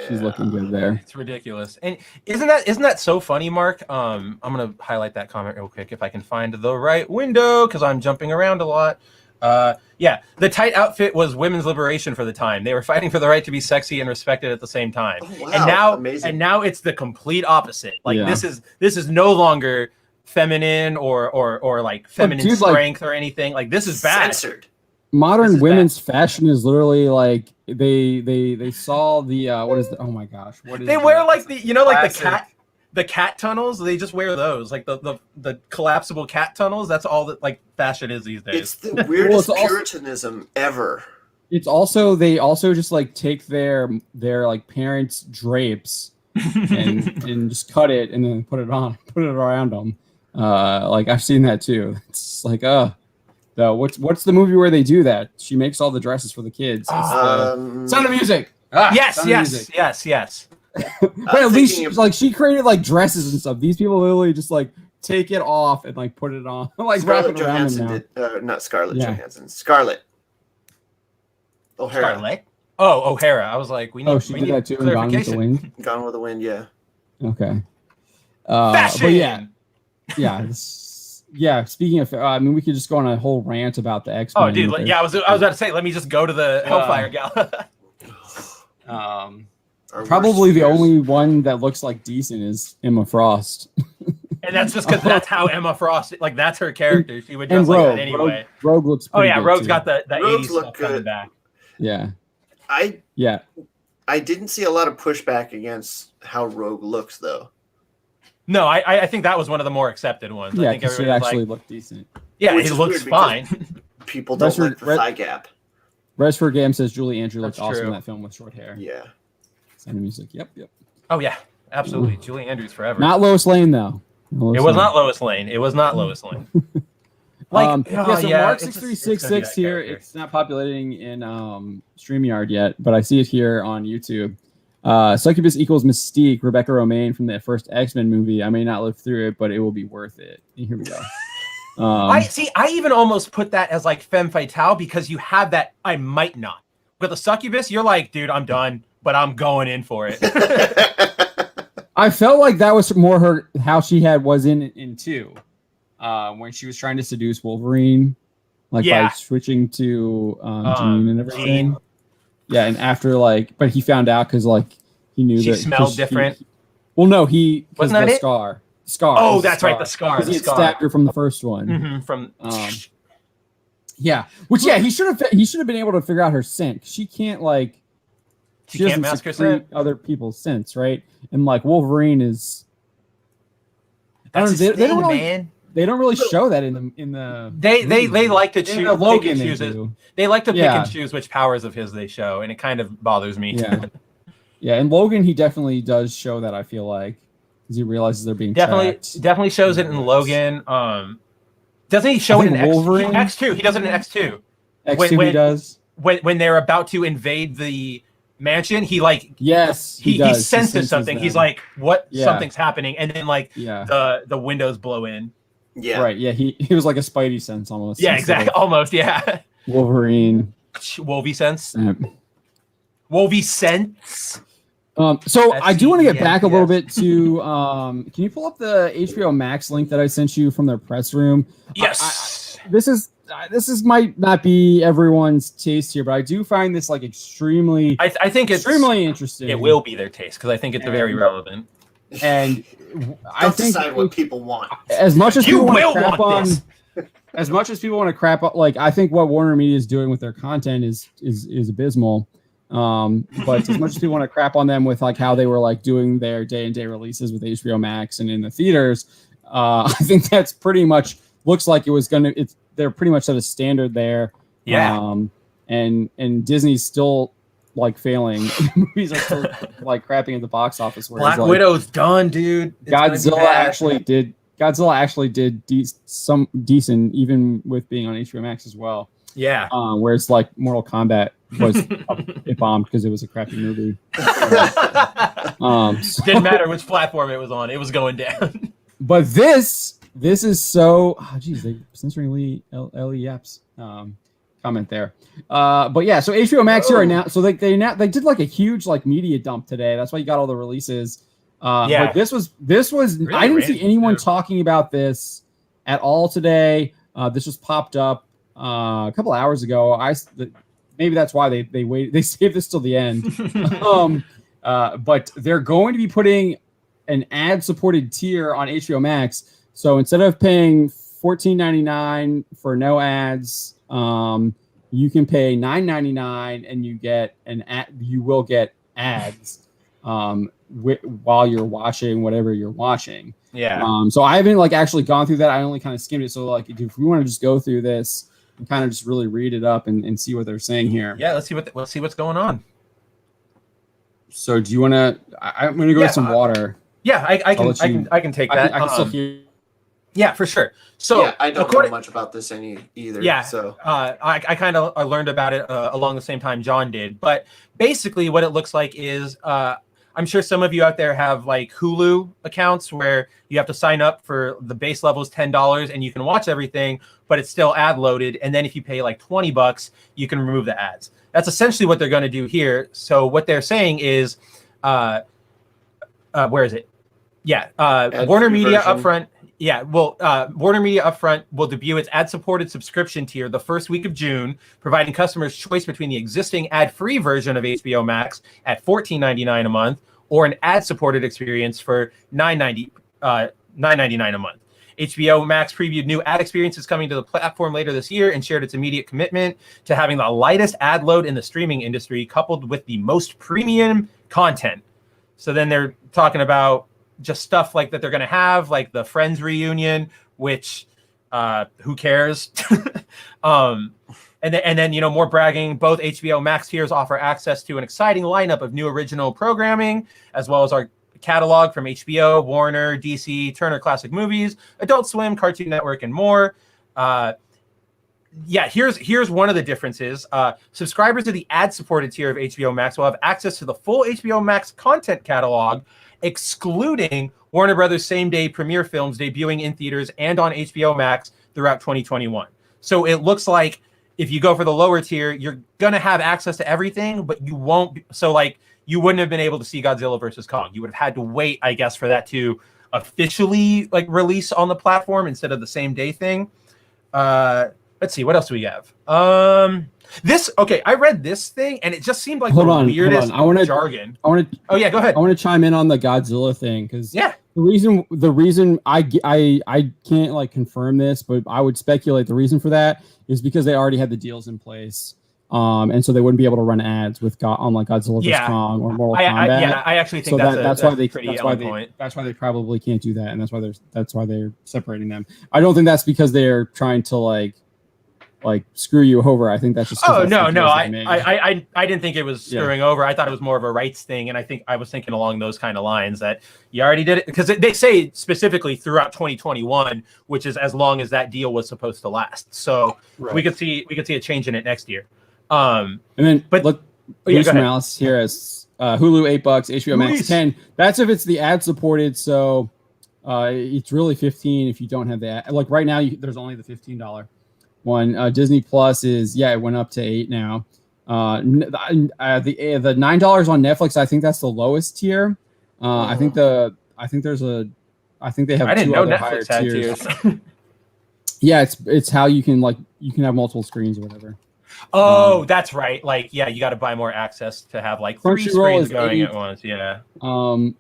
She's looking good there. It's ridiculous. And isn't that so funny, Mark? I'm gonna highlight that comment real quick if I can find the right window because I'm jumping around a lot. Yeah, the tight outfit was women's liberation for the time. They were fighting for the right to be sexy and respected at the same time. Oh, wow, amazing. And now it's the complete opposite. Like Yeah. this is no longer feminine or like feminine dude, like- strength or anything. Like this is bad. Censored. Modern This is women's fashion is literally like they saw the what is the oh my gosh what is They the- wear like like Classic. the cat tunnels. They just wear those like the collapsible cat tunnels. That's all that like fashion is these days. It's the weirdest also- Puritanism ever. It's also they also just like take their like parents' drapes and just cut it and then put it around them. Like I've seen that too. It's like what's the movie where they do that? She makes all the dresses for the kids. It's Sound of Music. yes, Sound of yes, Music. yes. But at least thinking of- like she created like dresses and stuff. These people literally just like take it off and like put it on, like wrap Scarlett it around them Johansson now. did, not Scarlett Yeah. Johansson. Scarlett O'Hara. Scarlet? Oh, O'Hara. I was like, we need. Oh, she we did need that too in Gone with the clarification. Wind. Gone with the Wind, yeah. Okay. Fashion. But yeah. Speaking of, I mean, we could just go on a whole rant about the X-Men. Oh, dude. Yeah, I was about to say. Let me just go to the Hellfire Gala. Our Probably worst the fears. only one that looks like decent is Emma Frost. And And that's just because that's how Emma Frost, like that's her character. She would dress and like Rogue, that anyway. Rogue looks. Oh yeah, good, Rogue's too. got the Rogues 80s look stuff coming good. back. Yeah. I didn't see a lot of pushback against how Rogue looks, though. No, I think that was one of the more accepted ones. Yeah, I think because it everybody actually like, looked decent. yeah, Which it is looks weird because fine. People don't like the thigh gap. Resford Gam says Julie Andrews looked That's awesome true. in that film with short hair. Yeah. Sound of music. Yep. Oh yeah, absolutely. Julie Andrews forever. Not Lois Lane though. It was not Lois Lane. It was not Lois Lane. Like, so Mark 6366 here. It's not populating in StreamYard yet, but I see it here on YouTube. Succubus equals Mystique, Rebecca Romaine from the first X-Men movie. I may not live through it, but it will be worth it. Here we go. I even almost put that as like femme fatale because you have that I might not. But the Succubus, you're like, dude, I'm done, but I'm going in for it. I felt like that was more how she was in 2. When she was trying to seduce Wolverine, like by switching to Jean and everything. Jean. Yeah, and after but he found out because he knew she that smelled different. No, he wasn't that the it? Scar. Oh, that's right, the scar. He had stabbed her from the first one. Mm-hmm, yeah, which he should have been able to figure out her scent. She can't she can't mask her scent. Other people's scents, right? And Wolverine is. That's they don't really, man. They don't really show that in the. They like to choose. Logan, pick and choose they like to pick and choose which powers of his they show, and it kind of bothers me. Yeah, yeah. And Logan, he definitely does show that. I feel like because he realizes they're being tracked. Definitely shows it in Logan. Doesn't he show it in Wolverine? X2? He does it in X2. X2 he does. When they're about to invade the mansion, he he senses something. He's like, "What? Yeah. Something's happening," and then the windows blow in. Yeah. Right. Yeah. He was like a Spidey sense almost. Yeah. Exactly. Almost. Yeah. Wolverine. Wolvie sense. Wolvie sense. So I do want to get back a little bit to. Can you pull up the HBO Max link that I sent you from their press room? Yes. This is might not be everyone's taste here, but I do find this extremely. I think it's extremely interesting. It will be their taste because I think it's very relevant. And I think decide what people want. As much as people want to crap on, this. as much as people want to crap on, I think what Warner Media is doing with their content is abysmal. But as much as people want to crap on them with how they were doing their day-and-day releases with HBO Max and in the theaters, I think that's pretty much looks like it was they're pretty much at a standard there. Yeah. And Disney's still failing. Movies are still crapping at the box office. Black Widow's done, dude. Godzilla actually did some decent, even with being on HBO Max as well. Yeah. Whereas Mortal Kombat was it bombed because it was a crappy movie. Didn't matter which platform it was on; it was going down. But this is so. Oh, geez, they censoring Ellie Yap's comment there. But yeah, so HBO Max here right now. So they did a huge media dump today. That's why you got all the releases. But this was really I didn't see anyone talking about this at all today. This just popped up a couple hours ago. Maybe that's why they waited. They saved this till the end. But they're going to be putting an ad-supported tier on HBO Max. So instead of paying $14.99 for no ads, you can pay $9.99 and you get you will get ads while you're watching whatever you're watching. Yeah. So I haven't actually gone through that. I only kind of skimmed it. So if we want to just go through this and kind of just really read it up and see what they're saying here. Yeah, let's see what's going on. So do you want to? I'm going to go get some water. Yeah, I can take that. I can still hear. Yeah, for sure. So I don't know much about this either. Yeah. So I kind of learned about it along the same time John did. But basically, what it looks like is I'm sure some of you out there have Hulu accounts where you have to sign up for the base level is $10 and you can watch everything, but it's still ad loaded. And then if you pay $20, you can remove the ads. That's essentially what they're going to do here. So what they're saying is, where is it? Yeah, Warner Media upfront. Yeah, well, Warner Media upfront will debut its ad-supported subscription tier the first week of June, providing customers choice between the existing ad-free version of HBO Max at $14.99 a month or an ad-supported experience for $9.99 $9.99 a month. HBO Max previewed new ad experiences coming to the platform later this year and shared its immediate commitment to having the lightest ad load in the streaming industry, coupled with the most premium content. So then they're talking about just stuff like that they're going to have, like the Friends reunion, which who cares? And then, more bragging. Both HBO Max tiers offer access to an exciting lineup of new original programming, as well as our catalog from HBO, Warner, DC, Turner Classic Movies, Adult Swim, Cartoon Network, and more. Here's one of the differences. Subscribers to the ad-supported tier of HBO Max will have access to the full HBO Max content catalog, excluding Warner Brothers same-day premiere films debuting in theaters and on HBO Max throughout 2021. So it looks like if you go for the lower tier, you're going to have access to everything, but you won't. You wouldn't have been able to see Godzilla versus Kong. You would have had to wait, I guess, for that to officially release on the platform instead of the same day thing. Let's see, what else do we have? I read this thing and it just seemed like weirdest jargon. Go ahead. I want to chime in on the Godzilla thing because the reason I can't confirm this, but I would speculate the reason for that is because they already had the deals in place. And so they wouldn't be able to run ads with Godzilla vs. Kong or Mortal Kombat. I actually think that's why they probably can't do that, and that's why they're separating them. I don't think that's because they're trying to screw you over. I think that's just. Oh no! I didn't think it was screwing over. I thought it was more of a rights thing, and I was thinking along those kind of lines that you already did it because they say specifically throughout 2021, which is as long as that deal was supposed to last. So we could see a change in it next year. And then, Bruce Morales here as Hulu $8, HBO Max $10. That's if it's the ad supported. So it's really $15 if you don't have that. Right now, there's only the $15 one. Disney Plus it went up to $8 now. The $9 on Netflix, I think that's the lowest tier. I think they have two other higher tiers. Yeah, it's how you can have multiple screens or whatever. Oh, that's right. You got to buy more access to have 3 screens going at once. Yeah. For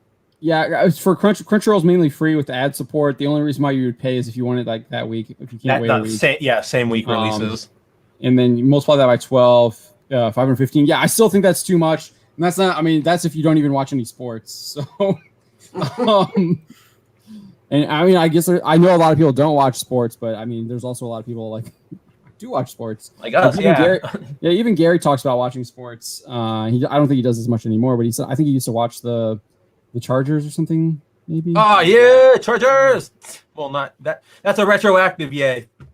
Crunchyroll is mainly free with ad support. The only reason why you would pay is if you want it that week. If you can't wait a week. Same week releases. And then you multiply that by 12, 515. Yeah, I still think that's too much. And that's not. I mean, that's if you don't even watch any sports. So, and I mean, I guess I know a lot of people don't watch sports, but I mean, there's also a lot of people do watch sports like us. Even Gary talks about watching sports. I don't think he does as much anymore, but I think he used to watch the Chargers or something, maybe. Oh yeah, Chargers. Well, not that. That's a retroactive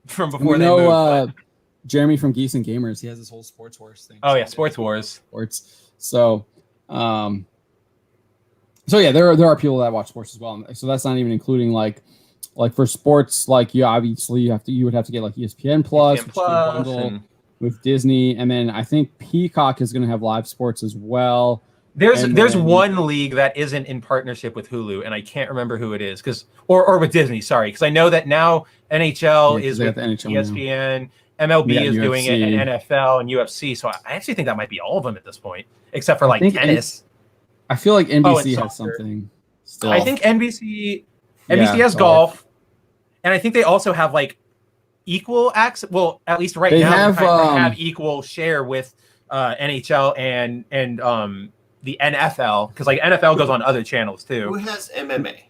from before they moved. Jeremy from Geese and Gamers, he has this whole Sports Wars thing. Oh yeah, Sports Wars. Sports. So there are people that watch sports as well. So that's not even including for sports, you would have to get ESPN Plus, bundle with Disney, and then I think Peacock is going to have live sports as well. There's one league that isn't in partnership with Hulu, and I can't remember who it is or with Disney. Sorry, because I know that now NHL is with ESPN, MLB is UFC. Doing it, and NFL and UFC. So I actually think that might be all of them at this point, except for tennis. I feel like NBC has something. Still. I think NBC has golf. And I think they also have equal access. Well, at least right now, they have equal share with NHL and the NFL because NFL goes on other channels too. Who has MMA?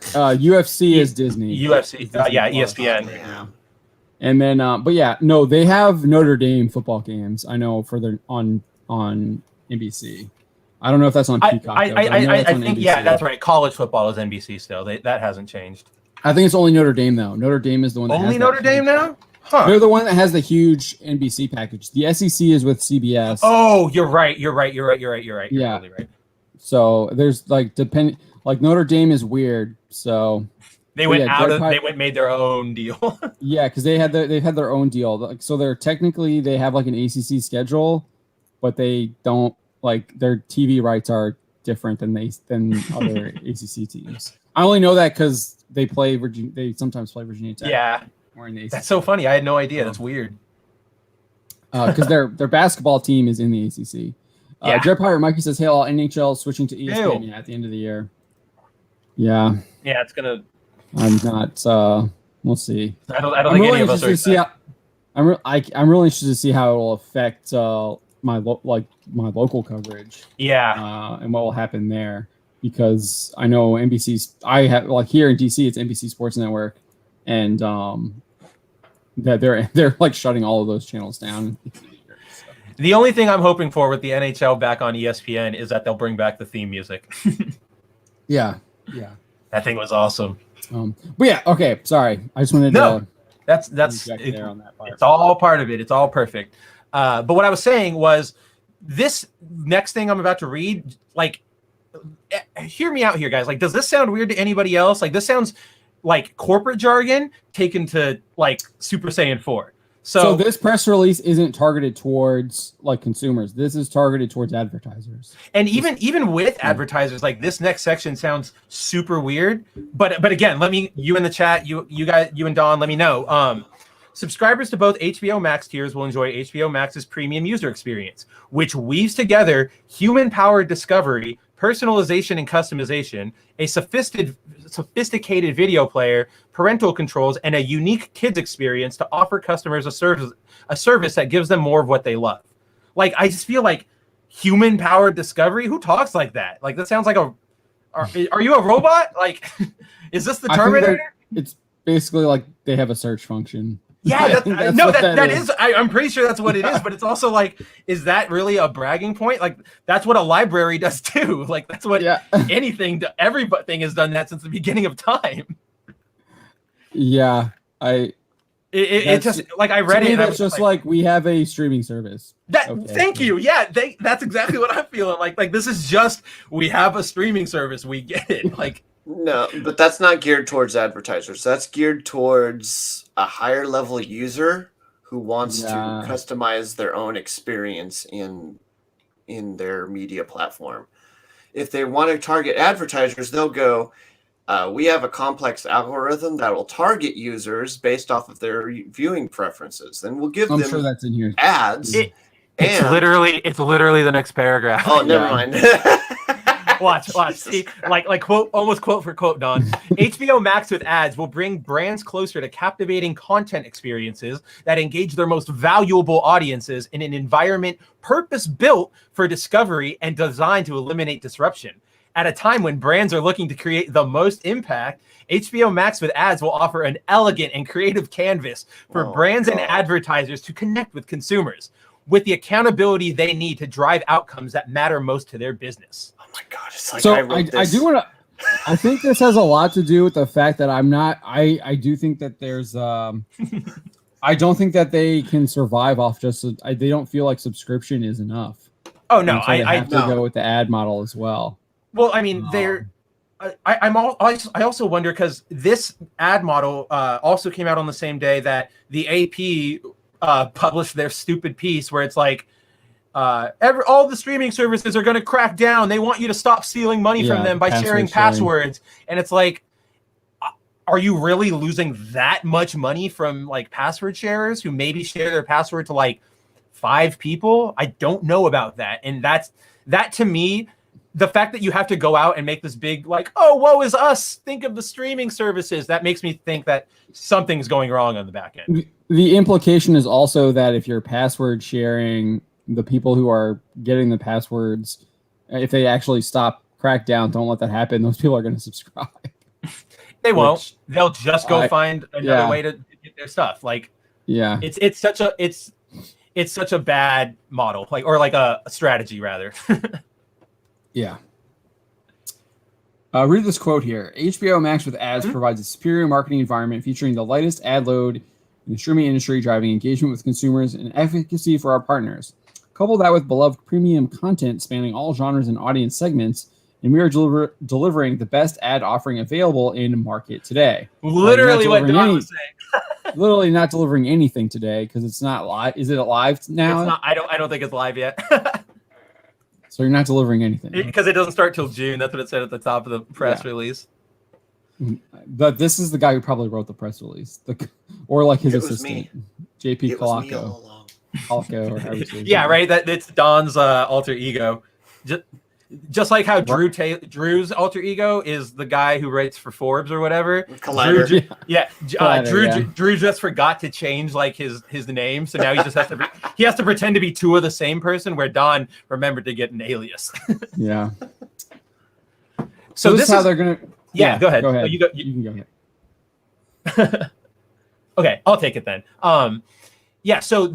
UFC is Disney. UFC, ESPN. Yeah. And then, they have Notre Dame football games. I know on NBC. I don't know if that's on Peacock. I think NBC. That's right. College football is NBC still. That hasn't changed. I think it's only Notre Dame though. Notre Dame is the one that only Notre Dame now. Huh. They're the one that has the huge NBC package. The SEC is with CBS. Oh, you're right. You're totally right. So there's Notre Dame is weird. So they made their own deal. Yeah, because they've had their own deal. So they have an ACC schedule, but they don't their TV rights are different than other ACC teams. I only know that because they sometimes play Virginia Tech. Yeah. That's so funny. I had no idea. That's weird. Because their basketball team is in the ACC. Jared Pirate Mikey says, "Hey, all NHL switching to ESPN at the end of the year." Yeah. Yeah, it's gonna. I'm not. We'll see. I don't think any of us are. I'm really interested to see how it will affect my local coverage. Yeah. And what will happen there, because I know NBC's. I have here in DC, it's NBC Sports Network, and that they're like shutting all of those channels down. The only thing I'm hoping for with the NHL back on ESPN is that they'll bring back the theme music. Yeah. That thing was awesome. But yeah, okay. Sorry, I just wanted to. That's there on that part. It's all part of it. It's all perfect. But what I was saying was, this next thing I'm about to read, like, hear me out here, guys. Like, does this sound weird to anybody else? Like, this sounds like corporate jargon taken to like Super Saiyan 4. So this press release isn't targeted towards like consumers. This is targeted towards advertisers. And even with advertisers, like this next section sounds super weird. But again, you in the chat, you guys, you and Don, let me know. Subscribers to both HBO Max tiers will enjoy HBO Max's premium user experience, which weaves together human-powered discovery, personalization and customization, a sophisticated video player, parental controls, and a unique kids experience to offer customers a service that gives them more of what they love. Like, I just feel like human-powered discovery. Who talks like that? Like, that sounds like are you a robot? Like, is this the Terminator? It's basically like they have a search function. Yeah, that is. I'm pretty sure that's what it is. But it's also like, is that really a bragging point? Like, that's what a library does too. Like, that's what everything has done that since the beginning of time. Yeah, it just like I read it. It's just like we have a streaming service. Thank you. Yeah, that's exactly what I'm feeling. Like this is just, we have a streaming service. We get it. Like. No, but that's not geared towards advertisers. That's geared towards a higher level user who wants to customize their own experience in their media platform. If they want to target advertisers, they'll go, we have a complex algorithm that will target users based off of their viewing preferences. Then we'll give them sure that's in here. ads. It's literally the next paragraph. Oh, never mind. Watch. See, like quote, almost quote for quote, Don. HBO Max with ads will bring brands closer to captivating content experiences that engage their most valuable audiences in an environment purpose-built for discovery and designed to eliminate disruption. At a time when brands are looking to create the most impact, HBO Max with ads will offer an elegant and creative canvas for brands and advertisers to connect with consumers with the accountability they need to drive outcomes that matter most to their business. Oh my God. It's like so I do want to, I think this has a lot to do with the fact that I do think that there's, I don't think that they can survive off they don't feel like subscription is enough. Oh no, I have to go with the ad model as well. Well, I mean, I also wonder, because this ad model also came out on the same day that the AP published their stupid piece where it's like, all the streaming services are going to crack down. They want you to stop stealing money from them by sharing passwords. And it's like, are you really losing that much money from like password sharers who maybe share their password to like 5 people? I don't know about that. And that to me, the fact that you have to go out and make this big, like, oh, woe is us, think of the streaming services, that makes me think that something's going wrong on the back end. The implication is also that if you're password sharing, the people who are getting the passwords, if they actually crack down, don't let that happen, those people are going to subscribe. They won't. They'll just go find another way to get their stuff. Like, it's such a bad model, like, or like a strategy rather. Yeah. Read this quote here. HBO Max with ads provides a superior marketing environment featuring the lightest ad load in the streaming industry, driving engagement with consumers and efficacy for our partners. Couple that with beloved premium content spanning all genres and audience segments, and we are delivering the best ad offering available in market today. Literally what Don was saying. Literally not delivering anything today because it's not live. Is it live now? It's not. I don't think it's live yet. So you're not delivering anything. Because it doesn't start till June. That's what it said at the top of the press release. But this is the guy who probably wrote the press release. Or like his assistant, JP Kalako. Yeah, right. It's Don's alter ego. Just like how Drew's alter ego is the guy who writes for Forbes or whatever. Collider. Drew just forgot to change like his name, so now he just has to pretend to be two of the same person. Where Don remembered to get an alias. Yeah. So this is how they're gonna. Yeah, go ahead. Go ahead. You can go ahead. Okay, I'll take it then. So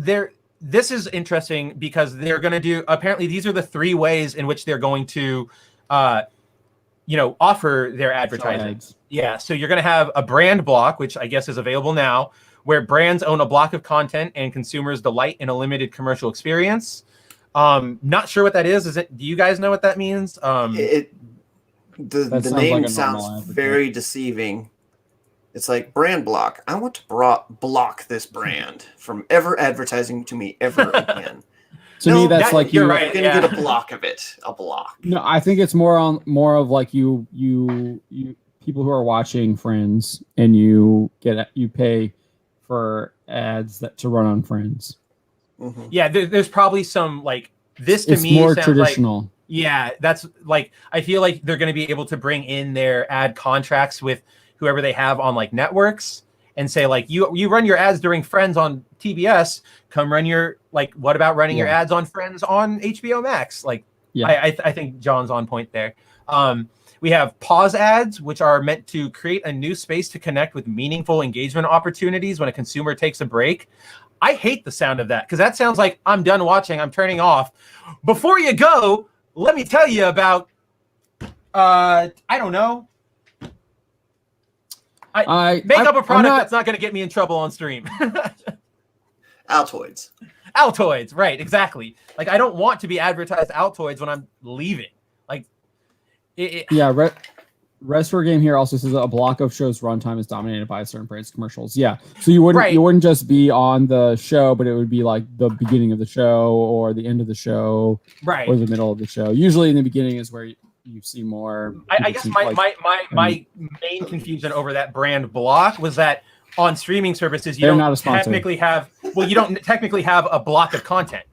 this is interesting because they're going to do, apparently these are the 3 ways in which they're going to, offer their advertising. Yeah. So you're going to have a brand block, which I guess is available now, where brands own a block of content and consumers delight in a limited commercial experience. Not sure what that is. Do you guys know what that means? The name sounds very deceiving. It's like brand block. I want to block this brand from ever advertising to me ever again. To me, that's like you're right. You're gonna get a block of it. A block. No, I think it's more of like you people who are watching Friends and you pay for ads to run on Friends. Mm-hmm. Yeah, there's probably some like this to it's me more sounds traditional. Like, yeah, that's like I feel like they're going to be able to bring in their ad contracts with whoever they have on like networks and say like you run your ads during Friends on TBS, come run your like what about running your ads on Friends on HBO Max? Like I think John's on point there. We have pause ads, which are meant to create a new space to connect with meaningful engagement opportunities when a consumer takes a break. I hate the sound of that because that sounds like I'm done watching, I'm turning off. Before you go, let me tell you about I don't know. I make up a product that's not going to get me in trouble on stream. Altoids, right? Exactly. Like I don't want to be advertised Altoids when I'm leaving. Like, Rest for Game here also says a block of shows runtime is dominated by certain brand's commercials. Yeah, so you wouldn't just be on the show, but it would be like the beginning of the show or the end of the show, right, or the middle of the show. Usually in the beginning is where you see more. I guess my main confusion over that brand block was that on streaming services you don't technically have a block of content.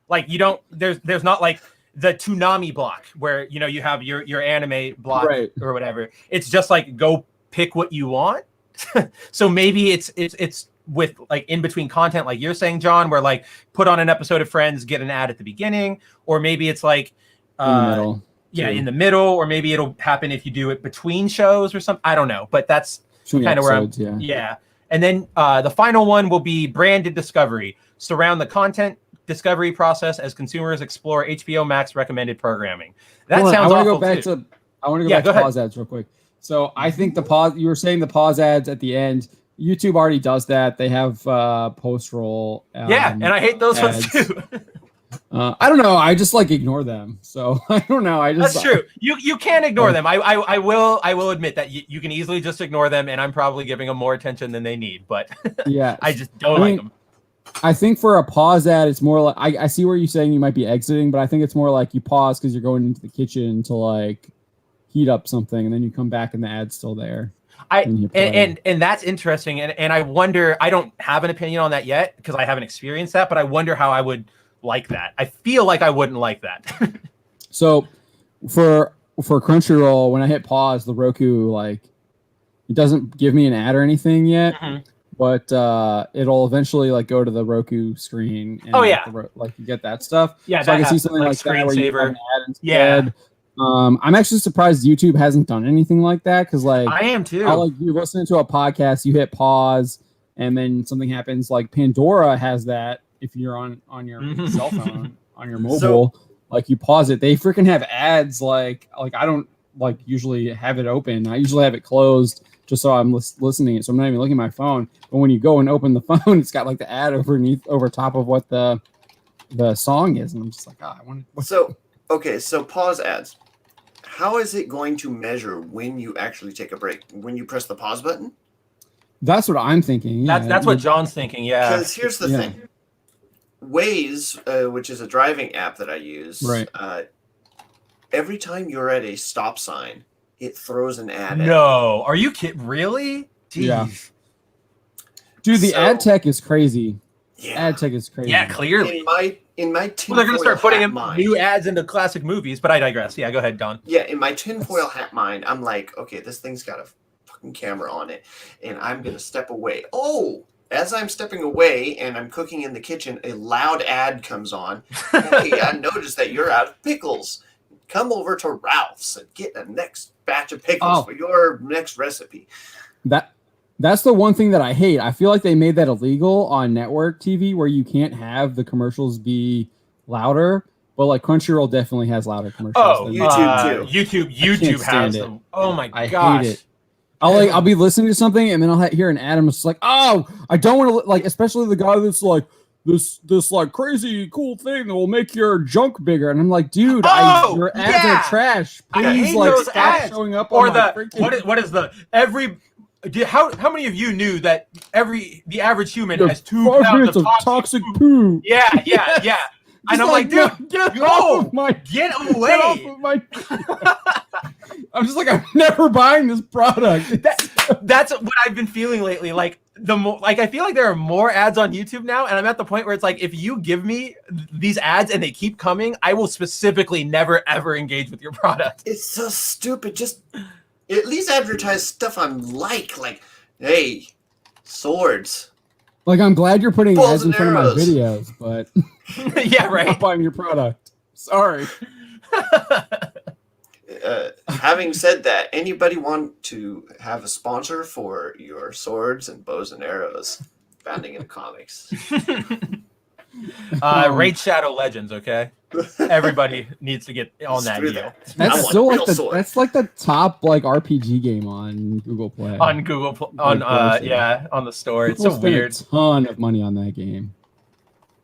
Like you don't there's not like the Toonami block where you have your anime block or whatever. It's just like go pick what you want. So maybe it's with like in between content like you're saying, John, where like put on an episode of Friends, get an ad at the beginning, or maybe it's like in the middle. In the middle, or maybe it'll happen if you do it between shows or something. I don't know, but that's kind of where I'm. Yeah. And then the final one will be branded discovery. Surround the content discovery process as consumers explore HBO Max recommended programming. That sounds awful. I want to go back to pause ads real quick. So I think you were saying the pause ads at the end. YouTube already does that. They have post roll. And I hate those ones too. I don't know. I just like ignore them. So I don't know. That's true. You can ignore them. I will admit that you can easily just ignore them, and I'm probably giving them more attention than they need. But yeah, I just don't like them. I think for a pause ad, it's more like I see where you're saying you might be exiting, but I think it's more like you pause because you're going into the kitchen to like heat up something, and then you come back and the ad's still there. And that's interesting. And I wonder. I don't have an opinion on that yet because I haven't experienced that, but I wonder how I would like that. I feel like I wouldn't like that. So for Crunchyroll, when I hit pause, the Roku like it doesn't give me an ad or anything yet, but it'll eventually like go to the Roku screen. And like you get that stuff. Yeah, so I can see something like that where you have an ad instead. Yeah. I'm actually surprised YouTube hasn't done anything like that because like I am too. Like you're listening to a podcast, you hit pause, and then something happens. Like Pandora has that. If you're on your cell phone, on your mobile, like you pause it, they freaking have ads. Like I don't like usually have it open. I usually have it closed just so I'm listening it. So I'm not even looking at my phone. But when you go and open the phone, it's got like the ad over top of what the song is, and I'm just like, I want. So pause ads. How is it going to measure when you actually take a break? When you press the pause button? That's what I'm thinking. Yeah. That's what John's thinking. Yeah. Because here's the thing. Waze, which is a driving app that I use, every time you're at a stop sign, it throws an ad. No, are you kidding? Really? Jeez. Yeah. Dude, the ad tech is crazy. Yeah. Ad tech is crazy. Yeah, clearly. in my Well, they're going to start putting in mind, new ads into classic movies, but I digress. Yeah, go ahead, Don. Yeah, in my tinfoil hat mind, I'm like, okay, this thing's got a fucking camera on it, and I'm going to step away. Oh, as I'm stepping away and I'm cooking in the kitchen, a loud ad comes on. Hey, I noticed that you're out of pickles. Come over to Ralph's and get the next batch of pickles for your next recipe. That's the one thing that I hate. I feel like they made that illegal on network TV where you can't have the commercials be louder, but like Crunchyroll definitely has louder commercials. Oh, YouTube too. YouTube has them. Oh my gosh. I hate it. I'll be listening to something and then I'll hear an ad and it's like, oh, I don't want to like, especially the guy that's like this like crazy cool thing that will make your junk bigger, and I'm like, dude, your ads are trash. Please like stop ads. Showing up or on the my freaking... what is the every. How many of you knew that the average human has 2 pounds of toxic poo? Yeah. And I'm like, dude, get away! Get off of my... I'm just like, I'm never buying this product. That's what I've been feeling lately. Like I feel like there are more ads on YouTube now, and I'm at the point where it's like, if you give me these ads and they keep coming, I will specifically never ever engage with your product. It's so stupid. Just at least advertise stuff I'm like, hey, swords. Like, I'm glad you're putting ads in front of my videos, but yeah, right. I'm not buying your product. Sorry. Having said that, anybody want to have a sponsor for your swords and bows and arrows? Founding in comics. Raid Shadow Legends, okay? Everybody needs to get on that deal. That's still like that's like the top like RPG game on Google Play. On Google on the store. It's so weird. A ton of money on that game.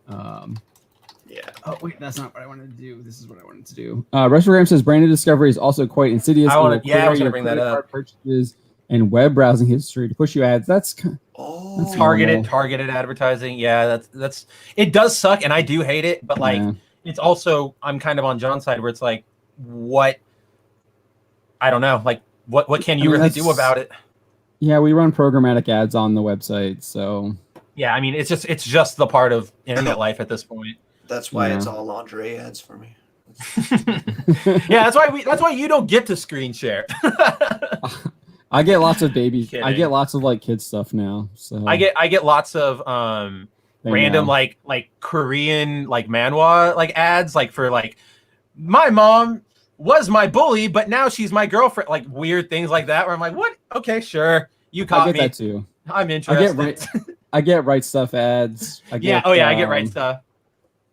Yeah. Oh wait, that's not what I wanted to do. This is what I wanted to do. Restogram says branded discovery is also quite insidious. I was going to bring that up. Purchases and web browsing history to push you ads. That's targeted advertising. Yeah, that's it does suck, and I do hate it. But like, it's also I'm kind of on John's side where it's like, what? I don't know. Like, what can you really do about it? Yeah, we run programmatic ads on the website, so yeah. I mean, it's just the part of internet life at this point. That's why it's all lingerie ads for me. Yeah, that's why you don't get to screen share. I get lots of babies. I get lots of like kids stuff now. So I get lots of random like Korean like manhwa like ads like for like my mom was my bully, but now she's my girlfriend. Like weird things like that where I'm like, what? Okay, sure. You caught me. I get that too. I'm interested. I get Right Stuff ads. I get Right Stuff.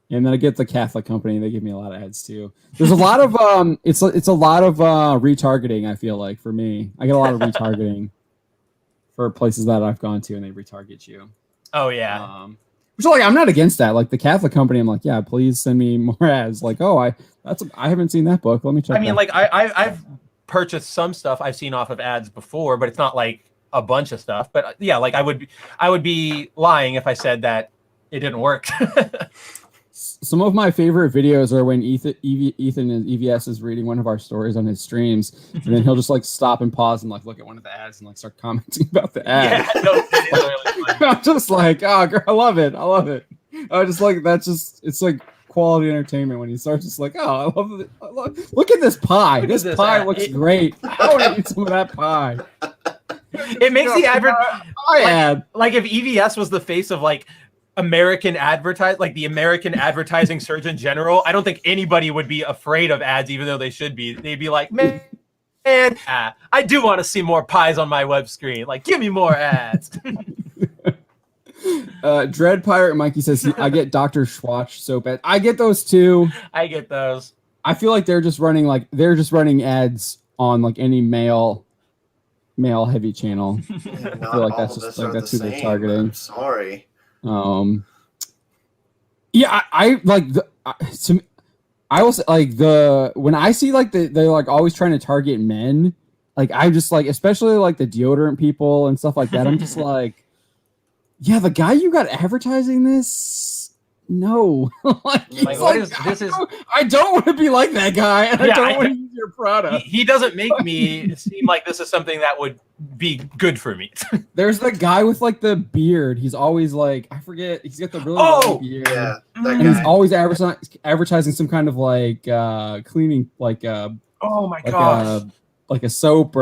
And then I get the Catholic Company. They give me a lot of ads too. There's a lot of it's a lot of retargeting. I feel like for me, I get a lot of retargeting for places that I've gone to, and they retarget you. Oh yeah. Which like I'm not against that. Like the Catholic Company, I'm like, yeah, please send me more ads. Like, oh, I haven't seen that book. Let me check. I mean, like I've purchased some stuff I've seen off of ads before, but it's not like a bunch of stuff. But yeah, like I would be lying if I said that it didn't work. Some of my favorite videos are when Ethan and EVS is reading one of our stories on his streams, and then he'll just like stop and pause and like look at one of the ads and like start commenting about the ad. Yeah, no, I'm just like, oh, girl, I love it. I just like it's like quality entertainment when he starts just like, oh, I love it. Look at this pie. This pie looks great. I want to eat some of that pie. It makes the ad like if EVS was the face of like American the American advertising Surgeon General, I don't think anybody would be afraid of ads, even though they should be. They'd be like, man, I do want to see more pies on my web screen. Like, give me more ads. Dread Pirate Mikey says, I get Dr. Schwatch so bad. I get those too. I get those. I feel like they're just running ads on like any male heavy channel. I feel like that's just like that's who they're targeting. I'm sorry. Yeah, I like I will say like when I see like they're like always trying to target men, like I just like especially like the deodorant people and stuff like that. I'm just like, yeah, the guy you got advertising this, no. He's Like, what is this? I don't want to be like that guy, and I don't want to use your product. He doesn't make me seem like this is something that would be good for me. There's the guy with like the beard. He's always like, I forget. He's got the really long beard. Yeah, and he's always advertising some kind of like cleaning, like oh my gosh, like a soap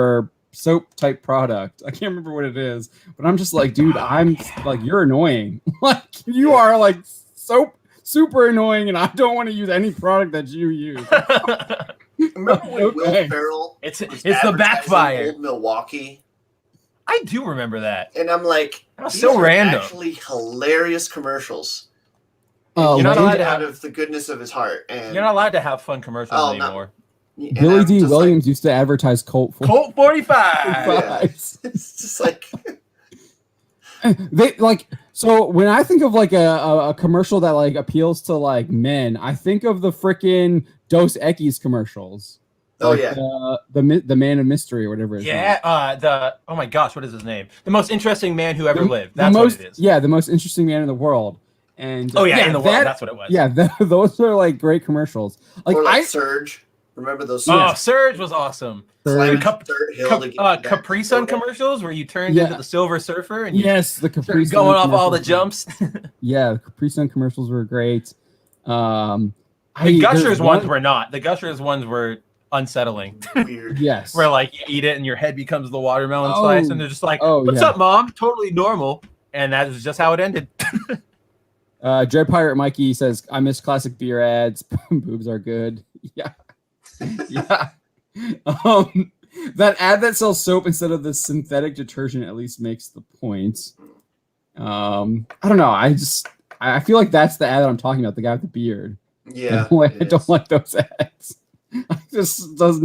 type product. I can't remember what it is, but I'm just like, dude, I'm like, you're annoying. Like you are like super annoying, and I don't want to use any product that you use. Remember when Will Ferrell? It's the backfire. Old Milwaukee. I do remember that, and I'm like, that's so random. Actually, hilarious commercials. Oh, you're not allowed to out of the goodness of his heart, and you're not allowed to have fun commercials anymore. Billy D. Williams used to advertise Colt 45. Yeah. It's just like they like. So when I think of like a commercial that like appeals to like men, I think of the freaking Dos Equis commercials. Oh like, yeah, the Man of Mystery or whatever. Oh my gosh, what is his name? The most interesting man who ever lived. That's what it is. Yeah, the most interesting man in the world. And in the world. That's what it was. Yeah, those are like great commercials. Like Surge. Remember those? Oh, Surge was awesome. Capri Sun commercials where you turned into the Silver Surfer and the Capri Sun going off all the jumps. Yeah, the Capri Sun commercials were great. The Gushers ones were not. The Gushers ones were unsettling. Weird. Yes. Where like you eat it and your head becomes the watermelon slice, and they're just like, "What's up, Mom? Totally normal." And that was just how it ended. Dread Pirate Mikey says, "I miss classic beer ads. Boobs are good." Yeah. Yeah. That ad that sells soap instead of the synthetic detergent at least makes the point. I don't know. I feel like that's the ad that I'm talking about, the guy with the beard. Yeah. I don't like those ads. Just doesn't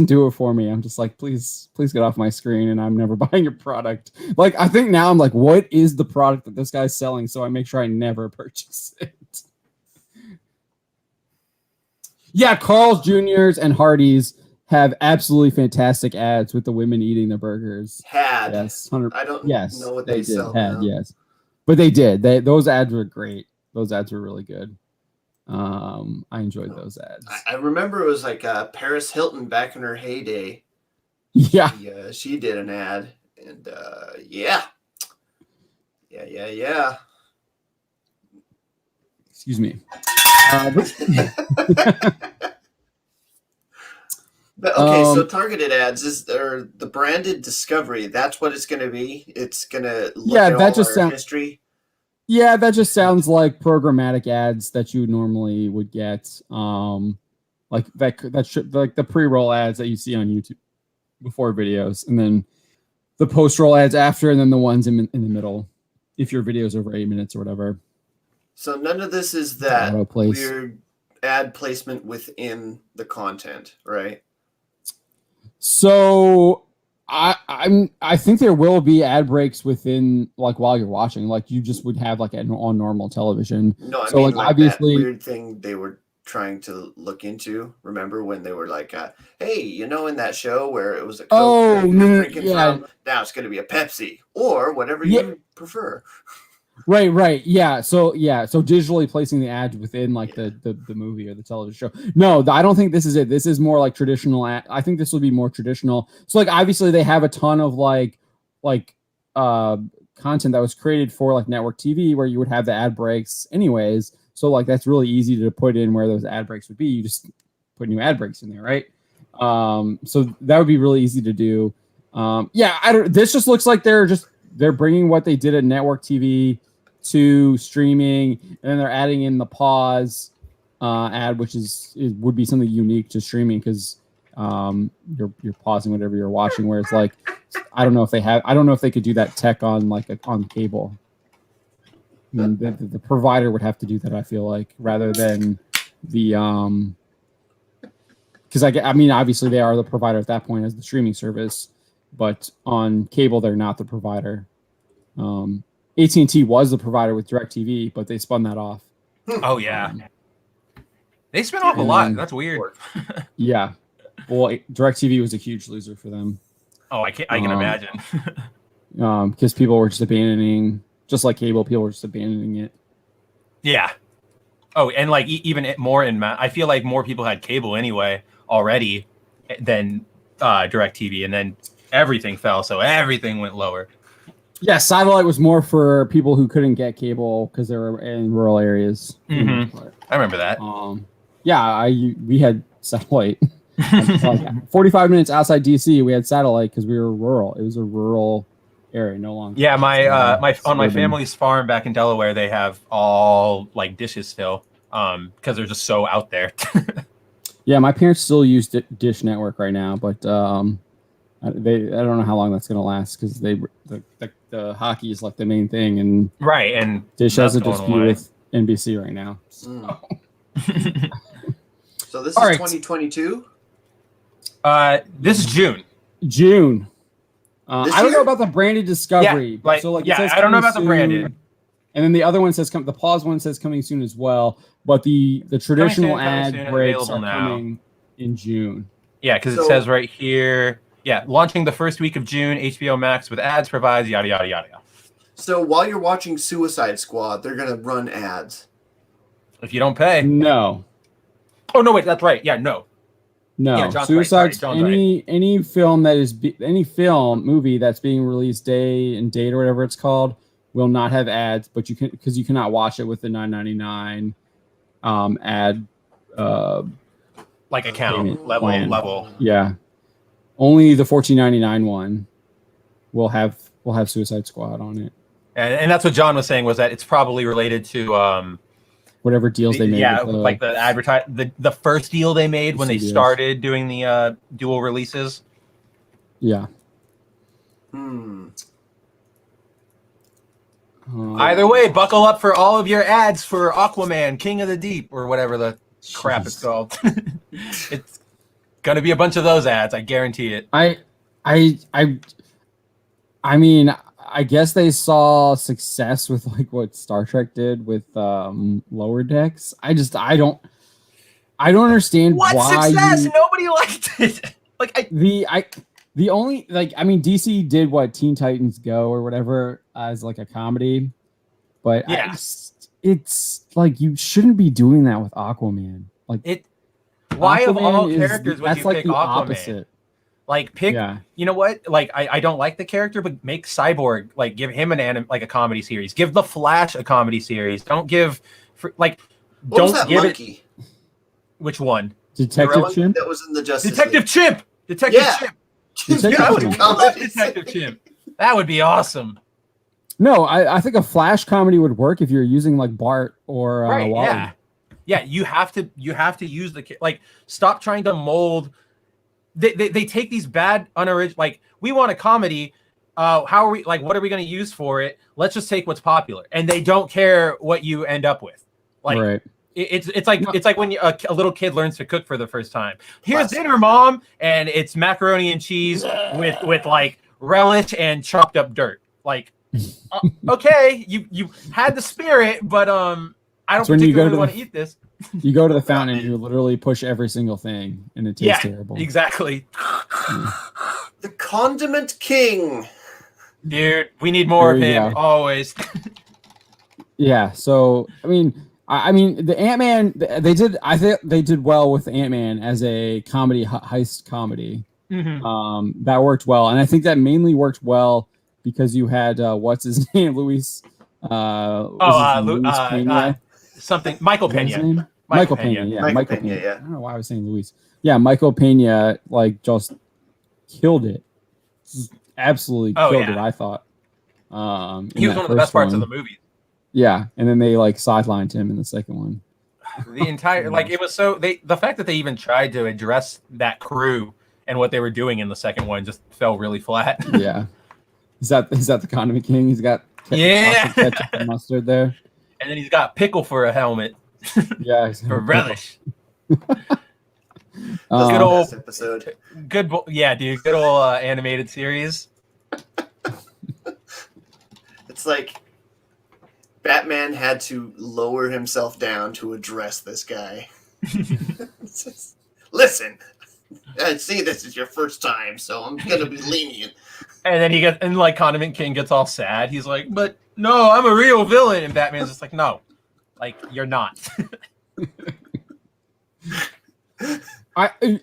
do it for me. I'm just like, please get off my screen, and I'm never buying your product. Like, I think now I'm like, what is the product that this guy's selling? So I make sure I never purchase it. Yeah, Carl's Jr.'s and Hardee's have absolutely fantastic ads with the women eating their burgers. Yes, 100. I don't know what they sell. Yes, but they did. Those ads were great. Those ads were really good. I enjoyed those ads. I remember it was like Paris Hilton back in her heyday. Yeah, she did an ad, and yeah. Excuse me. But okay, so targeted ads or the branded discovery. That's what it's going to be. It's going to look at that just sounds history. Yeah, that just sounds like programmatic ads that you normally would get. Like that should like the pre-roll ads that you see on YouTube before videos, and then the post-roll ads after, and then the ones in the middle if your video is over 8 minutes or whatever. So none of this is that weird ad placement within the content, right? So I think there will be ad breaks within, like, while you're watching, like you just would have like on normal television. No, I so mean, like obviously that weird thing they were trying to look into. Remember when they were like, "Hey, you know, in that show where it was a Coke now it's going to be a Pepsi or whatever you prefer." Right. Yeah. So digitally placing the ad within like the movie or the television show. No, I don't think this is it. This is more like traditional ad. I think this will be more traditional. So like obviously they have a ton of like content that was created for like network TV where you would have the ad breaks anyways. So like that's really easy to put in where those ad breaks would be. You just put new ad breaks in there, right? So that would be really easy to do. This just looks like they're bringing what they did at network TV to streaming, and then they're adding in the pause ad, which would be something unique to streaming because you're pausing whatever you're watching. Whereas like I don't know if they could do that tech on on cable. I mean, the provider would have to do that, I feel like, rather than the because I mean obviously they are the provider at that point as the streaming service, but on cable they're not the provider. AT&T was the provider with DirecTV, but they spun that off. Oh yeah, they spin off a lot. That's weird. Yeah, well, DirecTV was a huge loser for them. Oh, I can imagine. Because people were just abandoning just like cable, people are just abandoning it. Yeah. Oh, and like even more I feel like more people had cable anyway already than DirecTV, and then everything fell, so everything went lower. Yeah, satellite was more for people who couldn't get cable because they were in rural areas. Mm-hmm. I remember that. Yeah, we had satellite. Like 45 minutes outside DC, we had satellite because we were rural. It was a rural area, no longer. Yeah, on my family's farm back in Delaware, they have all like dishes still, because they're just so out there. Yeah, my parents still use Dish Network right now, but I don't know how long that's gonna last because the hockey is like the main thing, and right, and Dish has a dispute with NBC right now. So, so this is 2022. This is June. June. I don't know about the branded Discovery. Yeah, so like, yeah, I don't know about the branded. And then the other one says the pause one says coming soon as well. But the traditional ad breaks are coming in June. Yeah, because it says right here, launching the first week of June, HBO Max with ads provides yada yada yada. So while you're watching Suicide Squad, they're gonna run ads. If you don't pay. No. Oh no, wait, that's right. Yeah, no. No, yeah, Suicide. Any film that is movie that's being released day and date or whatever it's called will not have ads, but you can because you cannot watch it with the $9.99 ad like account level. Yeah, only the $14.99 one will have Suicide Squad on it. And that's what John was saying, was that it's probably related to whatever deals they made. Yeah, like the first deal they made when they started doing the dual releases. Yeah. Either way, buckle up for all of your ads for Aquaman, King of the Deep, or whatever the crap it's called. It's gonna be a bunch of those ads, I guarantee it. I mean, I guess they saw success with like what Star Trek did with Lower Decks. I don't understand why success. Nobody liked it. The only DC did what Teen Titans Go or whatever as like a comedy, but it's like you shouldn't be doing that with Aquaman. Like it. Why of all characters would you pick Aquaman? Opposite. Like pick, you know what? Like I don't like the character, but make Cyborg, like give him a comedy series. Give the Flash a comedy series. Don't give don't give it. Which one? Detective Chimp. That was in the Justice Detective League. Chimp. Detective Chimp. Detective Chimp. That would be awesome. No, I think a Flash comedy would work if you're using like Bart or Wally. Yeah. You have to use stop trying to mold. They take these bad unoriginal, like we want a comedy. How are we what are we going to use for it? Let's just take what's popular, and they don't care what you end up with. Like right. It's like when a little kid learns to cook for the first time. Here's dinner, Mom, and it's macaroni and cheese with like relish and chopped up dirt. Like, okay, you had the spirit, but I don't particularly want to eat this. You go to the fountain and you literally push every single thing, and it tastes terrible. Exactly. The Condiment King. Dude, we need more of him always. Yeah. So I mean, the Ant-Man. I think they did well with Ant-Man as a comedy heist comedy. Mm-hmm. That worked well, and I think that mainly worked well because you had what's his name, Luis. Something Michael Pena. Michael Pena. Yeah, Michael Pena. Yeah. I don't know why I was saying Luis. Yeah, Michael Pena just killed it. Absolutely killed it. I thought. He was one of the best parts of the movie. Yeah, and then they sidelined him in the second one. The entire it was the fact that they even tried to address that crew and what they were doing in the second one just fell really flat. Yeah, is that the Condiment King? He's got ketchup and mustard there, and then he's got pickle for a helmet. Yeah, for relish. Good old episode. Good old animated series. It's like Batman had to lower himself down to address this guy. Listen, I see this is your first time, so I'm gonna be lenient. And then Condiment King gets all sad. He's like, but no, I'm a real villain. And Batman's just like, no, like you're not.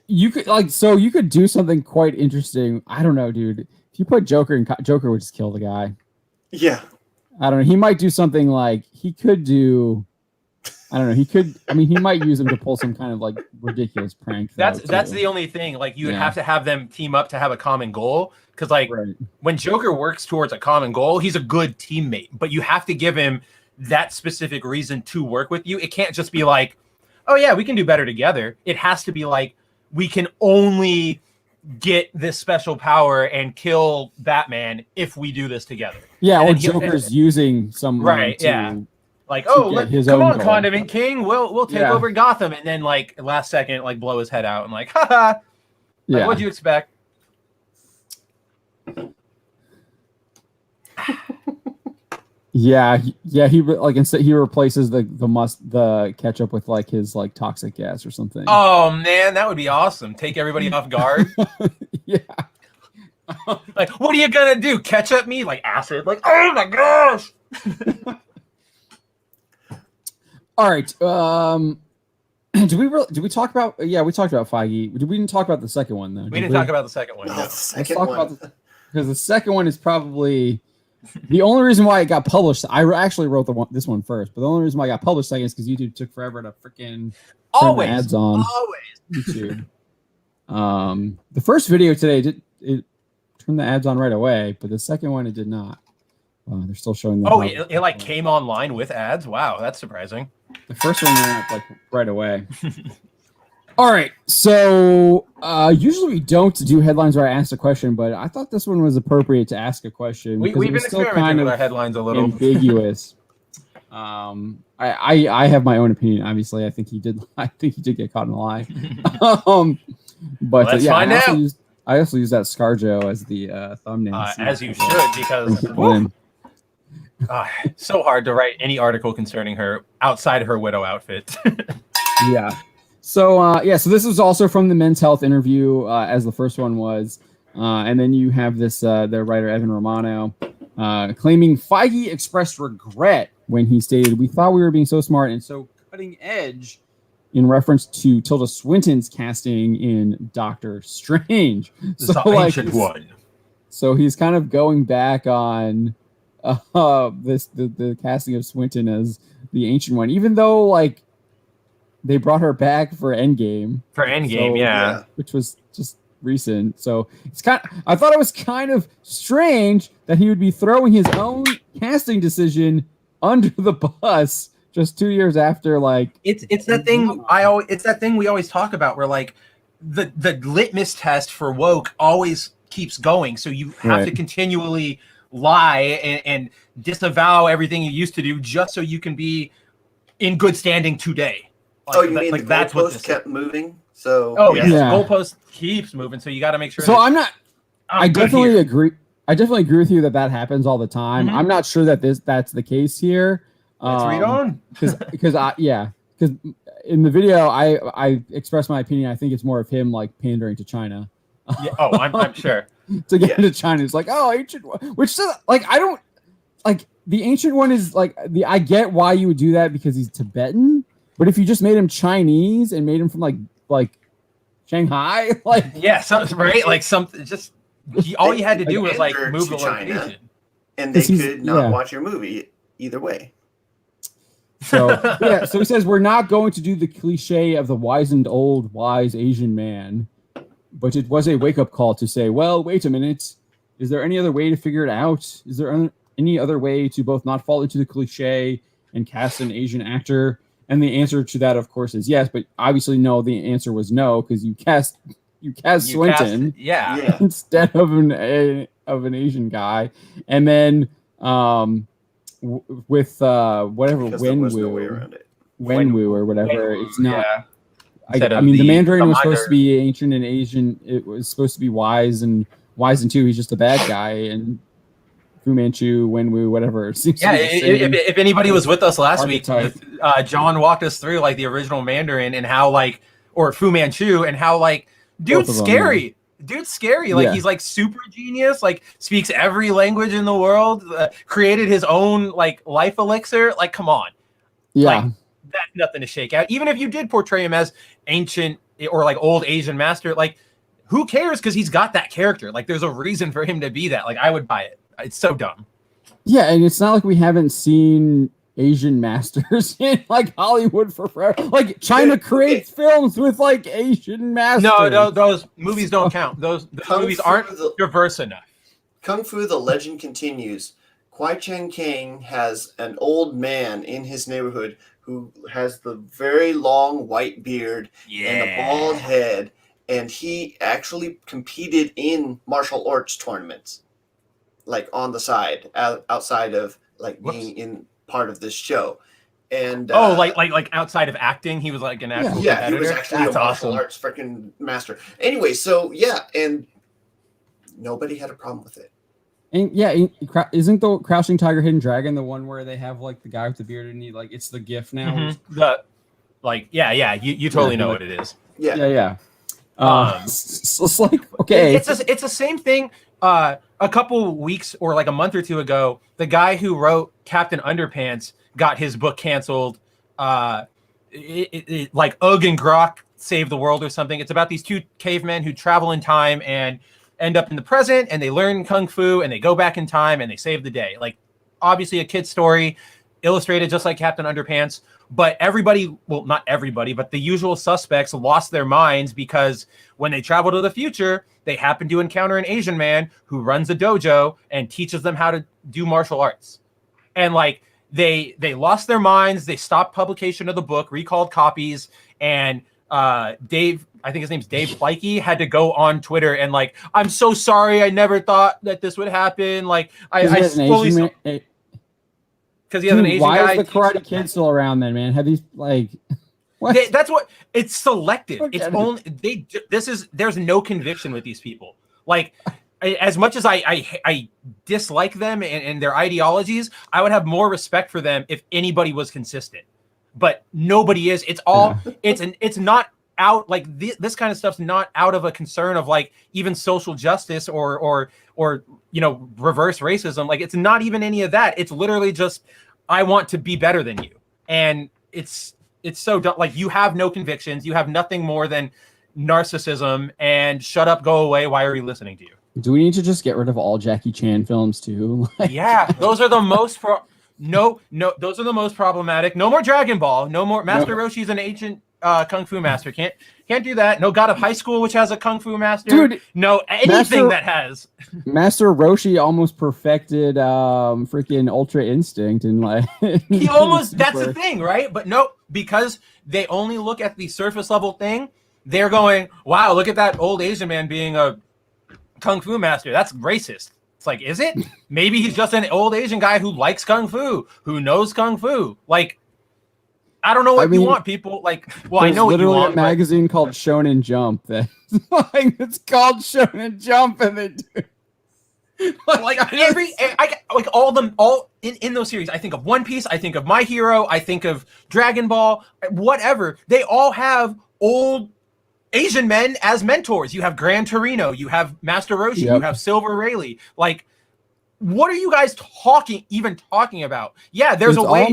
You could do something quite interesting. I don't know, dude. If you put Joker in, Joker would just kill the guy. Yeah. I don't know. He might do something like he could do. I don't know. He could. I mean, he might use him to pull some kind of like ridiculous prank. That's the only thing. Like you would have to have them team up to have a common goal. Because like when Joker works towards a common goal, he's a good teammate. But you have to give him that specific reason to work with you. It can't just be like, oh yeah, we can do better together. It has to be like we can only get this special power and kill Batman if we do this together. Yeah, or Joker's using some like, oh, come on, Condiment King, we'll take over Gotham, and then like last second, like blow his head out and like, haha, like, what'd you expect? Yeah. He like instead he replaces the ketchup with like his like toxic gas or something. Oh man, that would be awesome. Take everybody off guard. Yeah. Like, what are you gonna do? Ketchup me like acid? Like, oh my gosh. All right. Did we talk about? Yeah, we talked about Feige. We didn't talk about the second one though. We didn't talk about the second one. No. Let's talk about because the second one is probably the only reason why it got published. I actually wrote this one first, but the only reason why it got published second is because YouTube took forever to freaking turn the ads on. YouTube. The first video today it turned the ads on right away, but the second one it did not. They're still showing them. Oh, it like came online with ads. Wow, that's surprising. The first one went up like right away. All right, so usually we don't do headlines where I ask a question, but I thought this one was appropriate to ask a question. We've been experimenting with our headlines a little. Ambiguous. I have my own opinion. Obviously, I think he did get caught in a lie. But let's find out. I also use that ScarJo as the thumbnail. As you should, because so hard to write any article concerning her outside her widow outfit. Yeah. So so this was also from the Men's Health interview, as the first one was, and then you have this the writer Evan Romano claiming Feige expressed regret when he stated, "We thought we were being so smart and so cutting edge," in reference to Tilda Swinton's casting in Doctor Strange. The ancient one. So he's kind of going back on the casting of Swinton as the Ancient One, even though like they brought her back for Endgame. Yeah, which was just recent. So it's I thought it was kind of strange that he would be throwing his own casting decision under the bus just 2 years after. Like it's that thing it's that thing we always talk about where like the litmus test for woke always keeps going. So you have to continually lie and disavow everything you used to do just so you can be in good standing today. Like, you mean the goalpost kept moving? So the goalpost keeps moving. So you got to make sure. So I definitely agree. I definitely agree with you that happens all the time. I'm not sure that that's the case here. Let's read on. Because in the video I expressed my opinion. I think it's more of him like pandering to China. Yeah. Oh, I'm sure. To get into China, it's like, oh, Ancient One, which like I don't like the Ancient One is like I get why you would do that because he's Tibetan, but if you just made him Chinese and made him from like Shanghai, like right, like something just all you had to do was like move the location, and they could not watch your movie either way. So so he says we're not going to do the cliche of the wizened old wise Asian man. But it was a wake-up call to say, well, wait a minute. Is there any other way to figure it out? Is there any other way to both not fall into the cliche and cast an Asian actor? And the answer to that, of course, is yes. But obviously, no. The answer was no because you cast Swinton, instead of an Asian guy, and then with whatever Wenwu or whatever, it's not. Yeah. I mean, the Mandarin was supposed to be ancient and Asian. It was supposed to be wise and too. He's just a bad guy. And Fu Manchu, Wenwu, whatever. If anybody was with us last week, John walked us through like the original Mandarin and how like, or Fu Manchu and how like, dude's scary. dude's scary. Like he's like super genius. Like speaks every language in the world. Created his own like life elixir. Like, come on. Yeah, like, that's nothing to shake out. Even if you did portray him as ancient or like old Asian master, like who cares? Because he's got that character. Like, there's a reason for him to be that. Like, I would buy it. It's so dumb. Yeah, and it's not like we haven't seen Asian masters in like Hollywood for forever. Like China creates films with like Asian masters. No, those movies don't count. Those movies aren't diverse enough. Kung Fu: The Legend Continues. Kwai Chang Caine has an old man in his neighborhood who has the very long white beard and a bald head, and he actually competed in martial arts tournaments, like on the side, outside of like being in part of this show. And like outside of acting, he was like an actual competitor. He was actually a martial arts freaking master. Anyway, so and nobody had a problem with it. And isn't the Crouching Tiger, Hidden Dragon the one where they have like the guy with the beard and he like it's the GIF now? Mm-hmm. You totally know what it is. Yeah. It's like okay, it's the same thing. A couple weeks or like a month or two ago, the guy who wrote Captain Underpants got his book canceled. Like Ugg and Grok Save the World or something. It's about these two cavemen who travel in time and end up in the present, and they learn kung fu, and they go back in time, and they save the day. Like, obviously a kid's story, illustrated just like Captain Underpants, but everybody, well, not everybody, but the usual suspects lost their minds because when they travel to the future, they happen to encounter an Asian man who runs a dojo and teaches them how to do martial arts. And like, they lost their minds, they stopped publication of the book, recalled copies, and Dave, I think his name's Dave Fleike, had to go on Twitter and like, I'm so sorry, I never thought that this would happen. Like, I fully because he has an Asian guy. Why is the Karate Kid still around then, man? Have these like? What? That's what it's selective. It's only there's no conviction with these people. Like, as much as I dislike them and their ideologies, I would have more respect for them if anybody was consistent. But nobody is. It's all it's not out like this kind of stuff's not out of a concern of like even social justice or reverse racism. Like, it's not even any of that. It's literally just, I want to be better than you. And it's so dumb. Like, you have no convictions. You have nothing more than narcissism and shut up, go away. Why are we listening to you? Do we need to just get rid of all Jackie Chan films too? Those are the most those are the most problematic. No more Dragon Ball. No more Master Roshi's an ancient kung fu master. Can't do that. No God of High School, which has a kung fu master. Dude, no anything that has. Master Roshi almost perfected freaking Ultra Instinct and like he almost. That's the thing, right? But no, because they only look at the surface level thing. They're going, wow, look at that old Asian man being a kung fu master. That's racist. It's like, is it? Maybe he's just an old Asian guy who likes kung fu, who knows kung fu. Like, I don't know what you want, people. Like, well, I know what you want. There's literally a magazine called Shonen Jump that it's called Shonen Jump, and they do like all in those series. I think of One Piece. I think of My Hero. I think of Dragon Ball. Whatever. They all have old Asian men as mentors. You have Gran Torino. You have Master Roshi. Yep. You have Silver Rayleigh. Like, what are you guys talking about? Yeah, there's a way.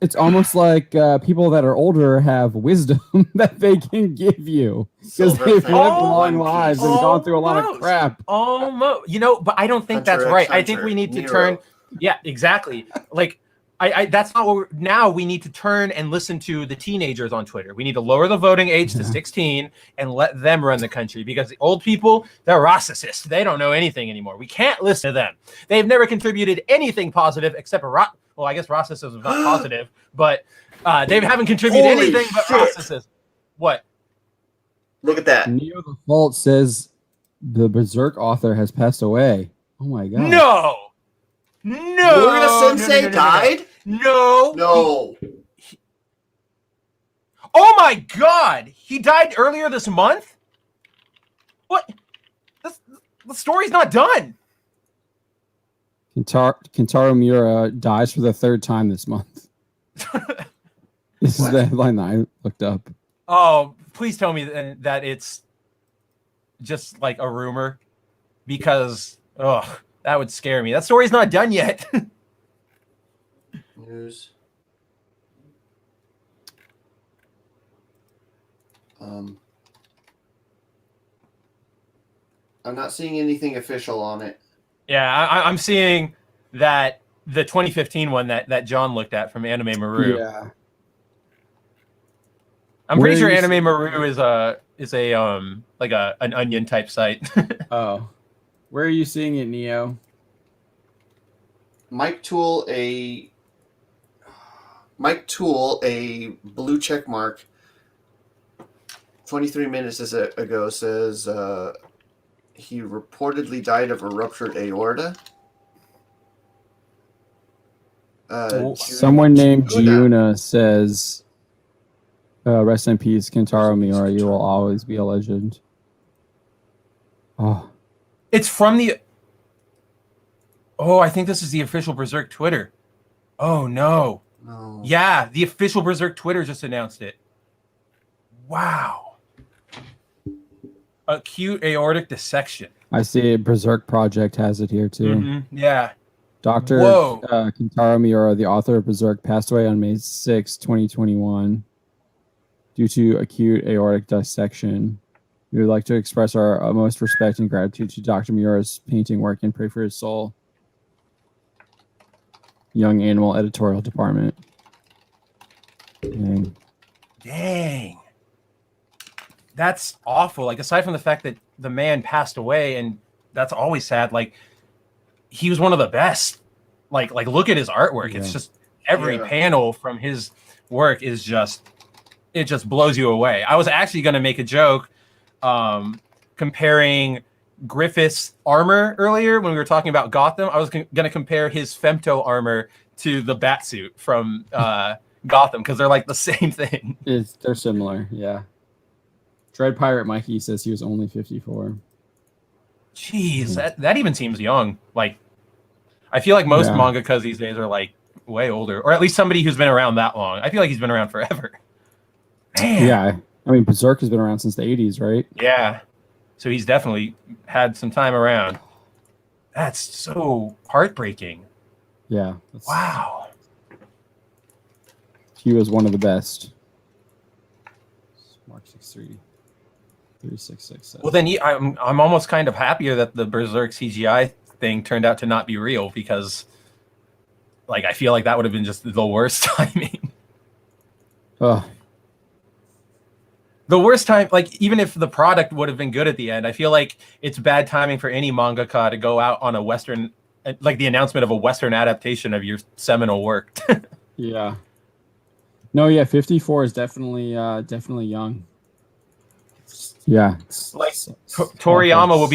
It's almost like people that are older have wisdom that they can give you because they've lived long lives and gone through a lot of crap. Almost, but I don't think that's right. I think we need to turn. Yeah, exactly. Like, that's not what now we need to turn and listen to the teenagers on Twitter. We need to lower the voting age to 16 and let them run the country, because the old people, they're racists. They don't know anything anymore. We can't listen to them. They've never contributed anything positive except well, I guess racism is not positive, but they haven't contributed anything but racism. What? Look at that. Neo the Fault says the Berserk author has passed away. Oh my god. No. Muruya Sensei died? No. Oh my god! He died earlier this month? What? The story's not done. Kentaro Miura dies for the third time this month. This is the headline that I looked up. Oh, please tell me that it's just like a rumor, because that would scare me. That story's not done yet. News. I'm not seeing anything official on it. Yeah, I'm seeing that the 2015 one that John looked at from Anime Maru. Yeah. I'm pretty sure Anime Maru is like an onion type site. Oh. Where are you seeing it, Neo? Mike Toole, a blue check mark 23 minutes ago says he reportedly died of a ruptured aorta. Someone named Giuna says, rest in peace, Kentaro Miura. You will always be a legend. Oh. It's from the... Oh, I think this is the official Berserk Twitter. Oh, no. No. Yeah, the official Berserk Twitter just announced it. Wow. Acute aortic dissection. I see Berserk Project has it here too. Mm-hmm. Yeah. Dr. Kentaro Miura, the author of Berserk, passed away on May 6, 2021 due to acute aortic dissection. We would like to express our utmost respect and gratitude to Dr. Miura's painting work and pray for his soul. Young Animal Editorial Department. Dang. That's awful. Like, aside from the fact that the man passed away, and that's always sad, like, he was one of the best. Like look at his artwork. Yeah. It's just every panel from his work is just, it just blows you away. I was actually going to make a joke comparing Griffith's armor earlier when we were talking about Gotham. I was going to compare his femto armor to the Batsuit from Gotham, because they're like the same thing. They're similar, yeah. Dread Pirate Mikey says he was only 54. Jeez, that even seems young. Like, I feel like most mangakas these days are like way older, or at least somebody who's been around that long. I feel like he's been around forever. Man. Yeah, I mean, Berserk has been around since the 80s, right? Yeah, so he's definitely had some time around. That's so heartbreaking. Yeah. Wow. He was one of the best. Mark 63. 3667. Well, then I'm almost kind of happier that the Berserk CGI thing turned out to not be real, because, like, I feel like that would have been just the worst timing. Oh. The worst time, like, even if the product would have been good at the end, I feel like it's bad timing for any mangaka to go out on a Western, like, the announcement of a Western adaptation of your seminal work. Yeah. No, yeah, 54 is definitely young. Yeah. Like, Toriyama will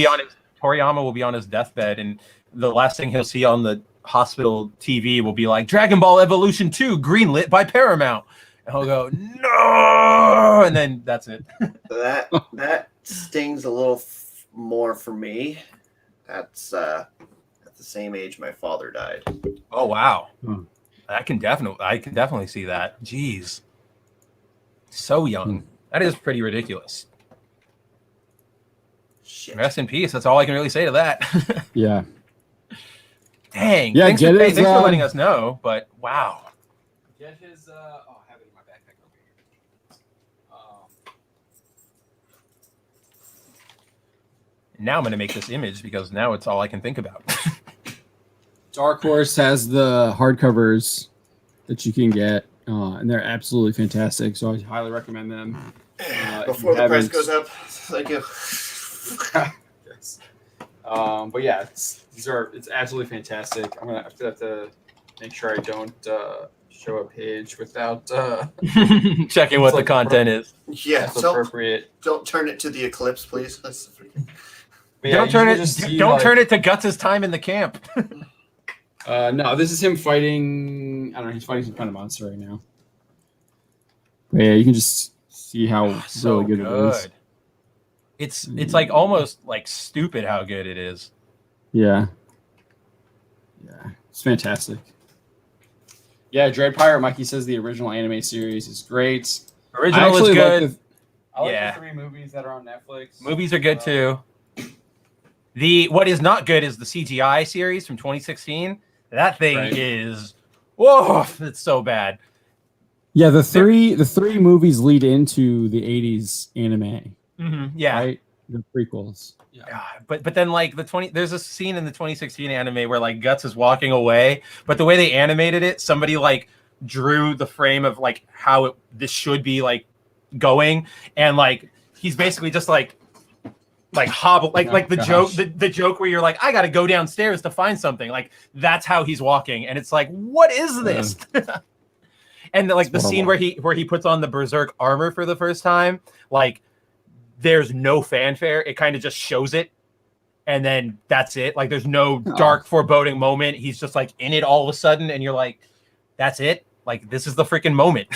be on his deathbed, and the last thing he'll see on the hospital TV will be like, Dragon Ball Evolution 2 greenlit by Paramount. And he'll go, no, and then that's it. that stings a little more for me. That's at the same age my father died. Oh wow. I can definitely see that. Jeez. So young. That is pretty ridiculous. Shit. Rest in peace. That's all I can really say to that. Yeah. Dang. Yeah, thanks for letting us know, but wow. Get his I have it in my backpack over here. Now I'm going to make this image, because now it's all I can think about. Dark Horse has the hardcovers that you can get, and they're absolutely fantastic. So I highly recommend them. Before the price goes up, thank you. Yes. But yeah, it's absolutely fantastic. I'm gonna have to make sure I don't show a page without checking what the content is. Yeah, that's appropriate. Don't turn it to the eclipse, please. Don't turn it to Guts' time in the camp. No, this is him fighting. I don't know. He's fighting some kind of monster right now. But yeah, you can just see how really good it is. It's like almost like stupid how good it is. Yeah. Yeah, it's fantastic. Yeah, Dread Pirate Mikey says the original anime series is great. Original is good. I like Yeah. the 3 movies that are on Netflix. Movies are good too. What is not good is the CGI series from 2016. That thing is, whoa, it's so bad. Yeah, the three movies lead into the 80s anime. Yeah. Right? The prequels. Yeah. But then like there's a scene in the 2016 anime where like Guts is walking away, but the way they animated it, somebody like drew the frame of like how this should be like going, and like he's basically just like hobble, like the joke, the joke where you're like, I got to go downstairs to find something. Like that's how he's walking, and it's like, what is this? And like the scene where he puts on the Berserk armor for the first time, like there's no fanfare. It kind of just shows it, and then that's it. Like there's no dark foreboding moment. He's just like in it all of a sudden, and you're like, that's it. Like this is the freaking moment.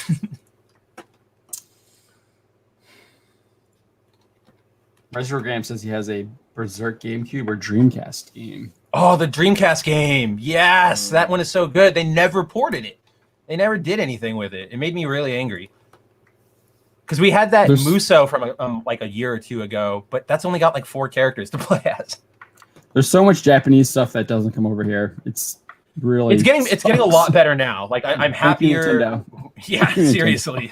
Retrogram says he has a Berserk GameCube or Dreamcast game. Oh, the Dreamcast game. Yes, that one is so good. They never ported it. They never did anything with it. It made me really angry. Because we had that Muso from like a year or two ago, but that's only got like 4 characters to play as. There's so much Japanese stuff that doesn't come over here. It's really it's getting a lot better now. Like I'm happier. Yeah, seriously.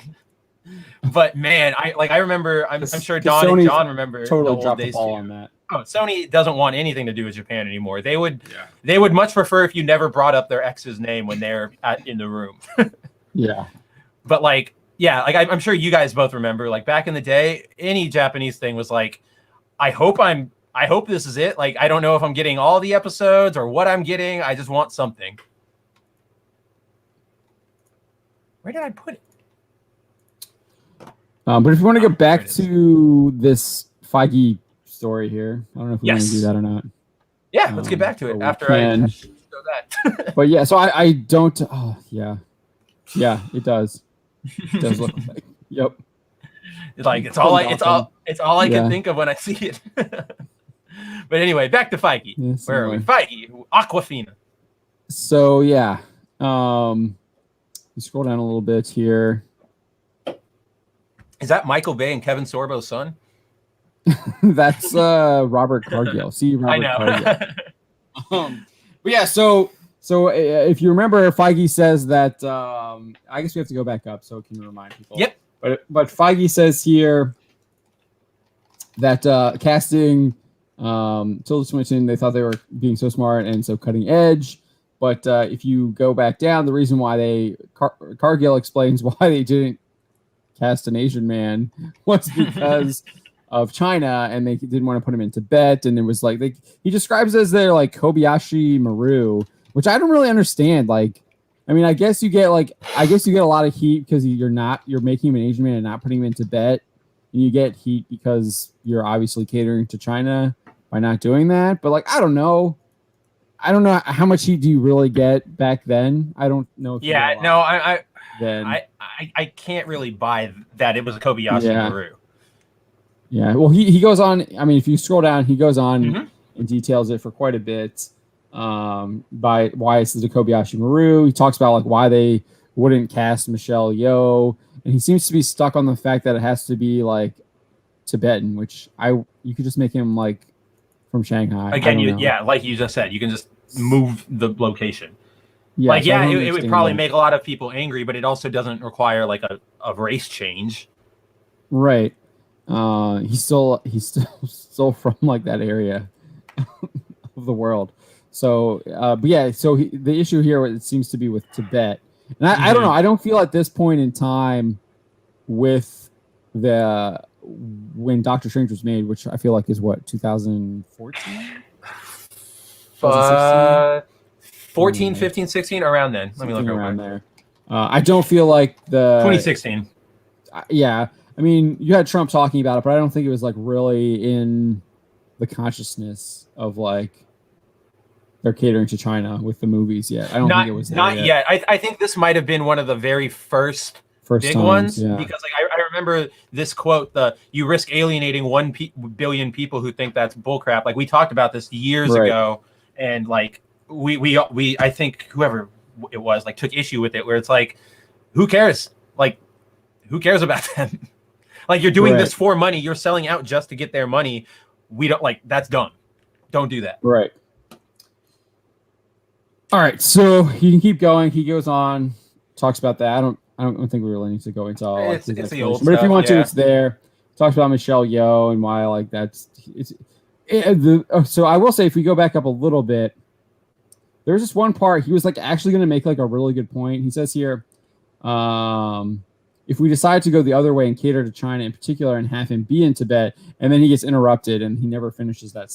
But man, I remember. I'm sure Don and John remember. Totally dropped the ball on that. Oh, Sony doesn't want anything to do with Japan anymore. They would much prefer if you never brought up their ex's name when they're in the room. Yeah. But like, yeah, like I'm sure you guys both remember. Like back in the day, any Japanese thing was like, I hope this is it. Like I don't know if I'm getting all the episodes or what I'm getting. I just want something. Where did I put it? But if you want to go back to this Feige story here, I don't know if we want to do that or not. Yeah, let's get back to it after I show that. But yeah, so I don't. Oh yeah, it does. It does look like. Yep. Like it's all I can think of when I see it. But anyway, back to Feige. Yes, Where are we? Feige, Aquafina. So yeah, you scroll down a little bit here. Is that Michael Bay and Kevin Sorbo's son? That's Robert Cargill. See, Robert Cargill. But yeah, so if you remember, Feige says that I guess we have to go back up so it can remind people. Yep. But Feige says here that casting Tilda Swinton, they thought they were being so smart and so cutting edge. But if you go back down, the reason why Cargill explains why they didn't cast an Asian man was because of China, and they didn't want to put him in Tibet, and it was like he describes it as their like Kobayashi Maru, which I don't really understand. Like, I mean, I guess you get a lot of heat because you're making him an Asian man and not putting him in Tibet, and you get heat because you're obviously catering to China by not doing that. But like, I don't know how much heat do you really get back then. I don't know. I can't really buy that it was a Kobayashi Maru. Yeah, well, he goes on. I mean, if you scroll down, he goes on and details it for quite a bit by why it's the Kobayashi Maru. He talks about like why they wouldn't cast Michelle Yeoh, and he seems to be stuck on the fact that it has to be like Tibetan, which you could just make him like from Shanghai. Again, like you just said, you can just move the location. Yeah, it would probably make a lot of people angry, but it also doesn't require like a race change. Right. He's still from like that area of the world. So, but yeah, so the issue here, it seems to be with Tibet. And I don't know. I don't feel at this point in time with when Doctor Strange was made, which I feel like is what, 2014? 14, 15, 16, around then. Let me look around there. I don't feel like 2016. Yeah. I mean, you had Trump talking about it, but I don't think it was like really in the consciousness of like they're catering to China with the movies yet. I don't think it was not yet. I think this might have been one of the very first big ones because like I remember this quote: "You risk alienating 1 billion people who think that's bullcrap." Like we talked about this years ago, and like we I think whoever it was like took issue with it, where it's like, who cares? Like, who cares about them? Like, you're doing this for money. You're selling out just to get their money. We don't like that's dumb. Don't do that. Right. All right, so you can keep going. He goes on, talks about that. I don't think we really need to go into all like, it's the old but stuff, if you want to, it's there. Talks about Michelle Yeoh and why like that's so I will say if we go back up a little bit, there's this one part he was like actually going to make like a really good point. He says here, if we decide to go the other way and cater to China in particular and have him be in Tibet, and then he gets interrupted and he never finishes that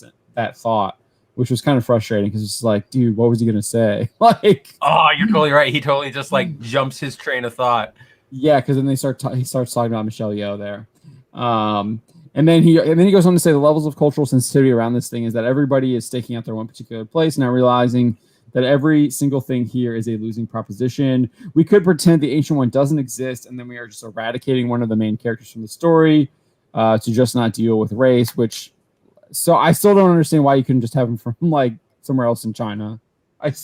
thought, which was kind of frustrating because it's like, dude, what was he gonna say? Like, oh, you're totally right. He totally just like jumps his train of thought. Yeah, because then he starts talking about Michelle Yeoh there, and then he goes on to say the levels of cultural sensitivity around this thing is that everybody is staking out their one particular place, not realizing that every single thing here is a losing proposition. We could pretend the Ancient One doesn't exist, and then we are just eradicating one of the main characters from the story to just not deal with race, which. So I still don't understand why you couldn't just have him from like somewhere else in China. I'm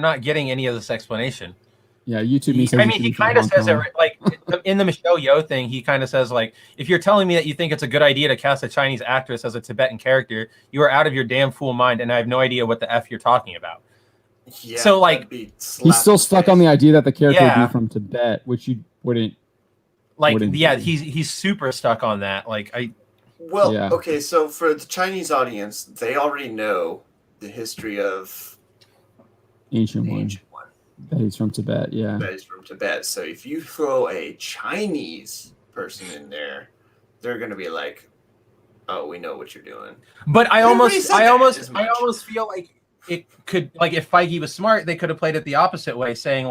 not getting any of this explanation. Yeah, YouTube. He kind of says it like in the Michelle Yeoh thing. He kind of says like, if you're telling me that you think it's a good idea to cast a Chinese actress as a Tibetan character, you are out of your damn fool mind, and I have no idea what the F you're talking about. Yeah, so like he's still stuck on the idea that the character would be from Tibet, which you wouldn't. He's super stuck on that. Like okay, so for the Chinese audience, they already know the history of Ancient One. That he's from Tibet, yeah. That he's from Tibet. So if you throw a Chinese person in there, they're gonna be like, "Oh, we know what you're doing." But I almost feel like it could, like, if Feige was smart, they could have played it the opposite way, saying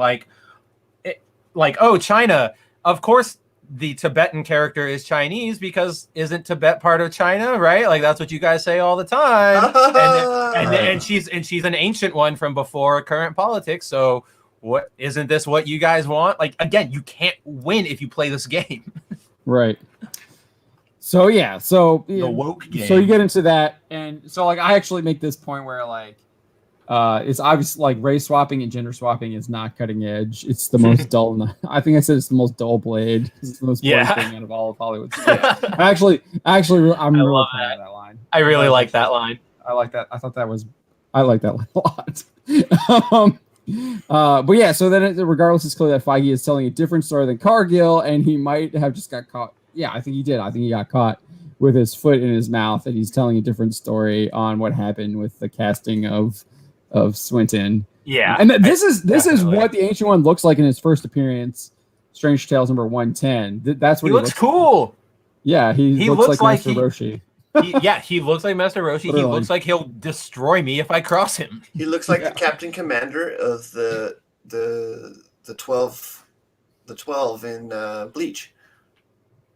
oh, China, of course. The Tibetan character is Chinese because isn't Tibet part of China, right? Like that's what you guys say all the time. and she's an ancient one from before current politics. So what isn't this what you guys want? Like again, you can't win if you play this game. Right. So yeah, the woke game. So you get into that, and so like I actually make this point where like it's obvious like race swapping and gender swapping is not cutting edge. It's the most dull. I think I said it's the most dull blade. It's the most boring thing out of all of Hollywood. Actually, I'm really proud of that line. I really like that line. I like that. I like that line a lot. But yeah, so then regardless, it's clear that Feige is telling a different story than Cargill, and he might have just got caught. Yeah, I think he did. I think he got caught with his foot in his mouth, and he's telling a different story on what happened with the casting of Swinton. Yeah. And this is what the Ancient One looks like in his first appearance, Strange Tales number 110. That's what he looks cool. Like. Yeah, he looks like Master Roshi. He looks like Master Roshi. Literally. He looks like he'll destroy me if I cross him. He looks like the Captain Commander of the 12 in Bleach.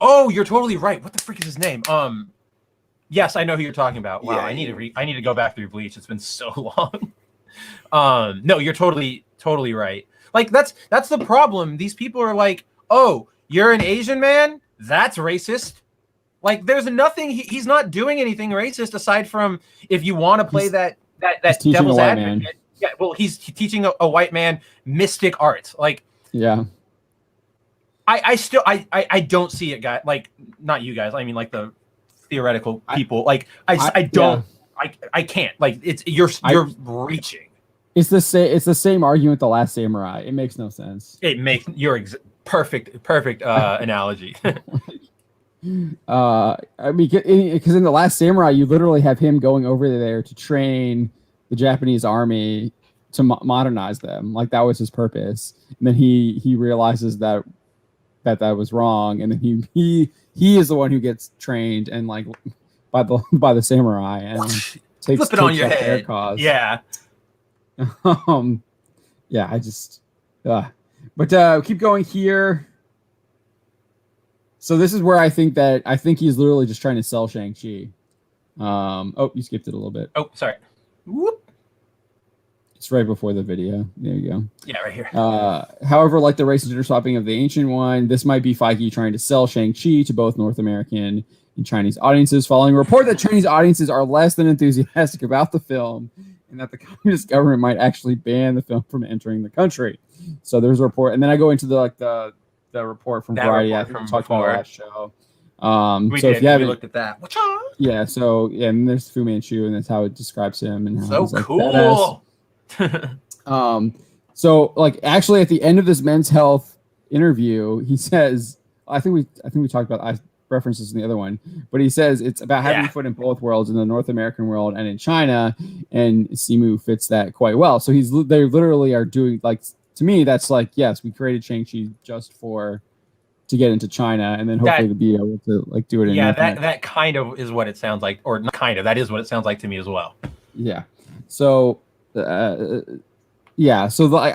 Oh, you're totally right. What the freak is his name? Yes, I know who you're talking about. Wow, I need to go back through Bleach. It's been so long. No, you're totally right. Like that's the problem. These people are like, oh, you're an Asian man? That's racist. Like there's nothing. He's not doing anything racist aside from if you want to play that devil's advocate. Yeah, well, he's teaching a white man mystic arts. Like yeah. I don't see it, guys. Like not you guys. I mean, like the theoretical people. I can't. Like you're reaching. It's the same argument the Last Samurai. It makes no sense. It makes perfect analogy. I mean, because in the Last Samurai, you literally have him going over there to train the Japanese army to modernize them. Like that was his purpose. And then he realizes that was wrong, and then he is the one who gets trained and like by the samurai and takes it on your head. Their cause. Yeah. Yeah. I just. But keep going here. So this is where I think he's literally just trying to sell Shang-Chi. Oh, you skipped it a little bit. Oh, sorry. Whoop. It's right before the video. There you go. Yeah, right here. However, like the race and gender swapping of the Ancient One, this might be Feige trying to sell Shang-Chi to both North American and Chinese audiences, following a report that Chinese audiences are less than enthusiastic about the film and that the communist government might actually ban the film from entering the country. So there's a report. And then I go into the the report from That Variety. I report think we from talked about before. it last show. We So did. if you haven't, We looked at that. yeah. So yeah, and there's Fu Manchu, and that's how it describes him, and how So he's like cool. badass. So like actually at the end of this Men's Health interview, he says, I think we talked about, I referenced this in the other one, but he says it's about having a foot in both worlds, in the North American world and in China, and Simu fits that quite well. So they literally are doing, like, to me that's like, yes, we created Shang-Chi just to get into China, and then hopefully to be able to like do it in North America. That kind of is what it sounds like, or not kind of, that is what it sounds like to me as well. Yeah. So yeah, so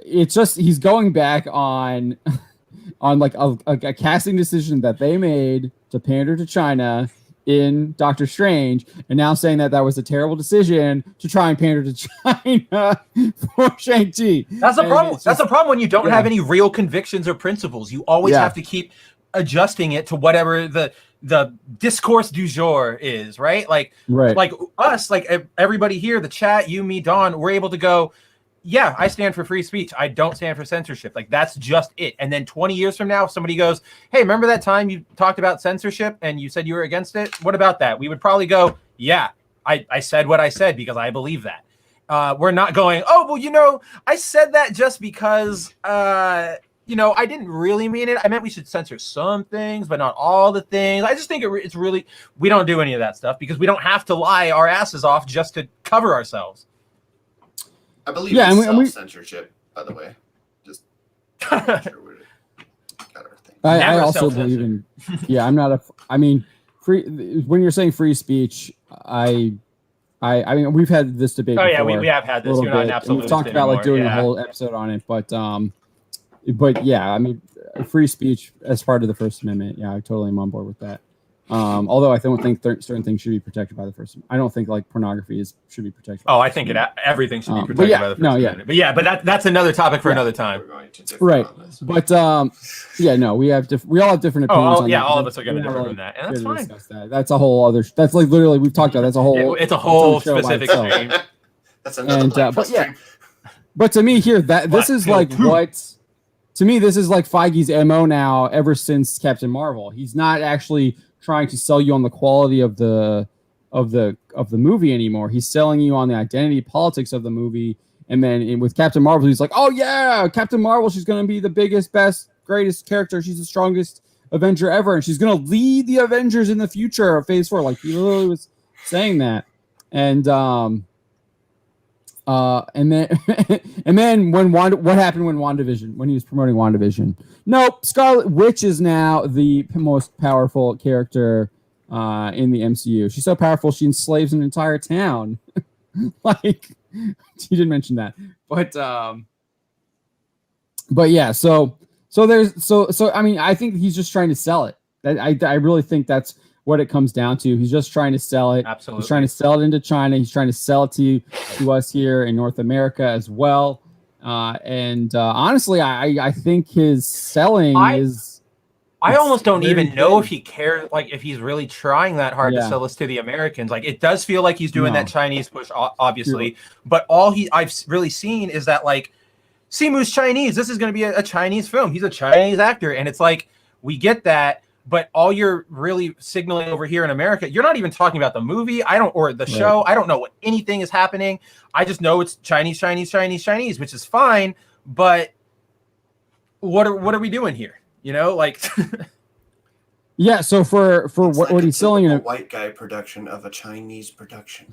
it's just he's going back on like a casting decision that they made to pander to China in Doctor Strange, and now saying that was a terrible decision to try and pander to China for Shang-Chi. That's the problem. That's the problem when you don't have any real convictions or principles. You always have to keep adjusting it to whatever the discourse du jour is, right? Like us, like everybody here, the chat, you, me, Dawn, we're able to go, yeah, I stand for free speech. I don't stand for censorship. Like, that's just it. And then 20 years from now, if somebody goes, hey, remember that time you talked about censorship and you said you were against it? What about that? We would probably go, yeah, I said what I said because I believe that. We're not going, oh, well, I said that just because, I didn't really mean it. I meant we should censor some things, but not all the things. I just think it's really, we don't do any of that stuff because we don't have to lie our asses off just to cover ourselves. I believe in self-censorship, by the way. Just sure we got our thing. I also believe in, I'm not free, when you're saying free speech, I mean, we've had this debate before. Oh, yeah, we have had this. You're not an absolutist. We've talked about like doing a whole episode on it, but yeah, I mean, free speech as part of the First Amendment. Yeah, I totally am on board with that. Although I don't think certain things should be protected by the First Amendment. I don't think like pornography should be protected. I think everything should be protected by the First Amendment. But that's another topic for another time. Right. But we all have different opinions. On that. All of us are going to differ from that, and that's fine. That. That's a whole other. That's like literally we've talked about. That's a whole. It's a whole specific stream. That's another. But to me here, this is like what. To me, this is like Feige's MO now. Ever since Captain Marvel, he's not actually trying to sell you on the quality of the movie anymore. He's selling you on the identity politics of the movie. And then with Captain Marvel, he's like, oh yeah, Captain Marvel, she's going to be the biggest, best, greatest character. She's the strongest Avenger ever. And she's going to lead the Avengers in the future of Phase 4. Like, he literally was saying that. And then and then what happened when he was promoting WandaVision? Nope, Scarlet Witch is now the most powerful character in the MCU. She's so powerful she enslaves an entire town. Like, you didn't mention that, but yeah. So I mean, I think he's just trying to sell it. I really think that's what it comes down to. He's just trying to sell it. Absolutely. He's trying to sell it into China. He's trying to sell it to us here in North America as well. Honestly, I think his selling is. I almost don't even know if he cares, like if he's really trying that hard to sell this to the Americans. Like, it does feel like he's doing that Chinese push, obviously. But all I've really seen is that, like, Simu's Chinese. This is going to be a Chinese film. He's a Chinese actor, and it's like, we get that. But all you're really signaling over here in America, you're not even talking about the movie. Or the show. I don't know what anything is happening. I just know it's Chinese, which is fine. But what are we doing here? Like. Yeah. So for what he's selling in a white guy production of a Chinese production.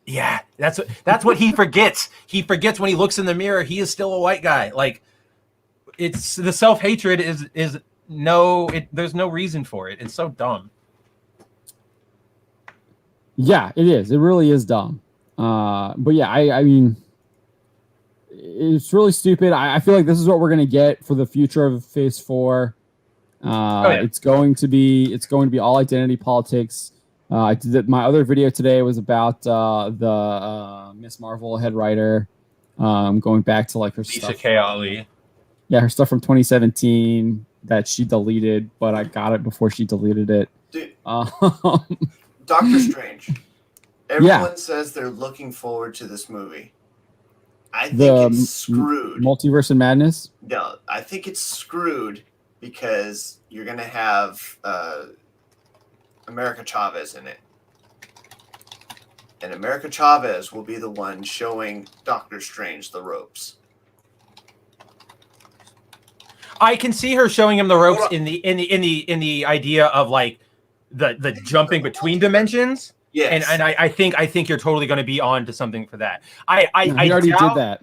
Yeah, that's what he forgets. He forgets when he looks in the mirror, he is still a white guy. Like, it's the self-hatred is. There's no reason for it. It's so dumb. Yeah, it is. It really is dumb. But yeah, I mean, it's really stupid. I feel like this is what we're gonna get for the future of Phase 4. It's going to be all identity politics. My other video today was about the Miss Marvel head writer, going back to like her Lisa stuff. K. Ali. Yeah, her stuff from 2017 that she deleted, but I got it before she deleted it. Dude, Doctor Strange. Everyone says they're looking forward to this movie. I think it's screwed. Multiverse and Madness? No, I think it's screwed because you're going to have America Chavez in it. And America Chavez will be the one showing Doctor Strange the ropes. I can see her showing him the ropes in the idea of like the jumping between dimensions. Yes. And I think you're totally going to be on to something for that. He already did that.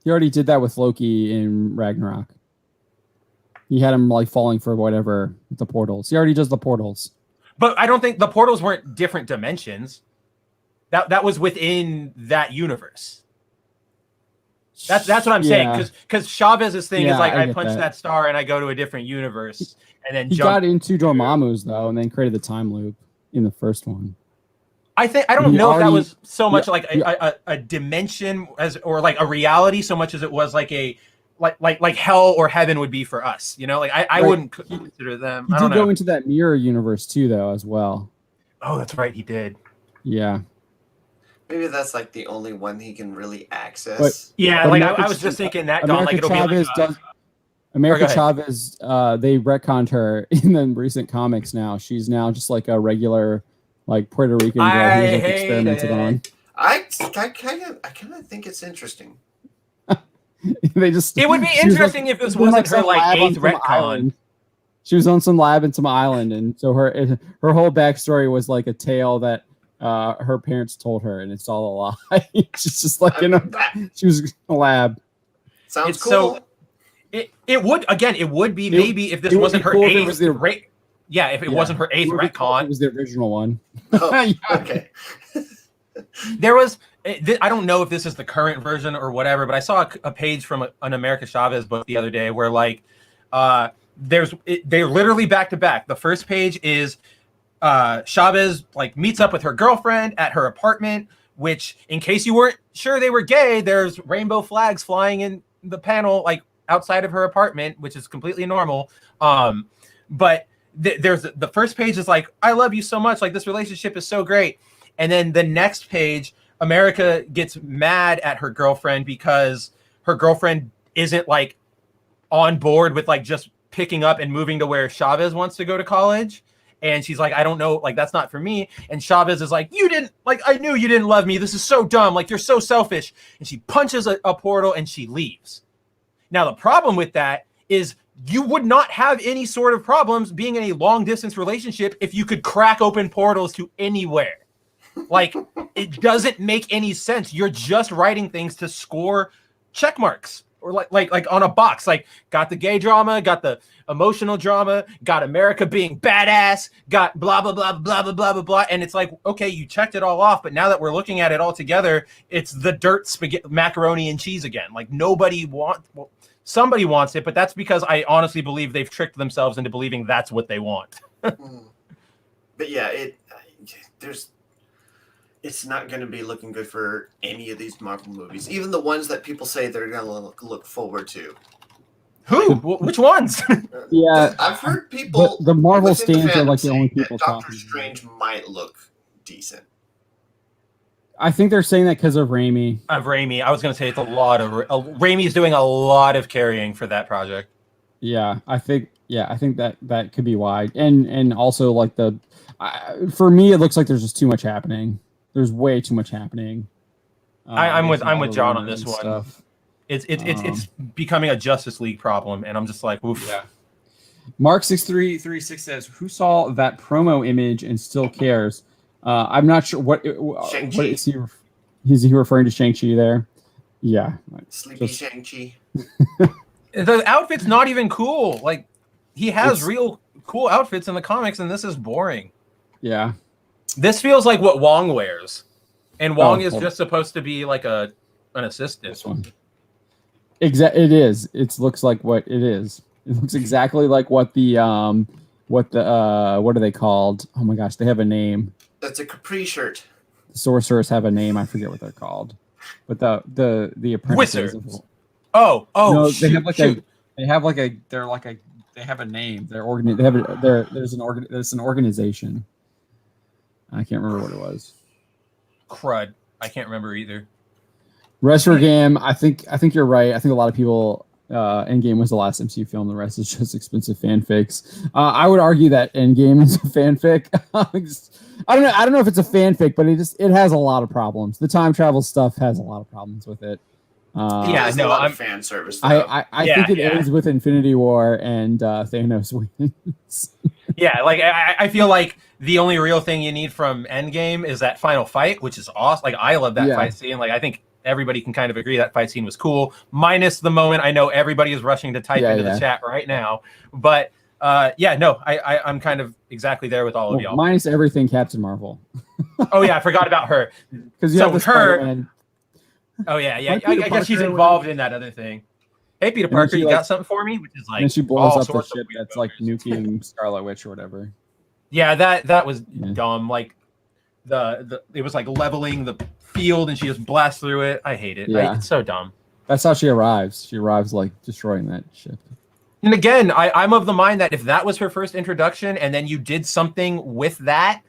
He already did that with Loki in Ragnarok. He had him like falling for whatever the portals. He already does the portals. But I don't think the portals weren't different dimensions. That was within that universe. That's what I'm saying. Because Chavez's thing is like I punch that star and I go to a different universe and then he got into Dormammu's though and then created the time loop in the first one. I don't know if that was so much like a dimension or like a reality so much as it was like a like hell or heaven would be for us, you know? Like I wouldn't consider them. He did go into that mirror universe too though as well. Oh, that's right, he did. Yeah. Maybe that's like the only one he can really access. But like I was just thinking that Don, like it'll Chavez be like America Chavez, they retconned her in the recent comics now. She's now just like a regular like Puerto Rican girl who's like experimented on. I kind of think it's interesting. It would be interesting if this wasn't her like 8th retcon. She was on some lab in some island, and so her whole backstory was like a tale that her parents told her, and it's all a lie. She's just like she was in a lab. Sounds cool. So it would be maybe if this wasn't her 8th. Yeah, if it wasn't her 8th retcon. It was the original one. Oh, okay. There was, I don't know if this is the current version or whatever, but I saw a page from an America Chavez book the other day where like, they're literally back to back. The first page is Chavez like meets up with her girlfriend at her apartment, which in case you weren't sure they were gay, there's rainbow flags flying in the panel like outside of her apartment, which is completely normal. But there's the first page is like, I love you so much. Like this relationship is so great. And then the next page, America gets mad at her girlfriend because her girlfriend isn't like on board with like just picking up and moving to where Chavez wants to go to college. And she's like, I don't know, like that's not for me. And Chavez is like, you didn't, like I knew you didn't love me. This is so dumb. Like you're so selfish. And she punches a portal and she leaves. Now the problem with that is you would not have any sort of problems being in a long distance relationship if you could crack open portals to anywhere. Like it doesn't make any sense. You're just writing things to score check marks or like on a box. Like got the gay drama, got the emotional drama, got America being badass, got blah blah blah blah blah blah blah blah. And it's like, okay, you checked it all off, but now that we're looking at it all together, it's the dirt spaghetti macaroni and cheese again. Like somebody wants it, but that's because I honestly believe they've tricked themselves into believing that's what they want. But yeah, it's not going to be looking good for any of these Marvel movies, even the ones that people say they're going to look forward to. Who? Which ones? Yeah, I've heard people. The Marvel stands are like the only people talking. Doctor Strange might look decent. I think they're saying that because of Raimi. I was going to say it's a lot of Raimi's doing a lot of carrying for that project. Yeah, I think that could be why, and also like for me, it looks like there's just too much happening. There's way too much happening. I'm with John on this one. Stuff. It's becoming a Justice League problem, and I'm just like, oof. Yeah. Mark 6336 says, "Who saw that promo image and still cares?" I'm not sure what is he. Is he referring to Shang-Chi there? Yeah. Sleepy Shang-Chi. The outfit's not even cool. Like he has real cool outfits in the comics, and this is boring. Yeah. This feels like what Wong wears, and Wong is just supposed to be like an assistant. This one. It is. It looks like what it is. It looks exactly like what the what are they called? Oh my gosh, they have a name. That's a capri shirt. The sorcerers have a name. I forget what they're called. But the apprentices. Wizards. No, they have a name. There's an organization. I can't remember what it was. Crud. I can't remember either. Retro Game, I think you're right. I think a lot of people Endgame was the last MCU film. The rest is just expensive fanfics. I would argue that Endgame is a fanfic. I don't know if it's a fanfic, but it has a lot of problems. The time travel stuff has a lot of problems with it. I'm fan service. I think it ends with Infinity War and Thanos wins. Yeah, like I feel like the only real thing you need from Endgame is that final fight, which is awesome. Like I love that fight scene. Like I think everybody can kind of agree that fight scene was cool, minus the moment. I know everybody is rushing to type into the chat right now, but I'm kind of exactly there with all of y'all. Minus everything Captain Marvel. Oh yeah, I forgot about her. Because you have the Spider-Man. Oh yeah. I guess she's involved in that other thing. Hey, Peter Parker, you got something for me? Which is like, and she blows up the ship that's like nuking Scarlet Witch or whatever. Yeah, that was dumb. Like it was like leveling the field, and she just blasts through it. I hate it. Yeah. It's so dumb. That's how she arrives. She arrives like destroying that ship. And again, I'm of the mind that if that was her first introduction, and then you did something with that,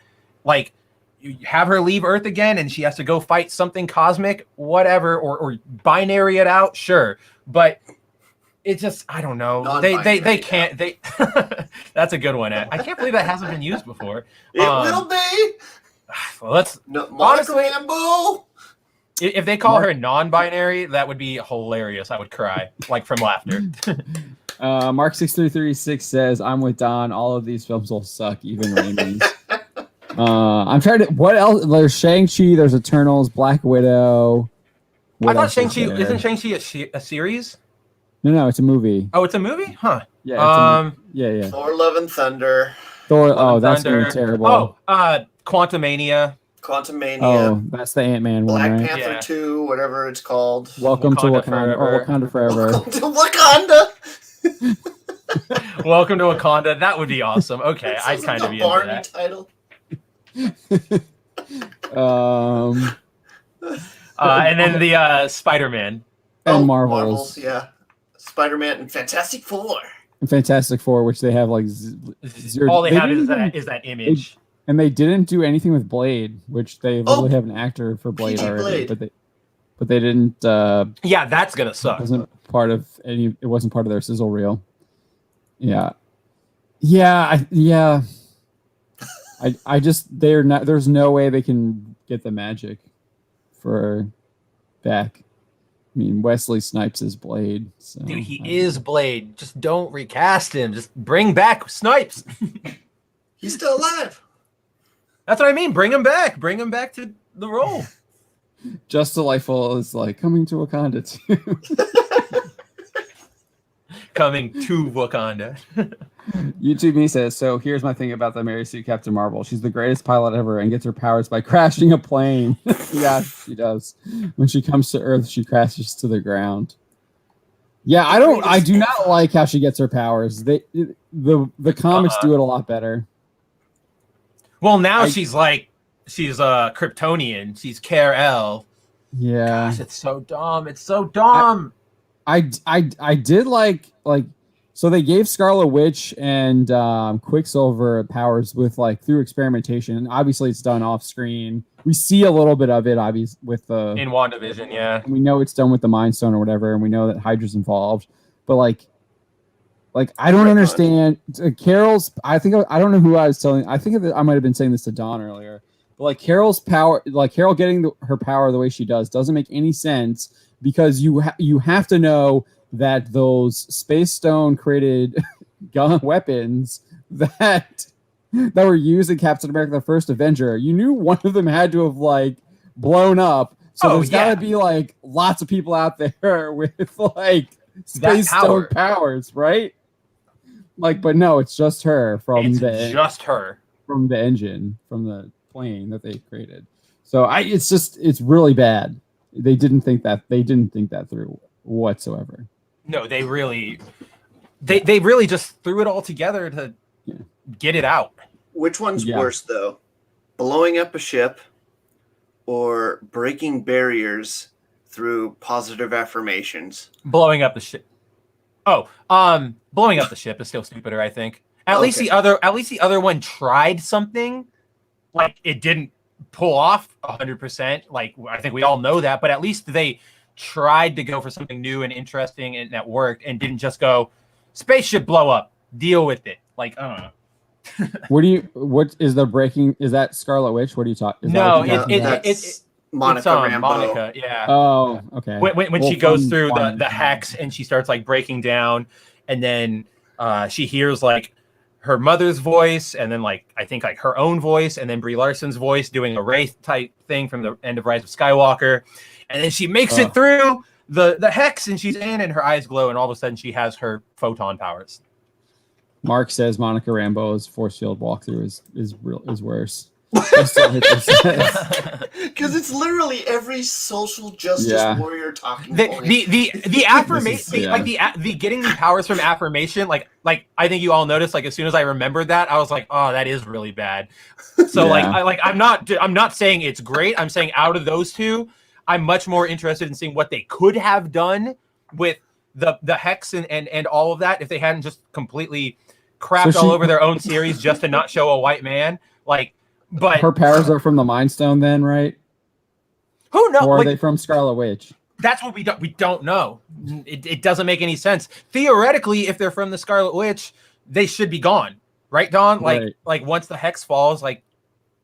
like you have her leave Earth again, and she has to go fight something cosmic, whatever, or binary it out, sure. But it just, I don't know. They can't. That's a good one. I can't believe that hasn't been used before. It will be. Well, honestly, Rambo. If they call her non-binary, that would be hilarious. I would cry like from laughter. Mark6336 says, "I'm with Don. All of these films will suck, even Raymond's." I'm trying to. What else? There's Shang-Chi. There's Eternals. Black Widow. I thought Shang-Chi isn't Shang-Chi a series? No, it's a movie. Oh, it's a movie? Huh. Yeah. Yeah. Thor: Love and Thunder. That's gonna be terrible. Oh, Quantumania. Oh, that's the Ant-Man one, Black right? Panther 2, whatever it's called. Welcome to Wakanda. Or Wakanda Forever. Welcome to Wakanda. Welcome to Wakanda. That would be awesome. Okay, I'd kind of be into that. Title. And then the Spider-Man. And Marvels. Yeah. Spider-Man and Fantastic Four. And Fantastic Four, which they have like zero. All they have is that image. And they didn't do anything with Blade, which they literally have an actor for Blade already. Blade. But they didn't. Yeah, that's gonna suck. It wasn't part of their sizzle reel. Yeah. I just they're not. There's no way they can get the magic for back. I mean, Wesley Snipes is Blade. So, dude, he is Blade. Just don't recast him. Just bring back Snipes. He's still alive. That's what I mean. Bring him back. Bring him back to the role. Just Delightful is like coming to Wakanda too. Coming to Wakanda. YouTube me says, so here's my thing about the Mary Sue Captain Marvel. She's the greatest pilot ever and gets her powers by crashing a plane. Yeah, she does. When she comes to Earth, she crashes to the ground. Yeah, I do not like how she gets her powers. The comics do it a lot better. Well, now she's Kryptonian. She's Kal-El. Yeah. Gosh, it's so dumb. It's so dumb. I did like so they gave Scarlet Witch and Quicksilver powers with through experimentation, and obviously it's done off screen. We see a little bit of it, obviously, with in WandaVision, yeah. We know it's done with the Mind Stone or whatever, and we know that Hydra's involved. But I don't understand Carol's. I don't know who I was telling. I think I might have been saying this to Dawn earlier. But Carol's power, Carol getting her power the way she doesn't make any sense, because you have to know that those Space Stone created gun weapons that were used in Captain America: The First Avenger. You knew one of them had to have blown up. So there's got to be lots of people out there with Space Stone powers, right? But no, it's just her from the engine, from the plane that they created. So it's really bad. They didn't think that through whatsoever. No, they really just threw it all together to get it out. Which one's worse though? Blowing up a ship or breaking barriers through positive affirmations? Blowing up the ship. Blowing up the ship is still stupider, I think. At least the other one tried something. It didn't pull off 100%. I think we all know that, but at least they tried to go for something new and interesting and that worked, and didn't just go spaceship blow up, deal with it. Like, I don't know. What is the breaking? Is that Scarlet Witch? What are you talking? No, it's Monica Rambeau. Monica, yeah. Oh, okay. When she goes through the hex and she starts like breaking down, and then she hears like her mother's voice, and then like I think like her own voice, and then Brie Larson's voice doing a wraith type thing from the end of Rise of Skywalker, and then she makes it through the hex, and she's in, and her eyes glow, and all of a sudden she has her photon powers. Mark says Monica Rambeau's force field walkthrough is worse. Because it's literally every social justice warrior talking point. The affirmation, like the getting the powers from affirmation, like I think you all noticed, like as soon as I remembered that, I was like, oh, that is really bad. So I'm not saying it's great. I'm saying out of those two, I'm much more interested in seeing what they could have done with the hex and all of that if they hadn't just completely crapped all over their own series just to not show a white man. Like, but her powers are from the Mind Stone, then, right? Who knows? Or are they from Scarlet Witch? That's what we don't know. It doesn't make any sense. Theoretically, if they're from the Scarlet Witch, they should be gone, right, Dawn? Like once the hex falls, like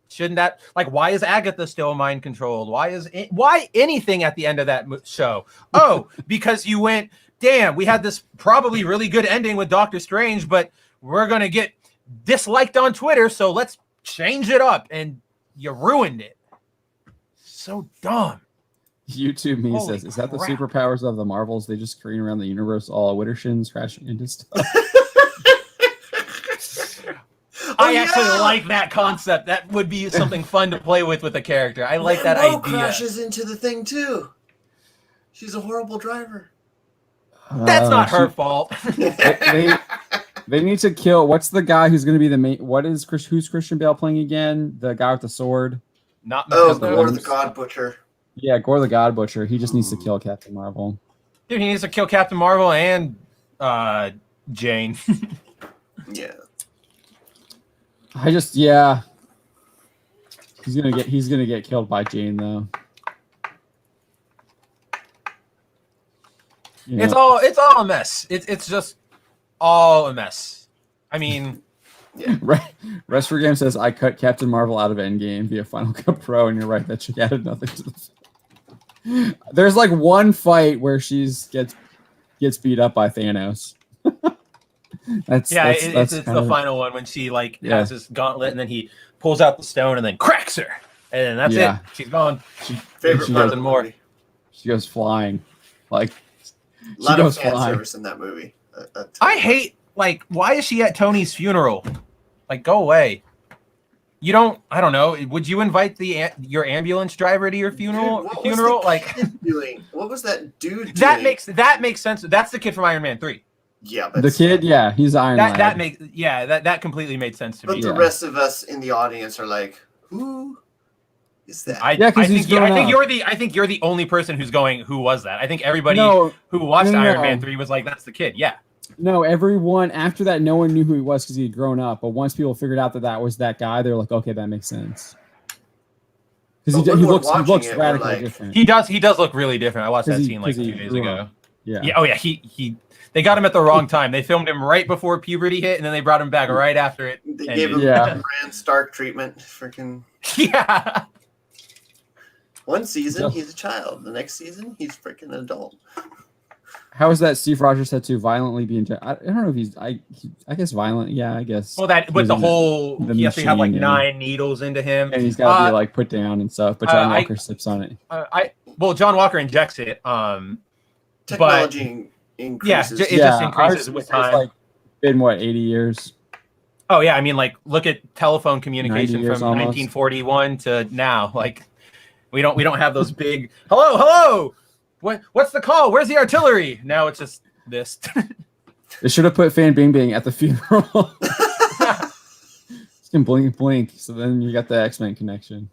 shouldn't that, like, why is Agatha still mind controlled? Why anything at the end of that show? Oh, because you went, damn, we had this probably really good ending with Doctor Strange, but we're gonna get disliked on Twitter, so let's change it up, and you ruined it. So dumb. YouTube me says, is that the superpowers of the Marvels? They just screen around the universe, all Wittershins crashing into stuff. I actually like that concept. That would be something fun to play with a character. I like that idea. Crashes into the thing too. She's a horrible driver. That's not her fault. They need to kill. What's the guy who's going to be the main? Who's Christian Bale playing again? The guy with the sword. Gore the God Butcher. Yeah, Gore the God Butcher. He just needs to kill Captain Marvel. Dude, he needs to kill Captain Marvel and Jane. Yeah. He's gonna get killed by Jane though. It's all a mess. It's just all a mess. I mean, yeah. Rest for Game says I cut Captain Marvel out of Endgame via Final Cut Pro, and you're right, that she added nothing to this. There's like one fight where she gets beat up by Thanos. It's the final one when she has this gauntlet, and then he pulls out the stone and then cracks her, and then that's it. She's gone. Favorite part of the more. movie. She goes flying, like a lot of fan service in that movie. I hate, why is she at Tony's funeral? Like, go away. You don't. I don't know. Would you invite your ambulance driver to your funeral? Dude, what was that dude doing? That makes sense. That's the kid from Iron Man 3. Yeah, but the kid, he's Iron Man. That completely made sense to me. But the rest of us in the audience are like, who is that? I think you're the only person who's going, who was that? I think everybody who watched Iron Man 3 was like, that's the kid. Yeah. No, everyone after that, no one knew who he was because he had grown up. But once people figured out that was that guy, they're like, okay, that makes sense. Because he looks radically different. He does look really different. I watched that scene 2 days ago. Yeah. Oh yeah. They got him at the wrong time. They filmed him right before puberty hit, and then they brought him back right after it. They gave him Bran Stark treatment. Freaking yeah. One season he's a child. The next season he's freaking an adult. How is that Steve Rogers said to violently be I don't know if he's I guess violent. Yeah, I guess. Well, that with the whole he has to have 9 needles into him, and he's got to be put down and stuff. But John Walker sips on it. John Walker injects it. Technology increases. It just increases with time. It's been 80 years. Oh yeah, I mean, look at telephone communication from 1941 to now. We don't have those big hello. What's the call? Where's the artillery? Now it's just this. They should have put Fan Bingbing at the funeral. Just can blink. So then you got the X-Men connection.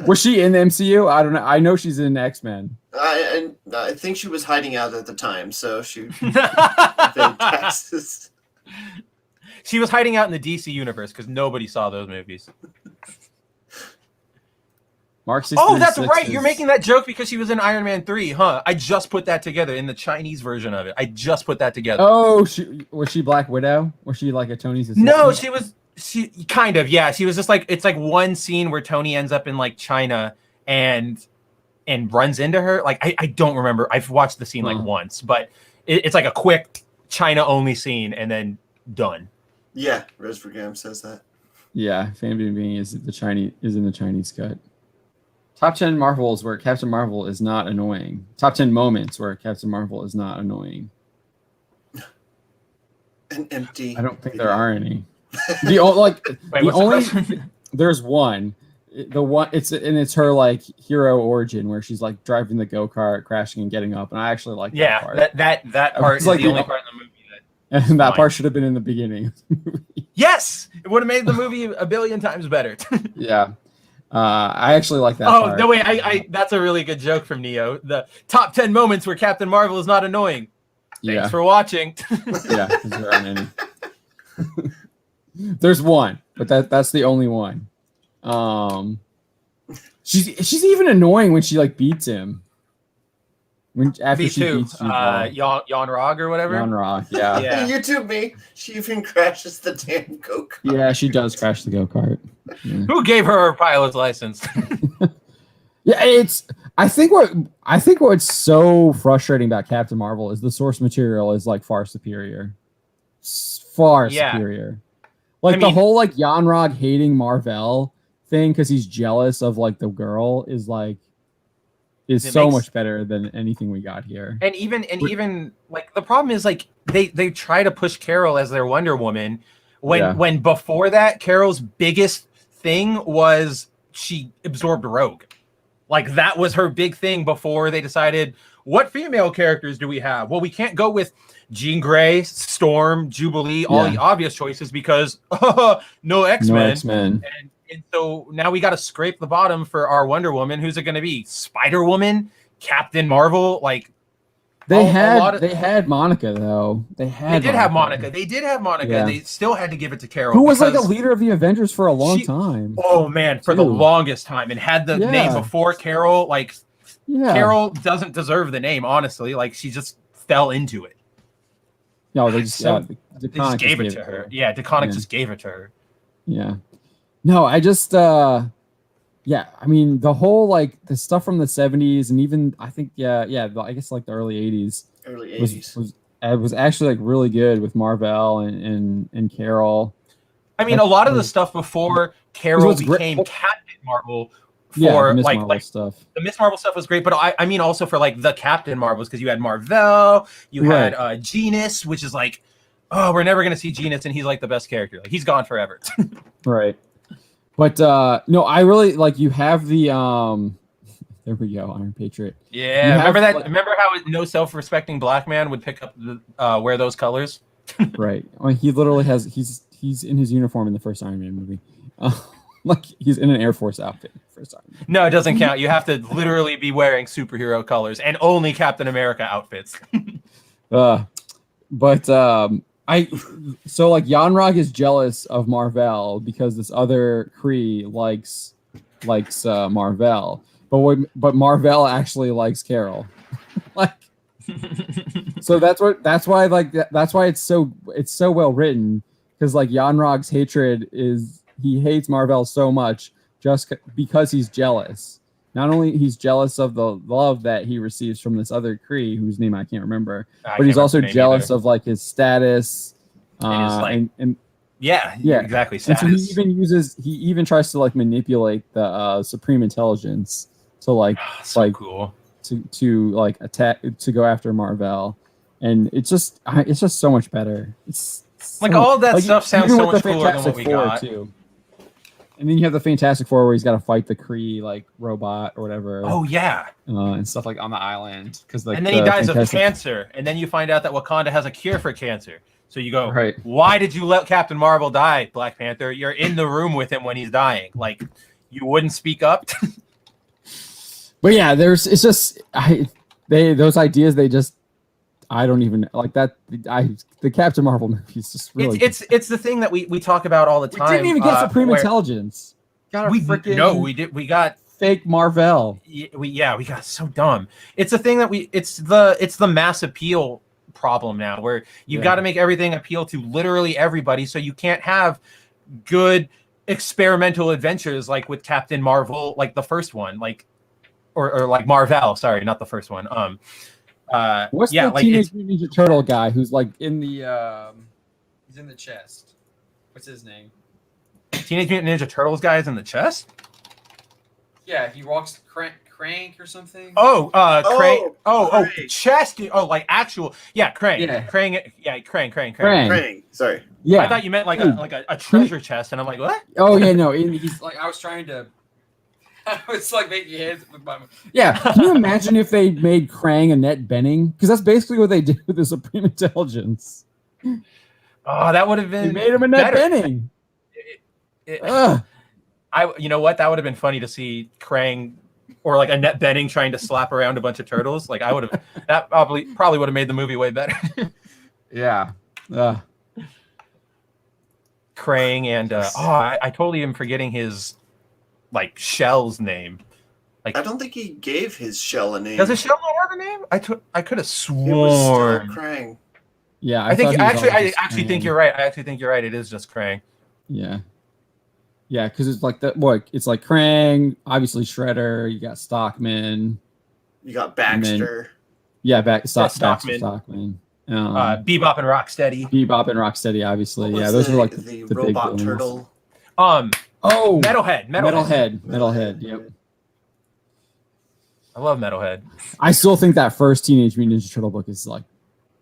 Was she in the MCU? I don't know. I know she's in X-Men. I think she was hiding out at the time, so she Texas. She was hiding out in the DC universe because nobody saw those movies. Mark Oh, that's 636 right. You're making that joke because she was in Iron Man 3, huh? I just put that together in the Chinese version of it. I just put that together. Oh, was she Black Widow? Was she like a Tony's assistant? No, she kind of, yeah. She was just like, it's like one scene where Tony ends up in like China and runs into her. Like, I don't remember. I've watched the scene like once, but it's like a quick China only scene and then done. Yeah, Resvergam says that. Yeah, Fan Being is in the Chinese cut. Top 10 Marvels where Captain Marvel is not annoying. Top 10 moments where Captain Marvel is not annoying. An empty. I don't think there are any. There's one. It's her like hero origin where she's like driving the go-kart, crashing and getting up, and I actually like that part. that part is like the only part in the movie and that part should have been in the beginning. Yes, it would have made the movie a billion times better. Yeah. I actually like that part. No, wait, that's a really good joke from Neo. The top 10 moments where Captain Marvel is not annoying. Thanks for watching. Yeah, there aren't any. There's one, but that's the only one. She's even annoying when she like beats him. After she beats Jan Rog or whatever. Jan Rog, yeah. Yeah. YouTube me. She even crashes the damn go-kart. Yeah, she does crash the go-kart. Yeah. Who gave her a pilot's license? Yeah, I think what's so frustrating about Captain Marvel is the source material is like far superior. Superior. Like the whole like Jan Rog hating Marvel thing because he's jealous of like the girl is so much better than anything we got here. And even like the problem is like they try to push Carol as their Wonder Woman when before that Carol's biggest thing was she absorbed Rogue. Like that was her big thing before they decided what female characters do we have? Well, we can't go with Jean Grey, Storm, Jubilee, all the obvious choices because no X-Men. No X-Men. And so now we got to scrape the bottom for our Wonder Woman. Who's it going to be? Spider-Woman, Captain Marvel, like they had Monica though. They did have Monica. Yeah. They still had to give it to Carol, who was like a leader of the Avengers for a long time. Oh man, for the longest time, and had the name before Carol. Like Carol doesn't deserve the name, honestly. Like she just fell into it. No, they just gave it to her. Yeah, DeConnick just gave it to her. Yeah. No, I just I mean the whole like the stuff from the 70s and even I think I guess like the early 80s. Early 80s. Was actually like really good with Marvel and Carol. I mean, a lot of the stuff before Carol became Captain Marvel for the like stuff. The Miss Marvel stuff was great, but I mean also for like the Captain Marvels because you had Marvel, you had Genus, which is like, oh, we're never gonna see Genus, and he's like the best character. Like he's gone forever. Right. But no, I really like you have the there we go, Iron Patriot. Yeah, remember that? Like, remember how no self-respecting black man would pick up the wear those colors? Right. I mean, he literally has he's in his uniform in the first Iron Man movie. Like he's in an Air Force outfit first Iron Man. No, it doesn't count. You have to literally be wearing superhero colors and only Captain America outfits. So like Jan Rog is jealous of Marvel because this other Kree likes Marvel, but Marvel actually likes Carol. Like, so that's why it's so well written because like Jan Rog's hatred is he hates Marvel so much just because he's jealous. Not only he's jealous of the love that he receives from this other Kree, whose name I can't remember, but he's also jealous of like his status. Exactly. Status. And so he even tries to like manipulate the Supreme Intelligence to like cool to like attack to go after Marvel, and it's just so much better. It's like all of that stuff sounds so much cooler than what we got. Too. And then you have the Fantastic Four where he's got to fight the Kree like robot or whatever. Oh yeah, and stuff like on the island because like. And then he dies of cancer, and then you find out that Wakanda has a cure for cancer. So you go, why did you let Captain Marvel die, Black Panther? You're in the room with him when he's dying. Like you wouldn't speak up. But yeah, those ideas I don't even like that. The Captain Marvel movie is just really. It's the thing that we talk about all the time. We didn't even get Supreme Intelligence. We got fake Marvel. We got so dumb. It's a thing that it's the mass appeal problem now, where you've got to make everything appeal to literally everybody, so you can't have good experimental adventures like with Captain Marvel, like the first one, like or like Marvel, sorry, not the first one. What's the Teenage Mutant Ninja Turtle guy who's like in the he's in the chest? What's his name? Teenage Mutant Ninja Turtles guy is in the chest? Yeah, he walks Crank or something. Krang. Oh, chest. Oh, like actual. Yeah, Krang. Yeah. Krang. Yeah, Krang. Krang. Sorry. Yeah, I thought you meant like a treasure chest, and I'm like, what? Oh yeah, no. He's like, I was trying to. I was like making hands with my. Yeah, can you imagine if they made Krang Annette Bening? Because that's basically what they did with the Supreme Intelligence. Oh, that would have been. They made him Annette Bening. You know what? That would have been funny to see Krang or like Annette Bening trying to slap around a bunch of turtles. Like I would have. That probably would have made the movie way better. Yeah. Krang and I totally am forgetting his like Shell's name. Like I don't think he gave his shell a name. Does his shell not have a name? I could have sworn. It was still Krang. Yeah, I actually think you're right. I actually think you're right. It is just Krang. Yeah. Yeah, because it's like it's like Krang, obviously Shredder. You got Stockman. You got Baxter. Stockman. Bebop and Rocksteady, obviously. Yeah, those are like the big robot villains. turtle. Metalhead. Yep. I love Metalhead. I still think that first Teenage Mutant Ninja Turtle book is like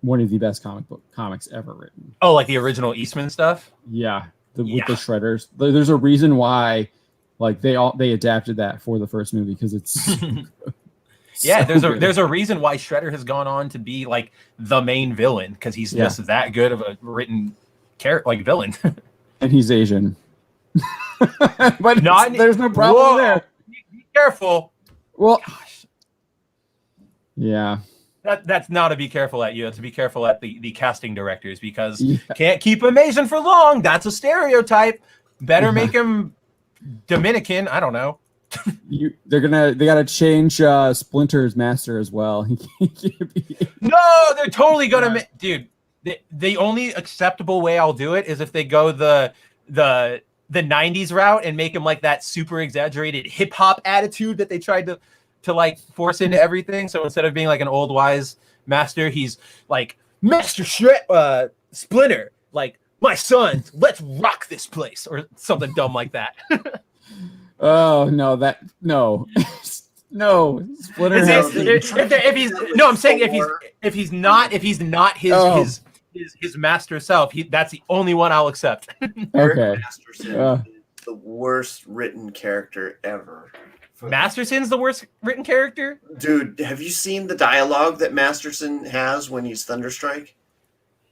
one of the best comics ever written. Oh, like the original Eastman stuff? Yeah. With the Shredders. There's a reason why like they adapted that for the first movie, because it's yeah, there's a reason why Shredder has gone on to be like the main villain, because he's just that good of a written character, like villain. And he's Asian. But there's no problem there. Be careful. Well, gosh. Yeah. That's not to be careful at you. That's to be careful at the casting directors, because can't keep him Asian for long. That's a stereotype. Better make him Dominican. I don't know. They gotta change Splinter's master as well. No, they're totally gonna dude. The only acceptable way I'll do it is if they go the 90s route and make him like that super exaggerated hip hop attitude that they tried to like force into everything. So instead of being like an old wise master, he's like Master Splinter, like my sons, let's rock this place, or something dumb like that. Oh no, no. Splinter. I'm saying if he's not his master self, that's the only one I'll accept. Okay. Masterson is the worst written character ever. Masterson's the worst written character? Dude, have you seen the dialogue that Masterson has when he's Thunderstrike?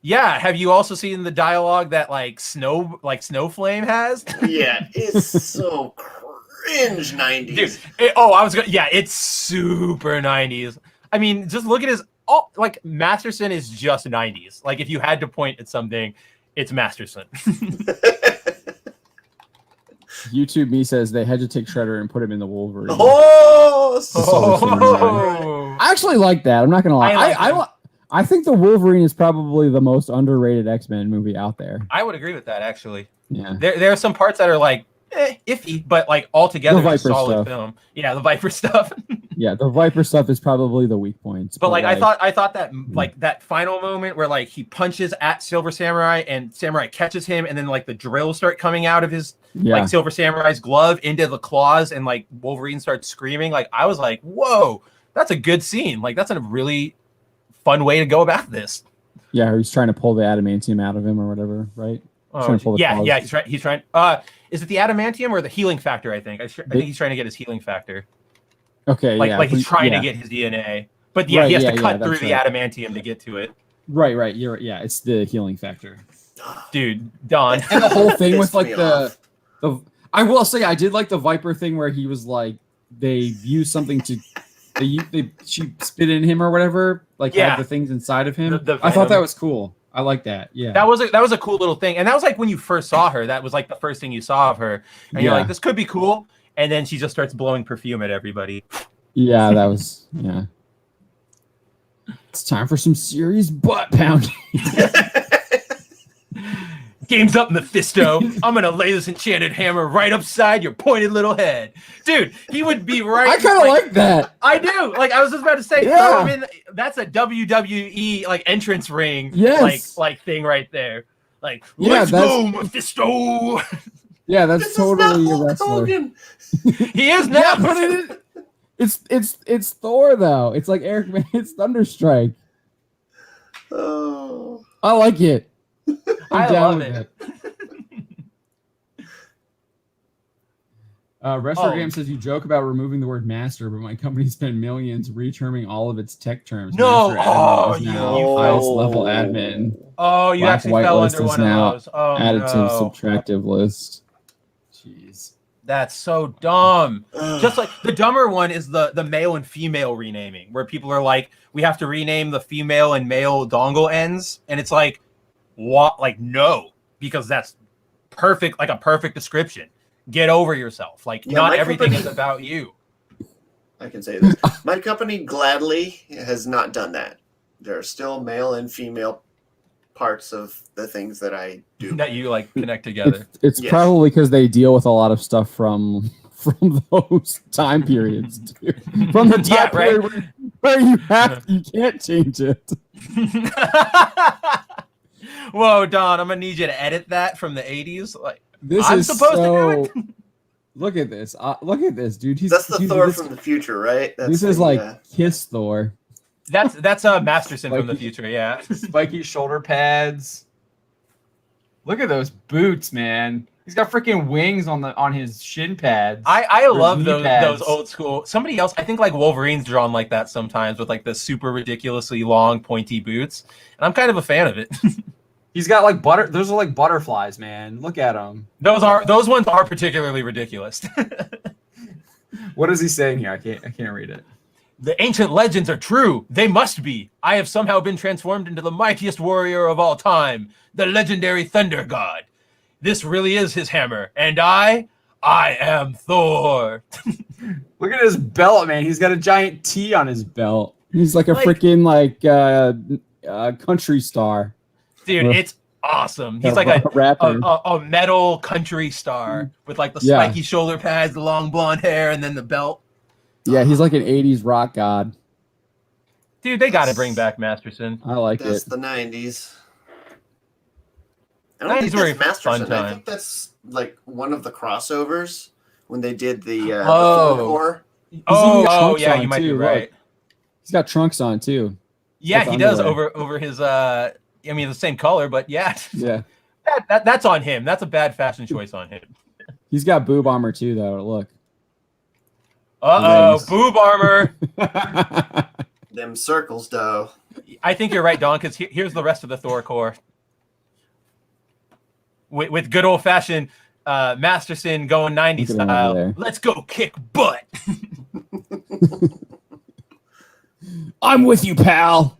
Yeah. Have you also seen the dialogue that Snowflame has? Yeah, it's so cringe 90s. Dude, it's super 90s. I mean, just look at his Masterson is just 90s. Like if you had to point at something, it's Masterson. YouTube me says they had to take Shredder and put him in the Wolverine. I actually like that. I'm not gonna lie. I think the Wolverine is probably the most underrated X-Men movie out there. I would agree with that, actually. Yeah. There are some parts that are like iffy, but like altogether it's a solid film. Yeah, the Viper stuff. Yeah, the Viper stuff is probably the weak points. But like I thought that like that final moment where like he punches at Silver Samurai and Samurai catches him, and then like the drills start coming out of his like Silver Samurai's glove into the claws, and like Wolverine starts screaming. Like I was like, whoa, that's a good scene. Like that's a really fun way to go about this. Yeah, he's trying to pull the adamantium out of him or whatever, right? He's trying. Is it the adamantium or the healing factor? I think he's trying to get his healing factor. Okay, like he's trying to get his DNA, but he has to cut through the adamantium to get to it. Right. It's the healing factor. Dude, Don. And the whole thing with like the I will say I did like the Viper thing where he was like they used something to she spit in him or whatever, like had the things inside of him. I thought that was cool. I like that. Yeah. That was a cool little thing. And that was like when you first saw her, that was like the first thing you saw of her. And you're like, this could be cool. and then she just starts blowing perfume at everybody. Yeah, that was It's time for some serious butt pounding. Game's up, Mephisto. I'm gonna lay this enchanted hammer right upside your pointed little head, dude. He would be right. I kind of like that. I do. Like I was just about to say, throw him in. That's a WWE like entrance ring, like thing right there. Like, let's go, Mephisto. Yeah, that's totally a wrestler. He is now. Yeah, but it's Thor though. It's like Eric Man. It's Thunderstrike. Oh, I like it. I love it. Wrestler Game says you joke about removing the word master, but my company spent millions reterming all of its tech terms. No, master admin is now highest level admin. Oh, you actually fell under one of those. Oh, added to subtractive list. Jeez, that's so dumb. Just like the dumber one is the male and female renaming, where people are like, we have to rename the female and male dongle ends, and it's like, what? Like, no, because that's perfect, like a perfect description. Get over yourself. Like, not everything is about you. I can say this. My company gladly has not done that. There are still male and female parts of the things that I do. That you, like, connect together. It's probably because they deal with a lot of stuff from those time periods. Dude. From the time period where you can't change it. Whoa, Don, I'm gonna need you to edit that from the 80s. Like, I'm supposed to do it. Look at this. Look at this, dude. That's the Thor from the future, right? This is like Kiss Thor. That's Masterson from the future, yeah. Spiky shoulder pads. Look at those boots, man. He's got freaking wings on his shin pads. I love those old school. Somebody else, I think like Wolverine's drawn like that sometimes with like the super ridiculously long pointy boots, and I'm kind of a fan of it. He's got like those are like butterflies, man. Look at them. Those ones are particularly ridiculous. What is he saying here? I can't read it. The ancient legends are true. They must be. I have somehow been transformed into the mightiest warrior of all time, the legendary Thunder God. This really is his hammer, and I am Thor. Look at his belt, man. He's got a giant T on his belt. He's like a freaking country star. Dude, it's awesome. He's like a metal country star with like the spiky shoulder pads, the long blonde hair, and then the belt. Yeah, he's like an 80s rock god. Dude, they got to bring back Masterson. I like that's it. The 90s. I don't think that's Masterson. I think that's like one of the crossovers when they did the Thor core. Yeah, you might be right. Look. He's got trunks on too. Yeah, he does over his I mean, the same color, but yeah. That's on him. That's a bad fashion choice on him. He's got boob armor too, though. Look. Boob armor. Them circles, though. I think you're right, Don, because here's the rest of the Thor core. With good old-fashioned Masterson going 90s style. Let's go kick butt. I'm with you, pal.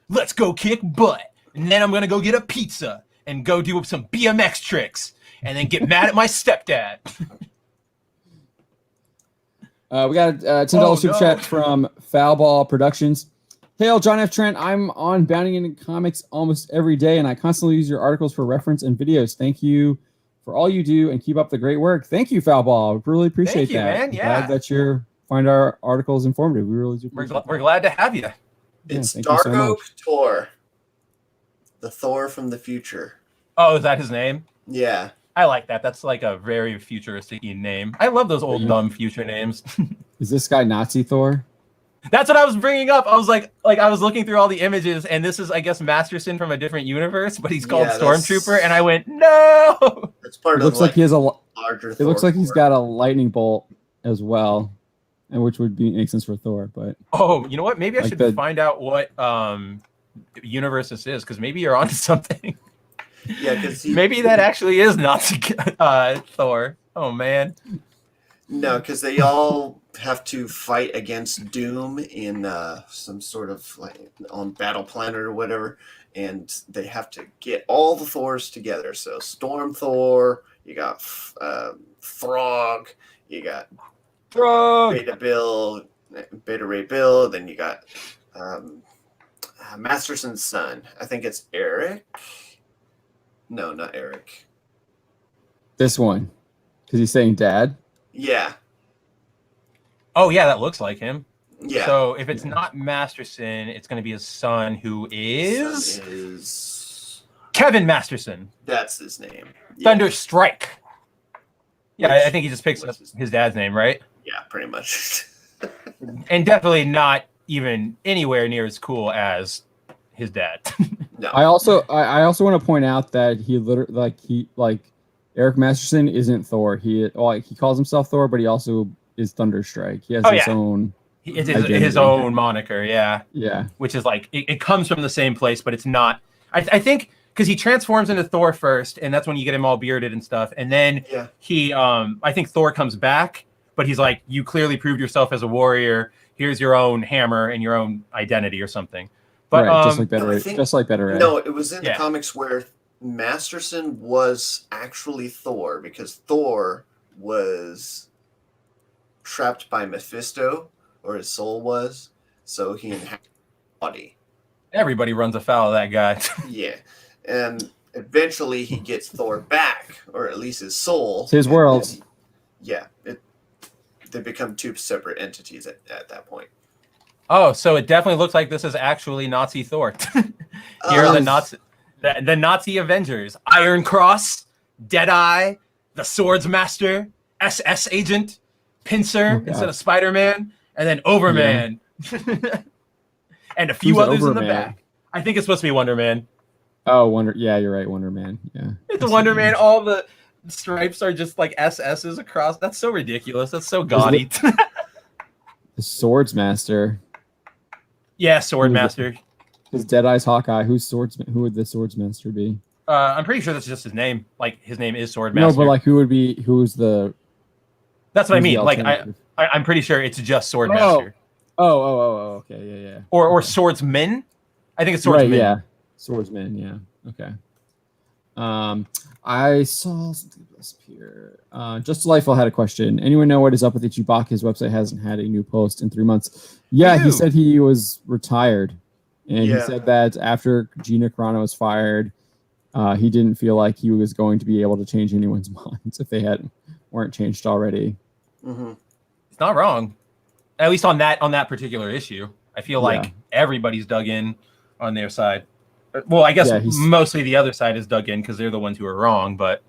Let's go kick butt. And then I'm going to go get a pizza and go do some BMX tricks and then get mad at my stepdad. We got a $10 super chat from Foulball Productions. Hail, John F. Trent. I'm on Bounding into Comics almost every day, and I constantly use your articles for reference and videos. Thank you for all you do, and keep up the great work. Thank you, Foulball. Really appreciate that. Man. Yeah. Glad that you find our articles informative. We really do. We're glad to have you. It's Dark Oak Thor, the Thor from the future. Oh, is that his name? Yeah. I like that. That's like a very futuristic name. I love those old dumb future names. Is this guy Nazi Thor? That's what I was bringing up. I was like I was looking through all the images, and this is, I guess, Masterson from a different universe, but he's called Stormtrooper, and I went, no. That's part of. Looks like he has a larger. It looks like he's got a lightning bolt as well, and which would make sense for Thor. But you know what? Maybe I should find out what universe this is, because maybe you're onto something. Yeah, because maybe that actually is Nazi Thor. Oh man. No, because they all have to fight against Doom in some sort of like on Battle Planet or whatever, and they have to get all the Thors together. So Storm Thor, you got Throg, You got Drug. Beta Ray Bill. Then you got Masterson's son. I think it's Eric. No, not Eric. This one, because he's saying dad. Yeah. Oh yeah, that looks like him. Yeah. So if it's not Masterson, it's going to be his son, who is Kevin Masterson. That's his name. Thunder Strike. Yeah, I think he just picks up his dad's name, right? Yeah, pretty much. And definitely not even anywhere near as cool as his dad. No. I also want to point out that he literally Eric Masterson isn't Thor. He calls himself Thor, but he also is Thunderstrike. He has his own. It's his own moniker, yeah. Yeah. Which is like it comes from the same place, but it's not. I think because he transforms into Thor first, and that's when you get him all bearded and stuff, and then he I think Thor comes back, but he's like, you clearly proved yourself as a warrior. Here's your own hammer and your own identity or something. But right, just like Better. No, it was in the comics where Masterson was actually Thor, because Thor was trapped by Mephisto, or his soul was, so he inhabited his body. Everybody runs afoul of that guy. Yeah, and eventually he gets Thor back, or at least his soul. It's his world. They become two separate entities at that point. Oh, so it definitely looks like this is actually Nazi Thor. Here are the Nazi Avengers: Iron Cross, Deadeye, the Swords Master, SS Agent, Pincer instead of Spider-Man, and then Overman, and a few others in the back. I think it's supposed to be Wonder Man. Oh, Wonder! Yeah, you're right, Wonder Man. Yeah, it's Wonder Man. All the stripes are just like SS's across. That's so ridiculous. That's so gaudy. The Swords Master. Yeah, Sword Master. Is Deadeye's Hawkeye? Who would the Swords Master be? I'm pretty sure that's just his name. Like his name is Sword Master. No, but like who's the? That's what I mean. Like I'm pretty sure it's just Sword Master. Oh, okay, yeah. Or Swordsman. I think it's Swordsman. Right, yeah, Swordsman. Yeah, okay. I saw something else here. Just Delightful had a question. Anyone know what is up with Chewbacca? His website hasn't had a new post in 3 months. Yeah, he said he was retired. And he said that after Gina Carano was fired, he didn't feel like he was going to be able to change anyone's minds if they weren't changed already. Mm-hmm. It's not wrong. At least on that particular issue. I feel like everybody's dug in on their side. Well, I guess mostly the other side is dug in because they're the ones who are wrong, but...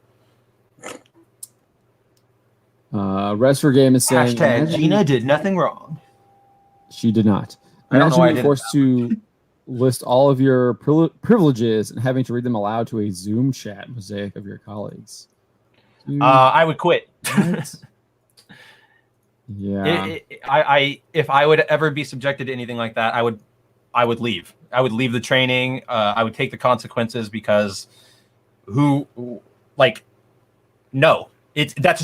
Rest for Game is saying... Gina did nothing wrong. She did not. I don't know why I didn't forced to list all of your privileges and having to read them aloud to a Zoom chat mosaic of your colleagues. I would quit. Yeah. If I would ever be subjected to anything like that, I would leave. I would leave the training. I would take the consequences because that's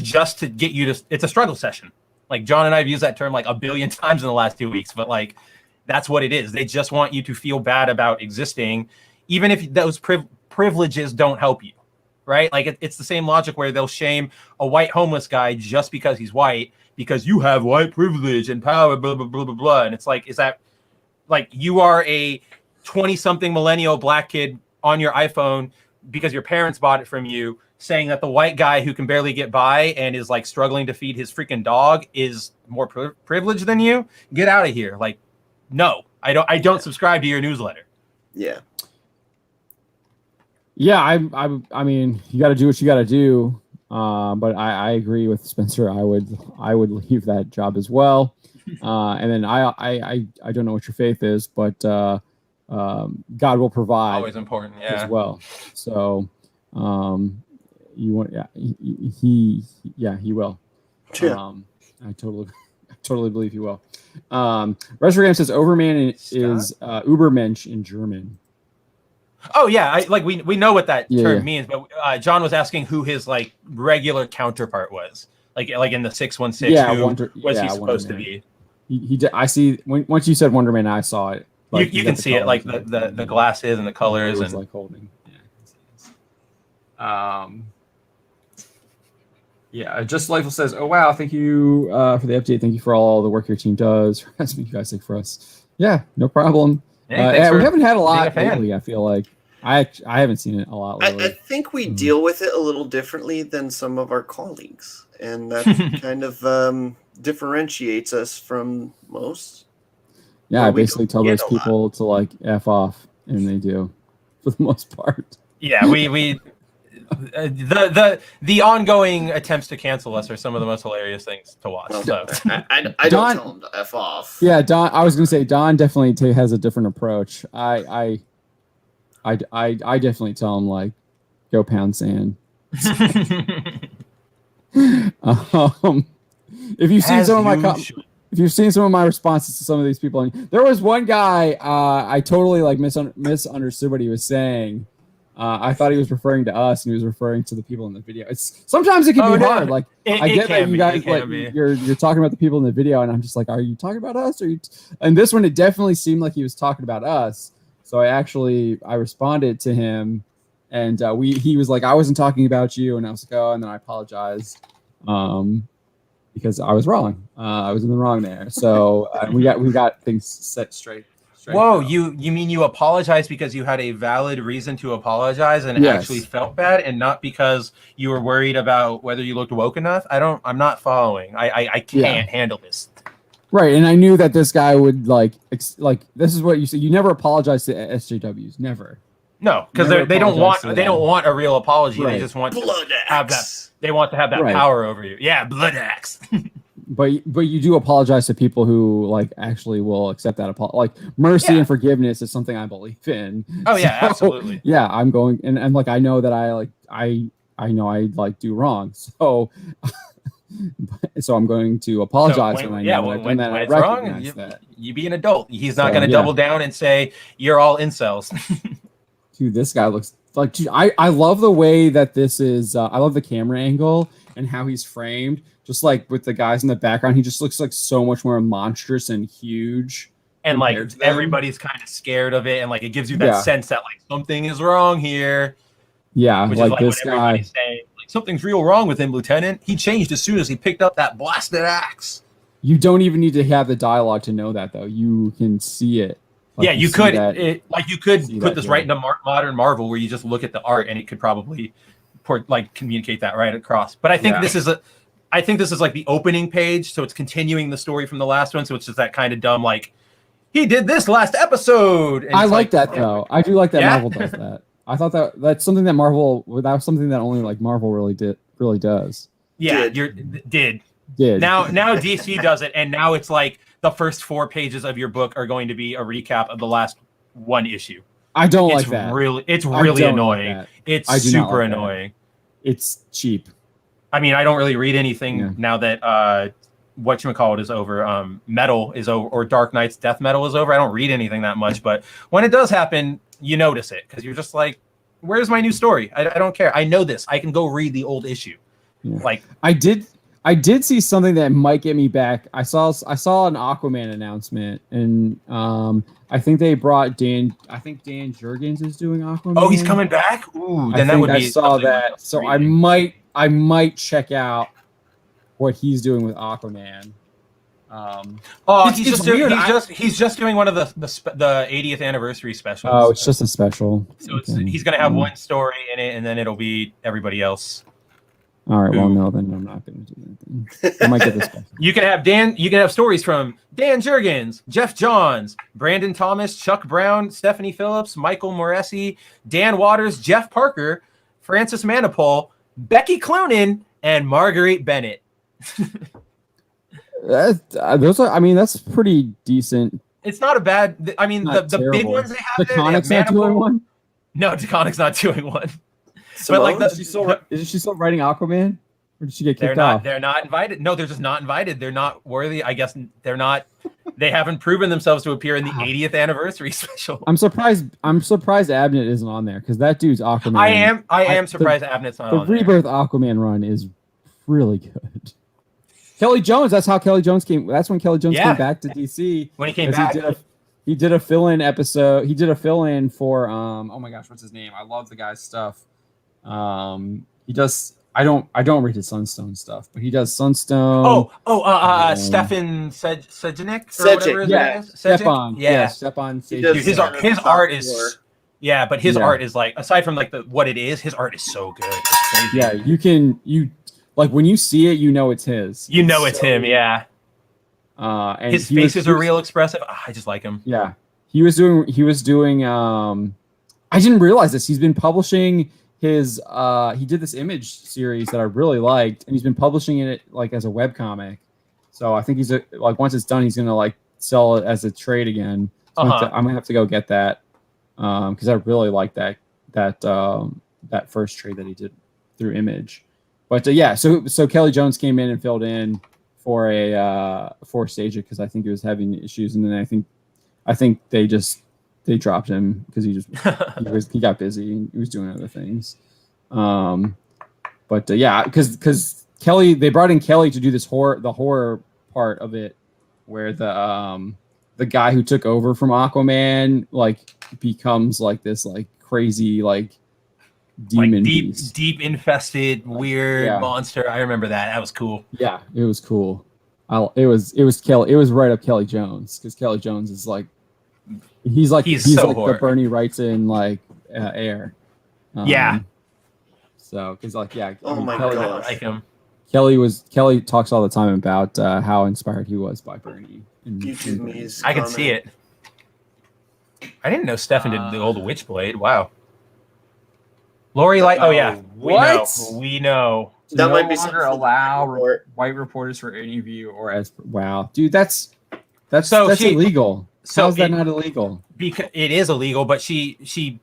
just to get you to, it's a struggle session. Like John and I have used that term like a billion times in the last 2 weeks, but like, that's what it is. They just want you to feel bad about existing, even if those privileges don't help you, right? Like it's the same logic where they'll shame a white homeless guy just because he's white, because you have white privilege and power, blah, blah, blah, blah, blah. And it's like, is that like you are a 20-something millennial black kid on your iPhone because your parents bought it from you, saying that the white guy who can barely get by and is like struggling to feed his freaking dog is more privileged than you? Get out of here. Like, no, I don't subscribe to your newsletter. Yeah. Yeah, I mean, you got to do what you got to do. But I agree with Spencer. I would leave that job as well. And then I don't know what your faith is, but God will provide. Always important, as well. So you want, he will. Yeah. I totally believe he will. Restogram says Overman is Ubermensch in German. Oh yeah, we know what that term means, but John was asking who his like regular counterpart was, like in the 616. Yeah, who was he supposed to be? He did. I see. Once you said Wonder Man, I saw it. Like, you can see it, like the glasses and the colors and like holding. Yeah, Just Delightful says, "Oh wow, thank you for the update. Thank you for all the work your team does. For asking you guys think for us. Yeah, no problem. Hey, we haven't had a lot fan. lately. I feel like I haven't seen it a lot lately. I think we deal with it a little differently than some of our colleagues, and that kind of differentiates us from most. Yeah, I basically tell those people to like F off, and they do for the most part. Yeah, we the ongoing attempts to cancel us are some of the most hilarious things to watch. So I don't tell them to F off. Yeah, Don. I was gonna say Don definitely has a different approach. I definitely tell him like, go pound sand. If you've seen some of my if you've seen some of my responses to some of these people, there was one guy I totally like misunderstood what he was saying. I thought he was referring to us, and he was referring to the people in the video. Sometimes it can be hard. Like I get that you guys like you're talking about the people in the video, and I'm just like, are you talking about us? And this one, it definitely seemed like he was talking about us. So I responded to him, and he was like, I wasn't talking about you, and I was like, oh, and then I apologized because I was wrong. I was in the wrong there. So we got things set straight. Whoa, you mean you apologized because you had a valid reason to apologize and actually felt bad, and not because you were worried about whether you looked woke enough? I'm not following. I can't handle this. Right, and I knew that this guy would like this is what you said. You never apologize to SJWs, never. No, because they don't want a real apology. Right. They just want to have that. They want to have that power over you. Yeah, blood axe. But you do apologize to people who like actually will accept that apology. Like mercy and forgiveness is something I believe in. Oh yeah, so, absolutely. Yeah, I'm going and like I know that I know I like do wrong. So I'm going to apologize when I know I've done that. I recognize that. You be an adult. He's not going to double down and say you're all incels. Dude, this guy looks like. Dude, I love the way that this is. I love the camera angle and how he's framed. Just like with the guys in the background, he just looks like so much more monstrous and huge. And like everybody's kind of scared of it, and like it gives you that sense that like something is wrong here. Yeah, which like, is like this guy. Saying, like, something's real wrong with him, Lieutenant. He changed as soon as he picked up that blasted axe. You don't even need to have the dialogue to know that, though. You can see it. Like, yeah, you could. You could put this right into modern Marvel, where you just look at the art, and it could probably communicate that right across. But I think this is like the opening page, so it's continuing the story from the last one. So it's just that kind of dumb, like he did this last episode. And I like that though. I do like that Marvel does that. I thought that's something that Marvel. That's something that only like Marvel really does. Yeah, did. Now DC does it, and now it's like the first 4 pages of your book are going to be a recap of the last one issue. I don't like that. It's really annoying. Like it's super annoying. It's cheap. I mean, I don't really read anything now that whatchamacallit is over. Metal is over, or Dark Knight's Death Metal is over. I don't read anything that much, but when it does happen, you notice it because you're just like, "Where's my new story? I don't care. I know this. I can go read the old issue." Yeah. Like I did see something that might get me back. I saw an Aquaman announcement, and I think they brought Dan. I think Dan Jurgens is doing Aquaman. Oh, he's coming back. Ooh, then that would be. I saw that, so I might check out what he's doing with Aquaman. He's just doing one of the 80th anniversary specials. Oh, it's just a special. So he's gonna have one story in it, and then it'll be everybody else. All right. Well, no, then I'm not going to do anything. I might get this back. You can have stories from Dan Jurgens, Jeff Johns, Brandon Thomas, Chuck Brown, Stephanie Phillips, Michael Moresi, Dan Waters, Jeff Parker, Francis Manipul, Becky Cloonan, and Marguerite Bennett. That's pretty decent. It's not a bad. I mean, the big ones they have. DeConnick's not doing one. No, DeConnick's not doing one. Simone? But like, is she still writing Aquaman, or did she get kicked off? They're not invited. No, they're just not invited. They're not worthy. I guess they're not. They haven't proven themselves to appear in the 80th anniversary special. I'm surprised Abnett isn't on there because that dude's Aquaman. I am surprised Abnett's not on there. The Rebirth Aquaman run is really good. Kelly Jones. That's how Kelly Jones came. That's when Kelly Jones came back to DC. When he came back. He did a fill-in episode. He did a fill-in for oh my gosh, what's his name? I love the guy's stuff. He does I don't read his Sunstone stuff, but he does Sunstone. Stefan Sejenik or Sejic, whatever his yeah, name is. Sejic? Stepan. Yeah. Stepan. He Sejic. does Dude, his Son of his the art Top is War. yeah, but his Yeah. art is like, aside from like what it is, his art is so good. It's crazy. Yeah, you like when you see it, you know it's his. You know it's him, yeah. And His he faces was- are real expressive. I just like him. Yeah, he was doing. I didn't realize this. He's been publishing his. He did this image series that I really liked, and he's been publishing it like as a webcomic. So I think he's like once it's done, he's gonna like sell it as a trade again. So I'm gonna have to go get that because I really like that first trade that he did through Image. But yeah, so Kelly Jones came in and filled in for Stagia because I think he was having issues, and then I think they dropped him because he got busy. He was doing other things. But yeah, because Kelly, they brought in Kelly to do the horror part of it, where the guy who took over from Aquaman like becomes like this like crazy like demon beast. deep infested weird monster. I remember that. That was cool. Yeah, it was cool. It was Kelly. It was right up Kelly Jones because Kelly Jones is like he's so like horror. the Bernie Wrightson like Air. Yeah. So because like Oh my Kelly, I gosh. like him. Kelly talks all the time about how inspired he was by Bernie. YouTube me's I can see it. I didn't know Stefan did the old Witchblade. Wow. Lori Light. Oh yeah. What? We know. That no might be longer something allow report. white reporters for interview Or as wow, dude, that's So illegal. so How's that it- not illegal? Because it is illegal, but she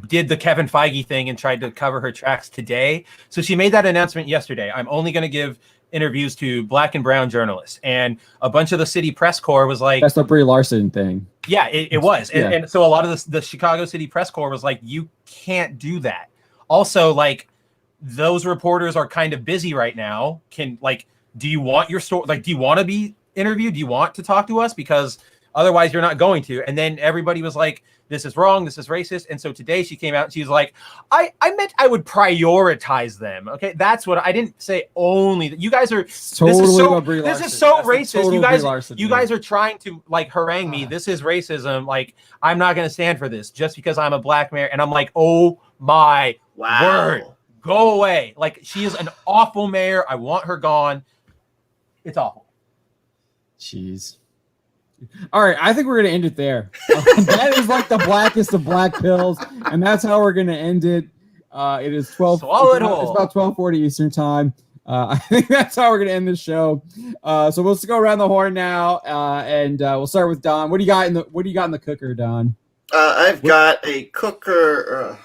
did the Kevin Feige thing and tried to cover her tracks today. So she made that announcement yesterday. I'm only going to give interviews to Black and brown journalists, and a bunch of the city press corps was like, That's the Brie Larson thing. yeah, it was. Yeah. And so a lot of the Chicago City Press Corps was like, you can't do that. Also, like, those reporters are kind of busy right now. Do you want your story? Like, do you want to be interviewed? Do you want to talk to us? Because otherwise you're not going to. And then everybody was like, this is wrong. This is racist. And so today she came out and she was like, I meant I would prioritize them. Okay. That's what I didn't say only. You guys are Totally about Brie this Larson. is so That's the racist. total You Brie guys, Larson you thing. guys are trying to like harangue me. This is racism. Like, I'm not going to stand for this just because I'm a black mayor. And I'm like, oh my Wow. word, go away. Like, she is an awful mayor. I want her gone. It's awful. Jeez. All right, I think we're gonna end it there. That is like the blackest of black pills, and that's how we're gonna end it. It is 12. Swallow it It's whole. about 12:40 Eastern time. I think that's how we're gonna end this show. So we'll just go around the horn now, and we'll start with Don. What do you got in the cooker, Don? I've got a cooker.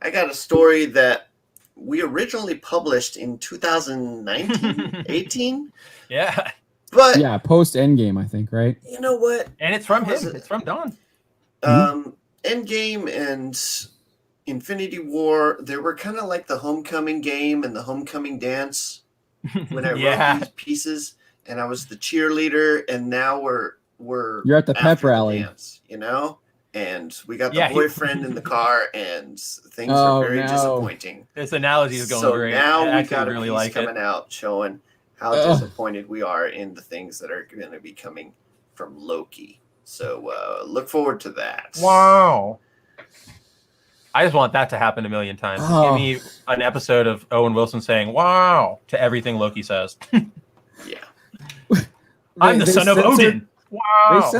I got a story that we originally published in 2019, 18. Yeah. But Yeah, post Endgame, I think, right? you know what? And it's from What was him. it? It's from Don. Endgame and Infinity War, they were kind of like the homecoming game and the homecoming dance when I wrote these pieces, and I was the cheerleader, and now we're You're at the pep after the rally. dance, you know? And we got the Yeah, he- boyfriend in the car, and things Oh, are very no. disappointing. This analogy is going So great. now I we actually got a really piece like coming it. out showing how Ugh. disappointed we are in the things that are going to be coming from Loki. So look forward to that. Wow. I just want that to happen a million times. Just Oh. give me an episode of Owen Wilson saying "Wow" to everything Loki says. Yeah. I'm the son of Odin. Wow.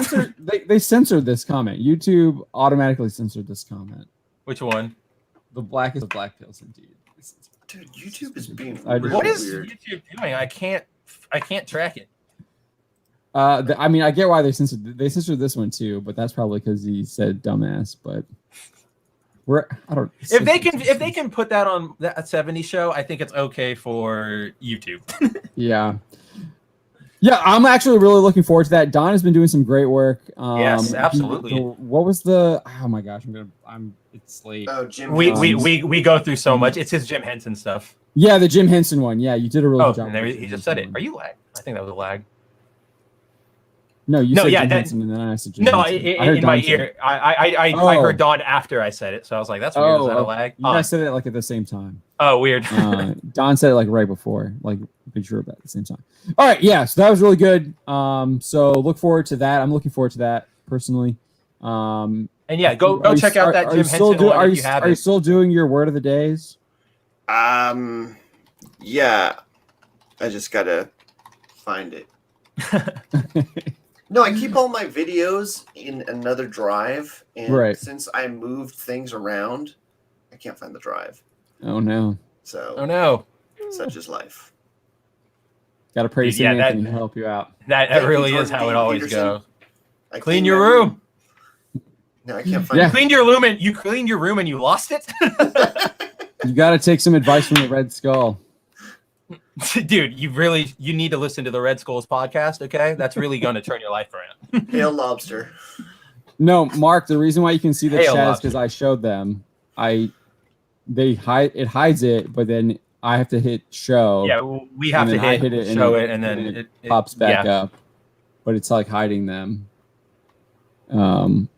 They censored this comment. YouTube automatically censored this comment. Which one? The blackest of black pills, indeed. Dude, YouTube is being I just- really What is weird. YouTube doing? I can't track it. I mean, I get why they censored this one too, but that's probably because he said dumbass. But I don't. If they can put that on that 70s show, I think it's okay for YouTube. Yeah. Yeah, I'm actually really looking forward to that. Don has been doing some great work. Yes, absolutely. What was the? Oh my gosh, it's late. Oh, Jim. We go through so much. It's his Jim Henson stuff. Yeah, the Jim Henson one. Yeah, you did a really Oh, good job. and there with the he Jim just said it. Henson Are you lag? I think that was a lag. No, you No, said yeah, Jim that- Henson, and then I said Jim No, Henson. I in heard my Don say ear. it. I Oh. heard Dawn after I said it, so I was like, "That's weird." Is that a lag? You guys said it like at the same time. Oh, weird. Don said it like right before, like pretty sure about at the same time. All right, yeah, so that was really good. So look forward to that. I'm looking forward to that personally. And yeah, go check out that Jim Henson one if you have Are you it. still doing your word of the days? Yeah. I just gotta find it. No, I keep all my videos in another drive, and since I moved things around, I can't find the drive. Oh no! So oh no! Such is life. Got to pray to St. Anthony to help you out. That really is how it always goes. Clean your room. room. No, I can't find You it. cleaned your room and you cleaned your room and you lost it. You got to take some advice from the Red Skull. Dude, you need to listen to the Red Skulls podcast, okay? That's really going to turn your life around. Hail lobster. No, Mark, the reason why you can see the Hail chat is lobster. because I showed them. It hides it, but then I have to hit show. Yeah, we have to hit it, show it, and then it pops back up. But it's like hiding them.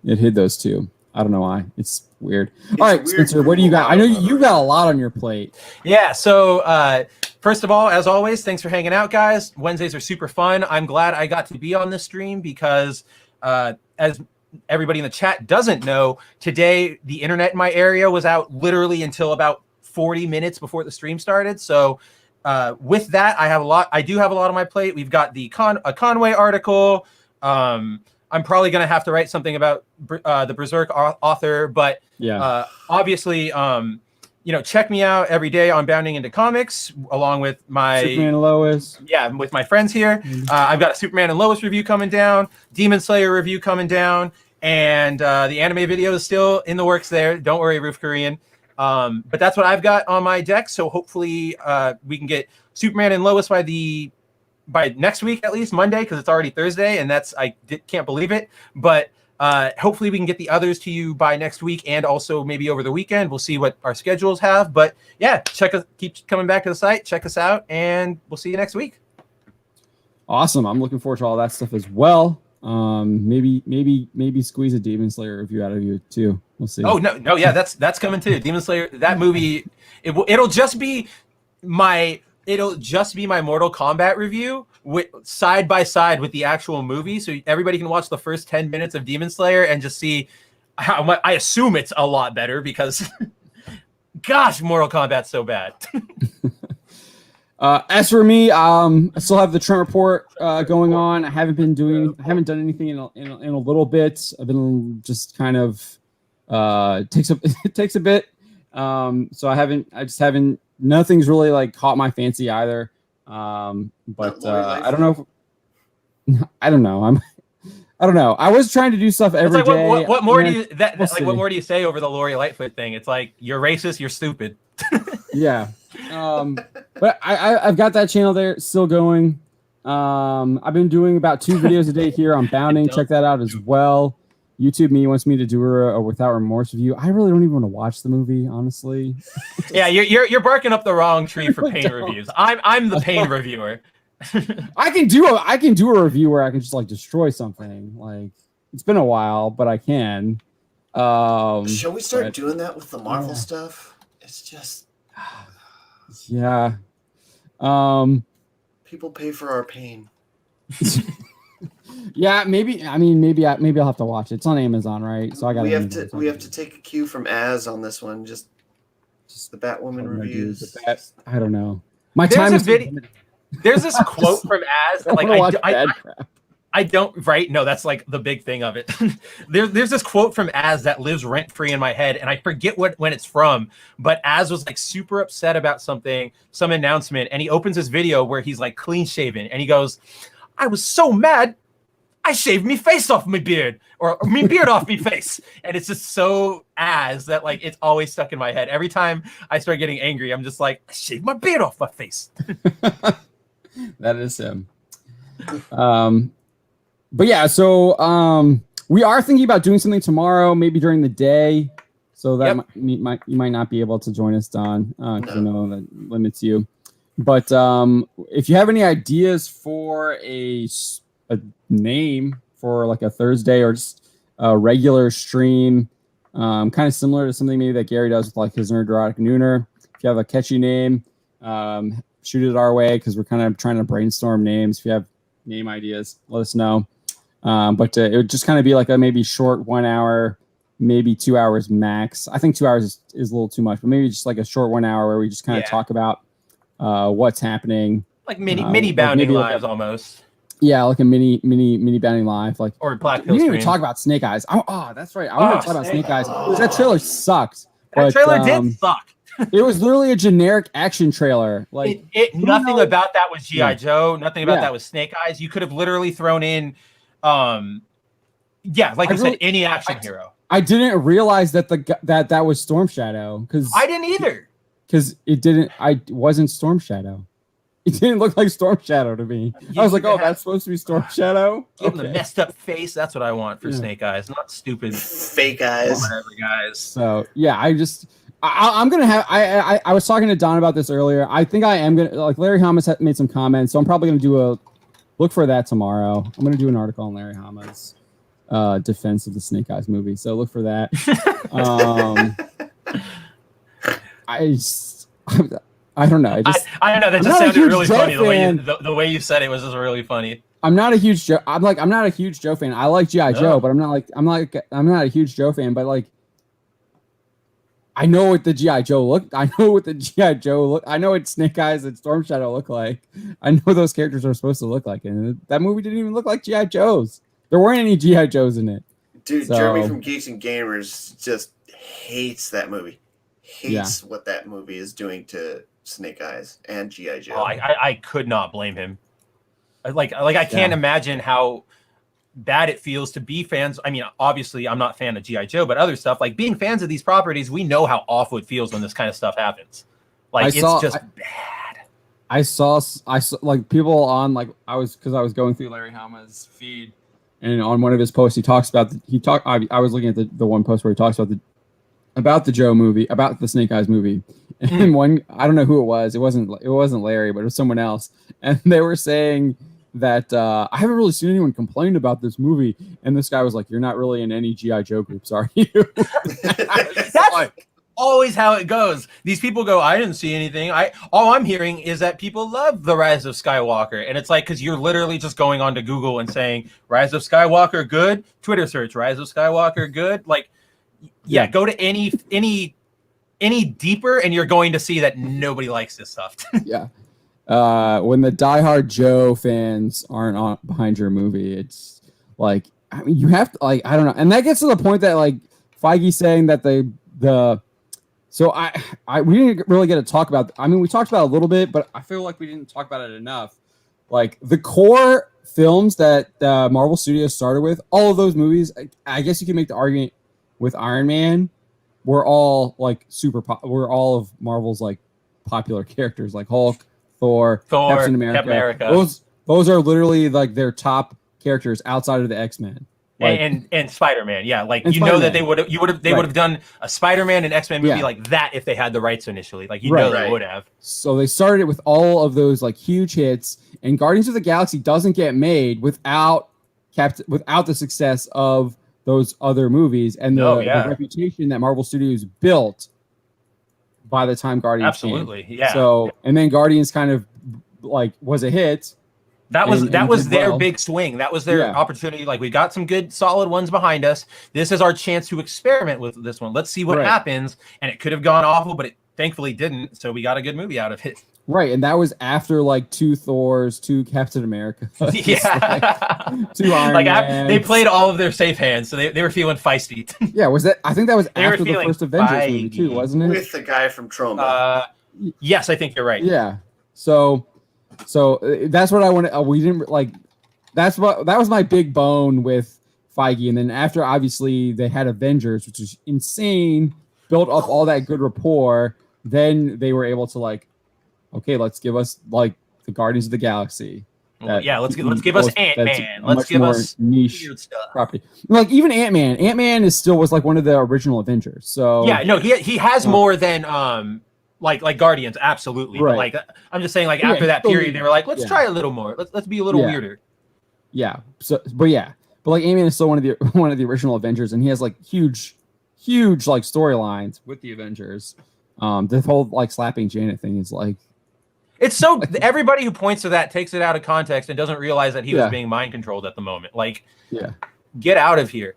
It hid those two. I don't know why. It's weird. All right, Spencer, what do you got? I know you got a lot on your plate. Yeah, so first of all, as always, thanks for hanging out, guys. Wednesdays are super fun. I'm glad I got to be on this stream because as everybody in the chat doesn't know, today the internet in my area was out literally until about 40 minutes before the stream started. So with that, I do have a lot on my plate. We've got a Conway article. I'm probably going to have to write something about the Berserk author, but obviously, check me out every day on Bounding Into Comics, along with my Superman and Lois. Yeah, with my friends here. I've got a Superman and Lois review coming down, Demon Slayer review coming down, and the anime video is still in the works there. Don't worry, Roof Korean. But that's what I've got on my deck. So hopefully we can get Superman and Lois by next week, at least Monday, because it's already Thursday, and can't believe it. But hopefully we can get the others to you by next week, and also maybe over the weekend. We'll see what our schedules have. But yeah, keep coming back to the site, check us out, and we'll see you next week. Awesome. I'm looking forward to all that stuff as well. Maybe squeeze a Demon Slayer review out of you too. We'll see. Oh no, yeah, that's coming too. Demon Slayer, that movie, it'll just be my Mortal Kombat review side by side with the actual movie, so everybody can watch the first 10 minutes of Demon Slayer and just see how much. I assume it's a lot better because, gosh, Mortal Kombat's so bad. As for me, I still have the Trent Report going on. I haven't done anything in a little bit. I've been just kind of it takes a bit. So I just haven't. Nothing's really like caught my fancy either. But I don't know. I don't know. I don't know. I was trying to do stuff every day. What more do you say over the Lori Lightfoot thing? It's like, you're racist, you're stupid. Yeah. But I've got that channel there still going. I've been doing about 2 videos a day here on Bounding. Check that out as well. YouTube Me wants me to do a Without Remorse review. I really don't even want to watch the movie, honestly. Yeah, you're barking up the wrong tree for pain reviews. I'm the pain reviewer. I can do a review where I can just like destroy something. Like, it's been a while, but I can. Shall we start doing that with the Marvel stuff? It's just yeah. People pay for our pain. Yeah, maybe. I mean, maybe I'll have to watch it. It's on Amazon, right? So I got. We have to take a cue from Az on this one. Just the Batwoman reviews. I don't know. My time is. There's this quote from Az. I don't. Right? No, that's like the big thing of it. There's this quote from Az that lives rent free in my head, and I forget when it's from. But Az was like super upset about some announcement, and he opens his video where he's like clean shaven, and he goes, "I was so mad, I shaved me face off my beard, or me beard off me face." And it's just so Az that like it's always stuck in my head. Every time I start getting angry, I'm just like, I shaved my beard off my face. That is him. But yeah, so we are thinking about doing something tomorrow, maybe during the day. So that you might not be able to join us, Don, because I know that limits you. But if you have any ideas for a a name for like a Thursday or just a regular stream, kind of similar to something maybe that Gary does with like his Nerdrotic Nooner. If you have a catchy name, shoot it our way because we're kind of trying to brainstorm names. If you have name ideas, let us know. But it would just kind of be like a maybe short 1 hour, maybe 2 hours max. I think 2 hours is a little too much, but maybe just like a short 1 hour where we just kind of talk about what's happening. Like mini bounding lives almost. Yeah, like a mini bounding live, like or Black we didn't even talk about Snake Eyes. Oh, that's right. I want to talk about Snake Eyes. That trailer sucked. That trailer did suck. It was literally a generic action trailer. Like nothing about that was G.I. Joe. Nothing about that was Snake Eyes. You could have literally thrown in, like you said, any action hero. I didn't realize that that was Storm Shadow because I didn't either. Because it wasn't Storm Shadow. It didn't look like Storm Shadow to me. I was like, oh, that's supposed to be Storm Shadow? Give him the messed up face. That's what I want for Snake Eyes, not stupid fake eyes. Guys. So, yeah, I'm going to have... I was talking to Don about this earlier. I think I am going to... Like, Larry Hama's made some comments, so I'm probably going to do a... Look for that tomorrow. I'm going to do an article on Larry Hama's defense of the Snake Eyes movie, so look for that. I don't know. I don't know. That just sounded really funny. The way you said it was just really funny. I'm not a huge Joe. I'm not a huge Joe fan. I like G.I. Joe, but I'm not a huge Joe fan. But like, I know what the G.I. Joe look. I know what the G.I. Joe look. I know what Snake Eyes and Storm Shadow look like. I know those characters are supposed to look like, and that movie didn't even look like G.I. Joes. There weren't any G.I. Joes in it. Dude, Jeremy from Geeks and Gamers just hates that movie. Hates what that movie is doing to Snake Eyes and G.I. Joe. Oh, I could not blame him. I can't imagine how bad it feels to be fans. I mean, obviously, I'm not a fan of G.I. Joe, but other stuff, like being fans of these properties, we know how awful it feels when this kind of stuff happens. Like, it's just bad. I saw like people on, like, I was going through Larry Hama's feed, and on one of his posts, he talks about, I was looking at the one post where he talks about the Joe movie, about the Snake Eyes movie. And one, I don't know who it was. It wasn't Larry, but it was someone else. And they were saying that I haven't really seen anyone complain about this movie. And this guy was like, "You're not really in any G.I. Joe groups, are you?" That's always how it goes. These people go, "I didn't see anything." All I'm hearing is that people love The Rise of Skywalker. And it's like, because you're literally just going onto Google and saying, "Rise of Skywalker, good." Twitter search, "Rise of Skywalker, good." Like, yeah, go to any deeper and you're going to see that nobody likes this stuff. Yeah. When the diehard Joe fans aren't behind your movie, it's like, I mean, you have to, like, I don't know. And that gets to the point that, like, Feige's saying that so we didn't really get to talk about, I mean, we talked about it a little bit, but I feel like we didn't talk about it enough. Like, the core films that Marvel Studios started with, all of those movies, I guess you can make the argument with Iron Man, we're all like we're all of Marvel's like popular characters, like Hulk, Thor, Captain America. Those are literally like their top characters outside of the X-Men. Like, and Spider-Man, yeah, like you know that they would have done a Spider-Man and X-Men movie like that if they had the rights initially, like they would have. So they started with all of those like huge hits, and Guardians of the Galaxy doesn't get made without the success of those other movies and the reputation that Marvel Studios built by the time Guardians came. Yeah. So, and then Guardians kind of like was a hit. That was their big swing. That was their opportunity. Like, we got some good solid ones behind us. This is our chance to experiment with this one. Let's see what happens. And it could have gone awful, but it thankfully didn't. So we got a good movie out of it. Right, and that was after like 2 Thors, 2 Captain America, 2 Iron Man. They played all of their safe hands, so they were feeling feisty. Yeah, I think that was after the first Avengers movie too, wasn't it? With the guy from Troma. Yes, I think you're right. Yeah, so that's what I wanted. We didn't like. That was my big bone with Feige, and then after obviously they had Avengers, which is insane, built up all that good rapport. Then they were able to like, okay, let's give us like the Guardians of the Galaxy. Let's give us Ant-Man. Let's give us niche stuff. Property. Like even Ant-Man. Ant-Man was like one of the original Avengers. So yeah, no, he has more than like Guardians, absolutely. Right. But like I'm just saying, like after that period, they were like, let's try a little more. Let's be a little weirder. Yeah. So, but like Ant-Man is still one of the original Avengers, and he has like huge like storylines with the Avengers. The whole like slapping Janet thing is like, it's so everybody who points to that takes it out of context and doesn't realize that he was being mind controlled at the moment. Like, get out of here.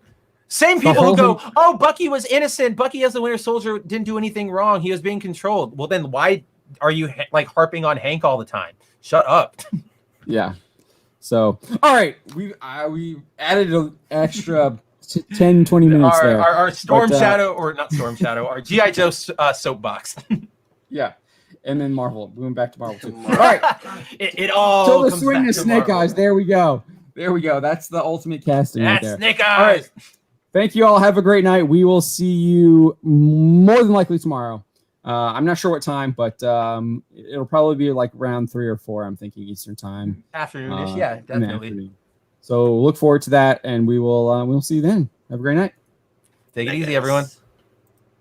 Same people who go, "Oh, Bucky was innocent. Bucky as the Winter Soldier didn't do anything wrong. He was being controlled." Well, then why are you like harping on Hank all the time? Shut up. Yeah. So, all right, we added an extra 10, 20 minutes there. Our Storm Shadow, or not Storm Shadow, our G.I. Joe soapbox. Yeah. And then Marvel. We went back to Marvel too. All right. It all so the comes swing back to to Snake Marvel. Eyes. There we go. That's the ultimate casting right That's there. Snake Eyes. All right. Thank you all. Have a great night. We will see you more than likely tomorrow. I'm not sure what time, but it'll probably be like around 3 or 4, I'm thinking, Eastern time. Afternoonish, yeah, definitely. So look forward to that, and we'll see you then. Have a great night. Take it easy, everyone.